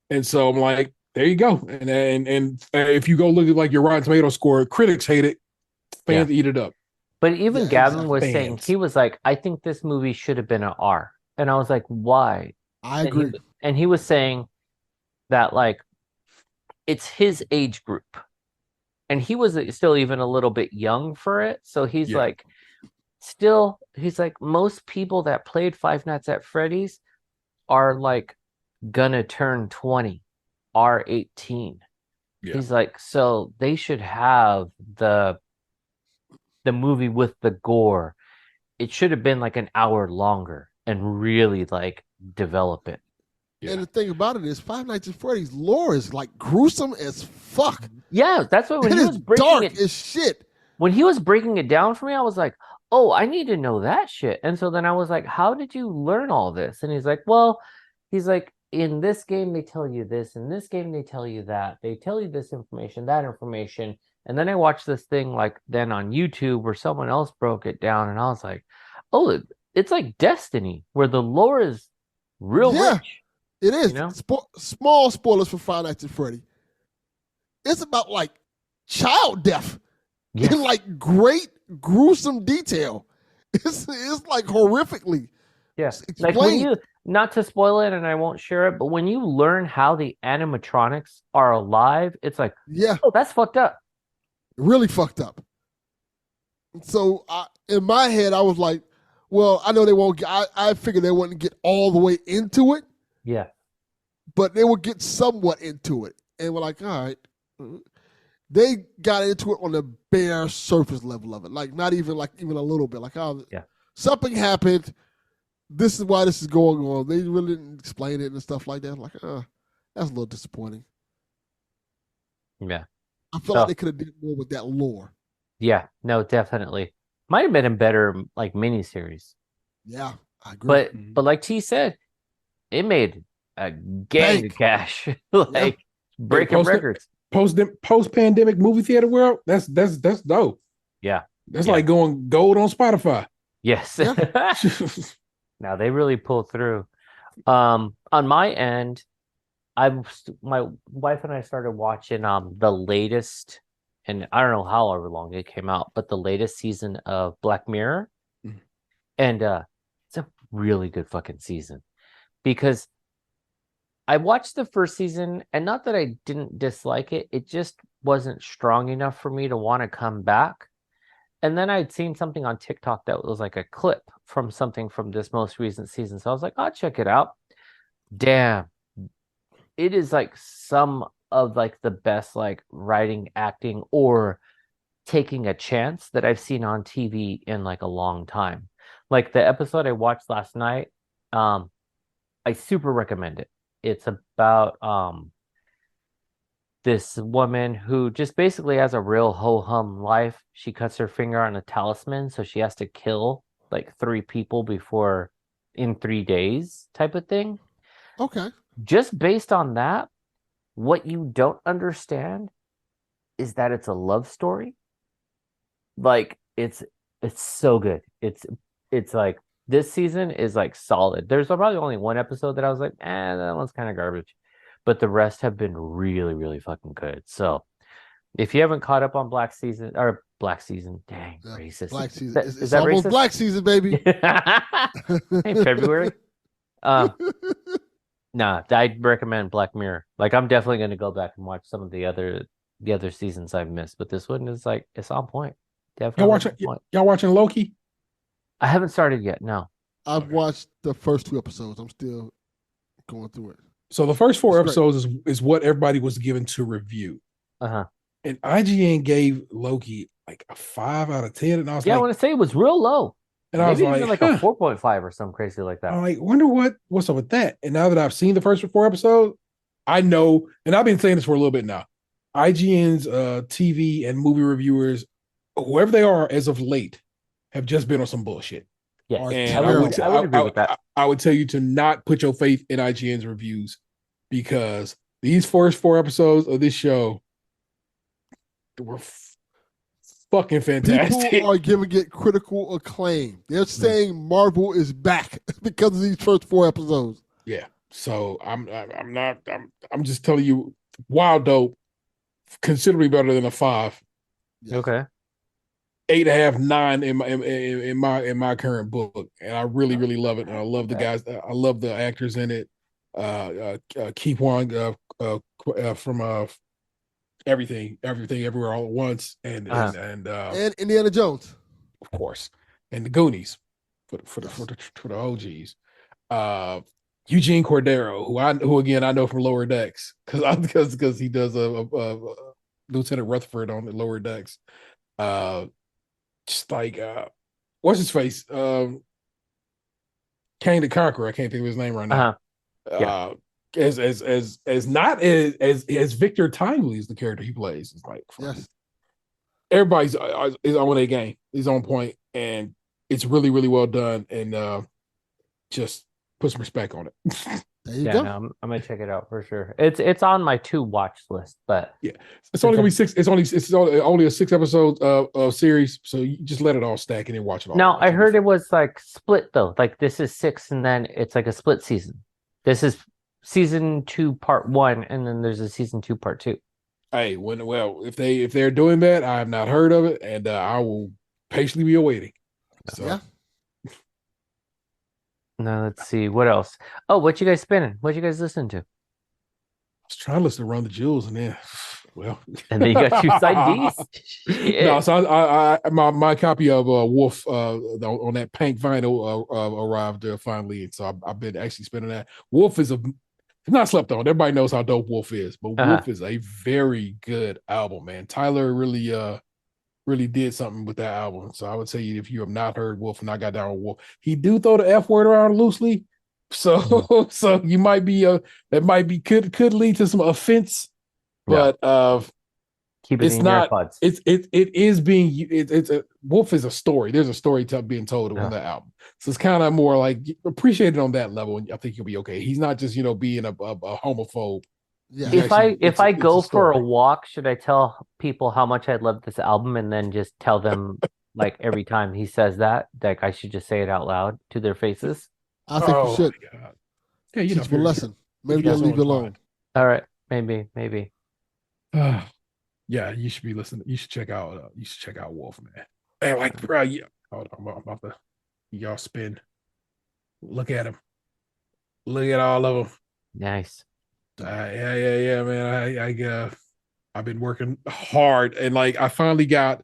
[SPEAKER 1] and so I'm like, there you go. And if you go look at like your Rotten Tomato score, critics hate it, fans eat it up.
[SPEAKER 3] But even Gavin was saying, he was like, I think this movie should have been an R. And I was like, why?
[SPEAKER 2] I agree.
[SPEAKER 3] And he was saying that, like, it's his age group. And he was still even a little bit young for it. So he's like, most people that played Five Nights at Freddy's are like gonna turn 20, are 18.
[SPEAKER 1] Yeah.
[SPEAKER 3] He's like, so they should have the movie with the gore. It should have been like an hour longer and really like develop it.
[SPEAKER 1] Yeah.
[SPEAKER 2] And the thing about it is, Five Nights at Freddy's lore is like gruesome as fuck.
[SPEAKER 3] Yeah, that's what when
[SPEAKER 2] It
[SPEAKER 3] he
[SPEAKER 2] is
[SPEAKER 3] was breaking
[SPEAKER 2] dark
[SPEAKER 3] it
[SPEAKER 2] as shit.
[SPEAKER 3] when he was breaking it down for me, I was like, oh, I need to know that shit. And so then I was like, how did you learn all this? And he's like, well, he's like, in this game, they tell you this. In this game, they tell you that. They tell you this information, that information. And then I watched this thing like then on YouTube where someone else broke it down. And I was like, oh, it's like Destiny, where the lore is real
[SPEAKER 2] Yeah,
[SPEAKER 3] rich.
[SPEAKER 2] it is.
[SPEAKER 3] You know?
[SPEAKER 2] Small spoilers for Five Nights at Freddy. It's about like child death
[SPEAKER 3] Yes.
[SPEAKER 2] in like great gruesome detail. It's like horrifically.
[SPEAKER 3] Yeah. Like when
[SPEAKER 2] explained.
[SPEAKER 3] you, not to spoil it and I won't share it, but when you learn how the animatronics are alive, it's like,
[SPEAKER 2] Yeah,
[SPEAKER 3] oh, that's fucked up.
[SPEAKER 2] really fucked up. So in my head, I was like, well, I know they won't get, I figured they wouldn't get all the way into it,
[SPEAKER 3] Yeah.
[SPEAKER 2] but they would get somewhat into it. And we're like, all right. They got into it on the bare surface level of it. Like not even like even a little bit. Like, oh,
[SPEAKER 3] Yeah.
[SPEAKER 2] something happened. This is why this is going on. They really didn't explain it and stuff like that. I'm like, that's a little disappointing.
[SPEAKER 3] Yeah.
[SPEAKER 2] I feel like they could have did more with that lore.
[SPEAKER 3] Yeah. No, definitely. Might have been a better like miniseries.
[SPEAKER 2] Yeah, I agree.
[SPEAKER 3] But like T said, it made a gang of cash. Like breaking records.
[SPEAKER 1] Post pandemic movie theater world, that's dope.
[SPEAKER 3] Yeah.
[SPEAKER 1] That's like going gold on Spotify.
[SPEAKER 3] Yes. Now they really pull through. On my end, my wife and I started watching the latest, and I don't know however long it came out, but the latest season of Black Mirror.
[SPEAKER 1] Mhm.
[SPEAKER 3] And it's a really good fucking season because I watched the first season, and not that I didn't dislike it, it just wasn't strong enough for me to want to come back. And then I'd seen something on TikTok that was like a clip from something from this most recent season. So I was like, I'll check it out. Damn. It is like some of like the best like writing, acting, or taking a chance that I've seen on TV in like a long time. Like the episode I watched last night, I super recommend it. It's about this woman who just basically has a real ho-hum life. She cuts her finger on a talisman, so she has to kill like 3 people before in 3 days type of thing.
[SPEAKER 2] Okay.
[SPEAKER 3] Just based on that, what you don't understand is that it's a love story. Like it's so good. It's like this season is like solid. There's probably only one episode that I was like, that one's kind of garbage. But the rest have been really, really fucking good. So if you haven't caught up on Black Season, dang, racist.
[SPEAKER 2] Black Season. It's
[SPEAKER 3] that
[SPEAKER 2] almost
[SPEAKER 3] racist?
[SPEAKER 2] Black Season, baby.
[SPEAKER 3] Hey, February. Nah, I'd recommend Black Mirror. Like I'm definitely gonna go back and watch some of the other seasons I've missed, but this one is like it's on point. Definitely.
[SPEAKER 1] Y'all watching Loki?
[SPEAKER 3] I haven't started yet. No.
[SPEAKER 2] I've watched the first 2 episodes. I'm still going through it.
[SPEAKER 1] So the first 4 episodes is what everybody was given to review.
[SPEAKER 3] Uh-huh.
[SPEAKER 1] And IGN gave Loki like a 5 out of 10. And I was
[SPEAKER 3] I want to say it was real low.
[SPEAKER 1] And
[SPEAKER 3] maybe
[SPEAKER 1] I was
[SPEAKER 3] even like a 4.5 or something crazy like that.
[SPEAKER 1] I'm like, wonder what's up with that. And now that I've seen the first 4 episodes, I know, and I've been saying this for a little bit now. IGN's TV and movie reviewers, whoever they are as of late, have just been on some bullshit.
[SPEAKER 3] Yeah,
[SPEAKER 1] and
[SPEAKER 3] I would agree with that.
[SPEAKER 1] I would tell you to not put your faith in IGN's reviews because these first 4 episodes of this show were fucking fantastic.
[SPEAKER 2] People are giving it critical acclaim. They're saying Marvel is back because of these first 4 episodes.
[SPEAKER 1] Yeah. So I'm just telling you, wild dope, considerably better than a 5.
[SPEAKER 2] Yeah.
[SPEAKER 3] Okay.
[SPEAKER 1] 8.5, 9 in my current book, and I really love it. And I love the guys. I love the actors in it. Keep Wong from everything, everywhere, all at once, and
[SPEAKER 2] Indiana Jones,
[SPEAKER 1] of course, and the Goonies for the OGs. Eugene Cordero, who again I know from Lower Decks because he does a Lieutenant Rutherford on the Lower Decks. Just like what's his face? Kane the Conqueror. I can't think of his name right now.
[SPEAKER 3] Yeah.
[SPEAKER 1] As not as Victor Timely is the character he plays. It's like
[SPEAKER 2] Yes.
[SPEAKER 1] everybody's is on their game. He's on point, and it's really really well done. And just put some respect on it.
[SPEAKER 2] There you
[SPEAKER 3] Yeah,
[SPEAKER 2] go.
[SPEAKER 3] no, I'm gonna check it out for sure. It's on my to watch list, but
[SPEAKER 1] Yeah, it's only gonna be six. It's only a 6 episode series, so you just let it all stack and then watch it all.
[SPEAKER 3] no, I heard it was like split though. Like this is 6, and then it's like a split season. This is season 2 part 1, and then there's a season 2 part 2.
[SPEAKER 1] Hey, if they're doing that, I have not heard of it, and I will patiently be awaiting. So.
[SPEAKER 2] Yeah.
[SPEAKER 3] Now let's see what else. Oh, what you guys spinning? What you guys listening to?
[SPEAKER 1] I was trying to listen to Run the Jewels, and then, well,
[SPEAKER 3] And then you got two side Ds.
[SPEAKER 1] No, so I my copy of Wolf on that pink vinyl arrived finally, and so I've been actually spinning that. Wolf is it's not slept on. Everybody knows how dope Wolf is, but Wolf is a very good album, man. Tyler really did something with that album. So I would say if you have not heard Wolf and not got down with Wolf, he do throw the F word around loosely. So so you might be that might be could lead to some offense, but
[SPEAKER 3] keep it
[SPEAKER 1] it's
[SPEAKER 3] in
[SPEAKER 1] not.
[SPEAKER 3] your pods.
[SPEAKER 1] It is being it's a Wolf is a story. There's a story being told on that album. So it's kind of more like appreciated on that level, and I think you'll be okay. He's not just being a homophobe.
[SPEAKER 2] Yeah.
[SPEAKER 3] If I go for a walk, should I tell people how much I love this album and then just tell them like every time he says that, like I should just say it out loud to their faces?
[SPEAKER 2] I think you should.
[SPEAKER 1] Yeah, you
[SPEAKER 2] teach them a lesson. Maybe they'll leave you alone.
[SPEAKER 3] All right, maybe.
[SPEAKER 1] Yeah, you should be listening. You should check out. Wolf, man. And like, bro, yeah. Hold on, I'm about to y'all spin. Look at him. Look at all of them.
[SPEAKER 3] Nice.
[SPEAKER 1] Yeah, man. I've been working hard, and like I finally got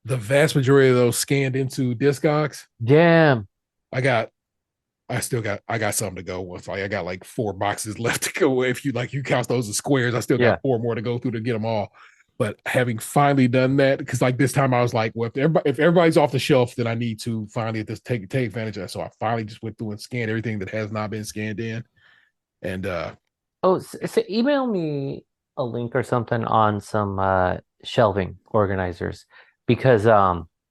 [SPEAKER 1] the vast majority of those scanned into Discogs.
[SPEAKER 3] Damn.
[SPEAKER 1] I got something to go with. Like I got like 4 boxes left to go. If you count those as squares, I still got 4 more to go through to get them all. But having finally done that, because like this time I was like, well, if everybody's off the shelf, then I need to finally take advantage of that. So I finally just went through and scanned everything that has not been scanned in. And
[SPEAKER 3] so email me a link or something on some shelving organizers, because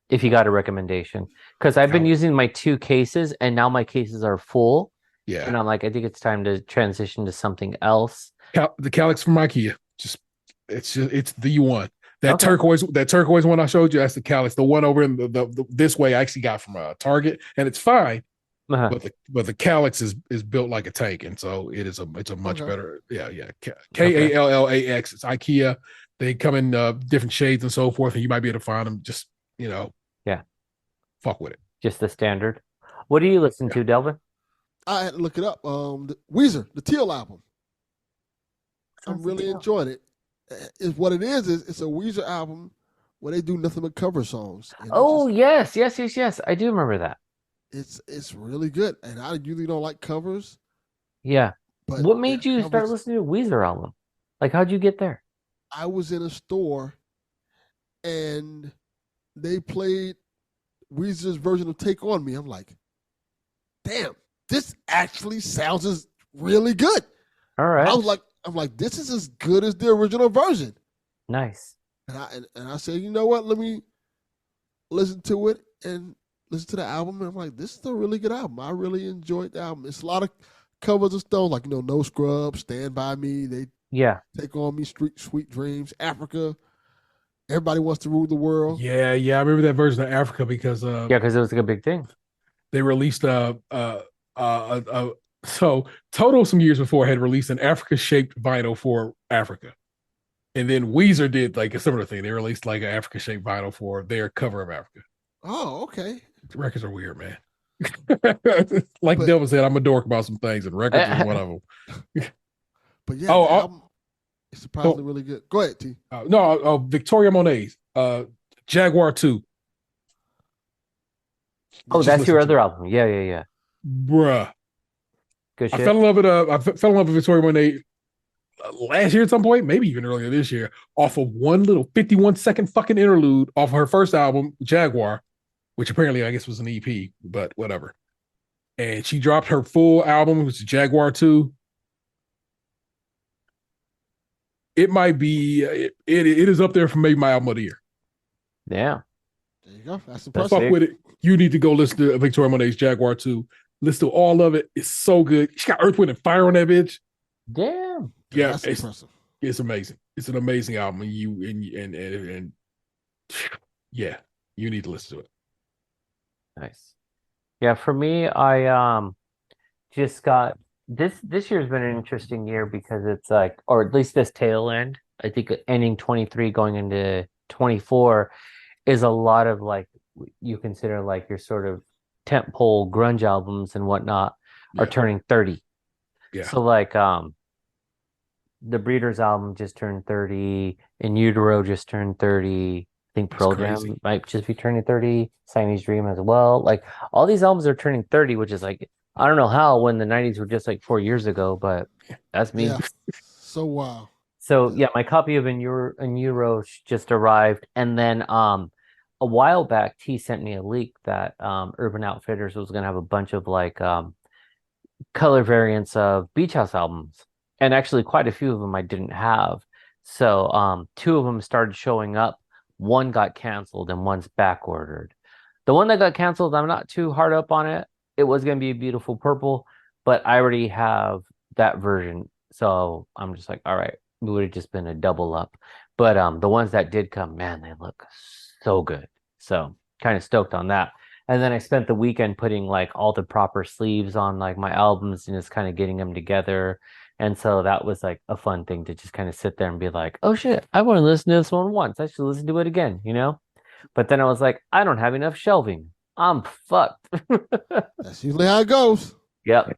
[SPEAKER 3] if you got a recommendation, because I've been using my 2 cases and now my cases are full.
[SPEAKER 1] Yeah.
[SPEAKER 3] And I'm like, I think it's time to transition to something else.
[SPEAKER 1] The Calyx from IKEA. It's the one. That turquoise one I showed you, that's the Calyx. The one over in the this way I actually got from Target, and it's fine. But the Calyx is built like a tank, and so it's a much better. Yeah. Kallax. It's IKEA. They come in different shades and so forth, and you might be able to find them. Just fuck with it.
[SPEAKER 3] Just the standard. What do you listen to, Delvin?
[SPEAKER 2] I had to look it up. The Weezer, the Teal album. I'm really enjoying it. Is what it is it's a Weezer album where they do nothing but cover songs.
[SPEAKER 3] Yes. I do remember that.
[SPEAKER 2] It's really good, and I usually don't like covers.
[SPEAKER 3] Yeah.
[SPEAKER 2] But
[SPEAKER 3] what made you start listening to Weezer album? Like, how'd you get there?
[SPEAKER 2] I was in a store, and they played Weezer's version of "Take on Me." I'm like, damn, this actually sounds really good.
[SPEAKER 3] All right.
[SPEAKER 2] I'm like, this is as good as the original version.
[SPEAKER 3] Nice.
[SPEAKER 2] And I said, you know what? Let me listen to it and listen to the album. And I'm like, this is a really good album. I really enjoyed the album. It's a lot of covers of stuff like, No Scrubs, Stand By Me. They Take on Me, Sweet Dreams, Africa. Everybody Wants to Rule the World.
[SPEAKER 1] Yeah. I remember that version of Africa because
[SPEAKER 3] because it was like a big thing.
[SPEAKER 1] They released so Toto some years before had released an Africa-shaped vinyl for Africa. And then Weezer did like a similar thing. They released like an Africa-shaped vinyl for their cover of Africa.
[SPEAKER 2] Oh, okay.
[SPEAKER 1] Records are weird, man. Like Devin said, I'm a dork about some things, and records is one of them.
[SPEAKER 2] But yeah, the album is surprisingly really good. Go ahead, T.
[SPEAKER 1] Victoria Monet's Jaguar 2.
[SPEAKER 3] Oh, that's your other album. Yeah.
[SPEAKER 1] Bruh.
[SPEAKER 3] Good
[SPEAKER 1] I
[SPEAKER 3] shit.
[SPEAKER 1] fell in love with fell in love with Victoria Monet last year at some point, maybe even earlier this year, off of one little 51-second fucking interlude off her first album, Jaguar, which apparently I guess was an EP, but whatever. And she dropped her full album, which is Jaguar 2. It might be it is up there for maybe my album of the year.
[SPEAKER 3] Yeah.
[SPEAKER 2] There you go. That's
[SPEAKER 1] So
[SPEAKER 2] impressive.
[SPEAKER 1] fuck with it. You need to go listen to Victoria Monet's Jaguar 2. Listen to all of it. It's so good. She got Earth, Wind, and Fire on that bitch.
[SPEAKER 3] Damn.
[SPEAKER 1] Yeah,
[SPEAKER 2] That's impressive.
[SPEAKER 1] It's amazing. It's an amazing album. And yeah, you need to listen to it.
[SPEAKER 3] Nice. Yeah, for me, I just got this year's been an interesting year because it's like, or at least this tail end, I think ending 23 going into 24 is a lot of like you consider like your sort of tentpole grunge albums and whatnot are turning 30.
[SPEAKER 1] Yeah.
[SPEAKER 3] So like the Breeders album just turned 30, and Utero just turned 30. I think Pearl Jam might just be turning 30, Siamese Dream as well. Like all these albums are turning 30, which is like, I don't know how when the 90s were just like 4 years ago, but that's me.
[SPEAKER 2] Yeah. So wow.
[SPEAKER 3] So yeah, my copy of Utero just arrived, and then a while back T sent me a leak that Urban Outfitters was gonna have a bunch of like color variants of Beach House albums, and actually quite a few of them I didn't have. So two of them started showing up. One got canceled and one's back ordered. The one that got canceled, I'm not too hard up on it. It was going to be a beautiful purple, but I already have that version. So I'm just like, all right, it would have just been a double up. But the ones that did come, man, they look so good. So kind of stoked on that. And then I spent the weekend putting like all the proper sleeves on like my albums and just kind of getting them together. And so that was like a fun thing to just kind of sit there and be like, oh shit, I want to listen to this one once. I should listen to it again, you know? But then I was like, I don't have enough shelving. I'm fucked.
[SPEAKER 2] That's usually how it goes.
[SPEAKER 3] Yep.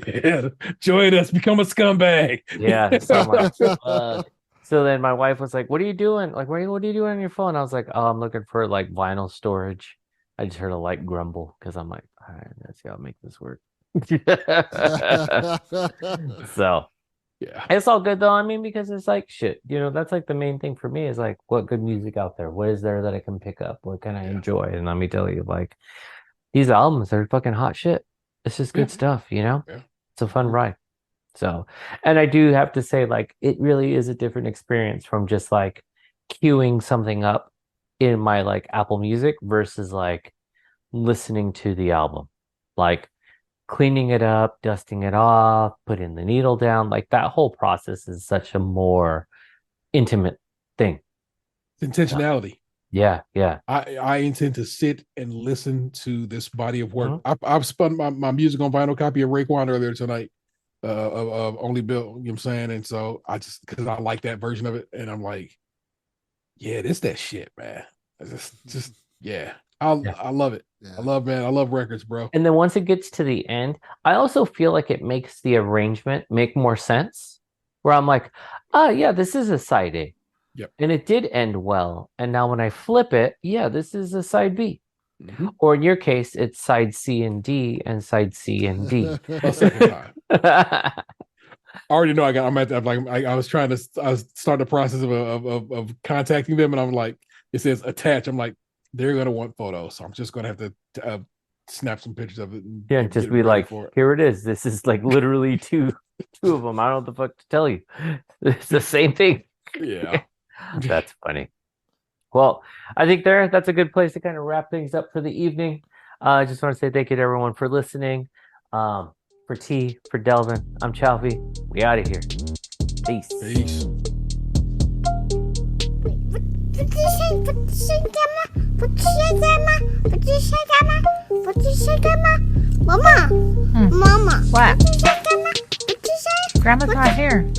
[SPEAKER 1] Yeah. Join us, become a scumbag.
[SPEAKER 3] Yeah. So, so then my wife was like, what are you doing? Like, what are you doing on your phone? I was like, oh, I'm looking for like vinyl storage. I just heard a light grumble because I'm like, all right, let's see how to make this work. So
[SPEAKER 1] yeah,
[SPEAKER 3] it's all good though. I mean, because it's like shit, you know, that's like the main thing for me is like what good music out there, what is there that I can pick up, what can I enjoy? And let me tell you, like these albums are fucking hot shit. It's just good stuff, you know. It's a fun ride. So, and I do have to say, like, it really is a different experience from just like queuing something up in my like Apple Music versus like listening to the album, like cleaning it up, dusting it off, putting the needle down. Like that whole process is such a more intimate thing.
[SPEAKER 1] Intentionality.
[SPEAKER 3] Yeah.
[SPEAKER 1] I intend to sit and listen to this body of work. I've spun my music on vinyl copy of Raekwon earlier tonight, of Only Built, you know what I'm saying? And so I just, because I like that version of it, and I'm like, yeah, this that shit, man. Just yeah. I love it. Yeah. I love records, bro.
[SPEAKER 3] And then once it gets to the end, I also feel like it makes the arrangement make more sense. Where I'm like, oh yeah, this is a side A.
[SPEAKER 1] Yep.
[SPEAKER 3] And it did end well. And now when I flip it, yeah, this is a side B. Or in your case, it's side C and D and side C and D.
[SPEAKER 1] A second time. I already know I'm at that. Like I was trying to start the process of contacting them, and I'm like, it says attach. I'm like, they're gonna want photos, so I'm just gonna have to snap some pictures of it. And
[SPEAKER 3] just be like, here it is. This is like literally two of them. I don't know what the fuck to tell you. It's the same thing.
[SPEAKER 1] Yeah.
[SPEAKER 3] That's funny. Well, I think that's a good place to kind of wrap things up for the evening. I just want to say thank you to everyone for listening. For T, for Delvin, I'm Chaufie. We out of here. Peace.
[SPEAKER 1] Peace.
[SPEAKER 5] Mama.
[SPEAKER 6] What?
[SPEAKER 5] What did you say?
[SPEAKER 6] Grandma's not here.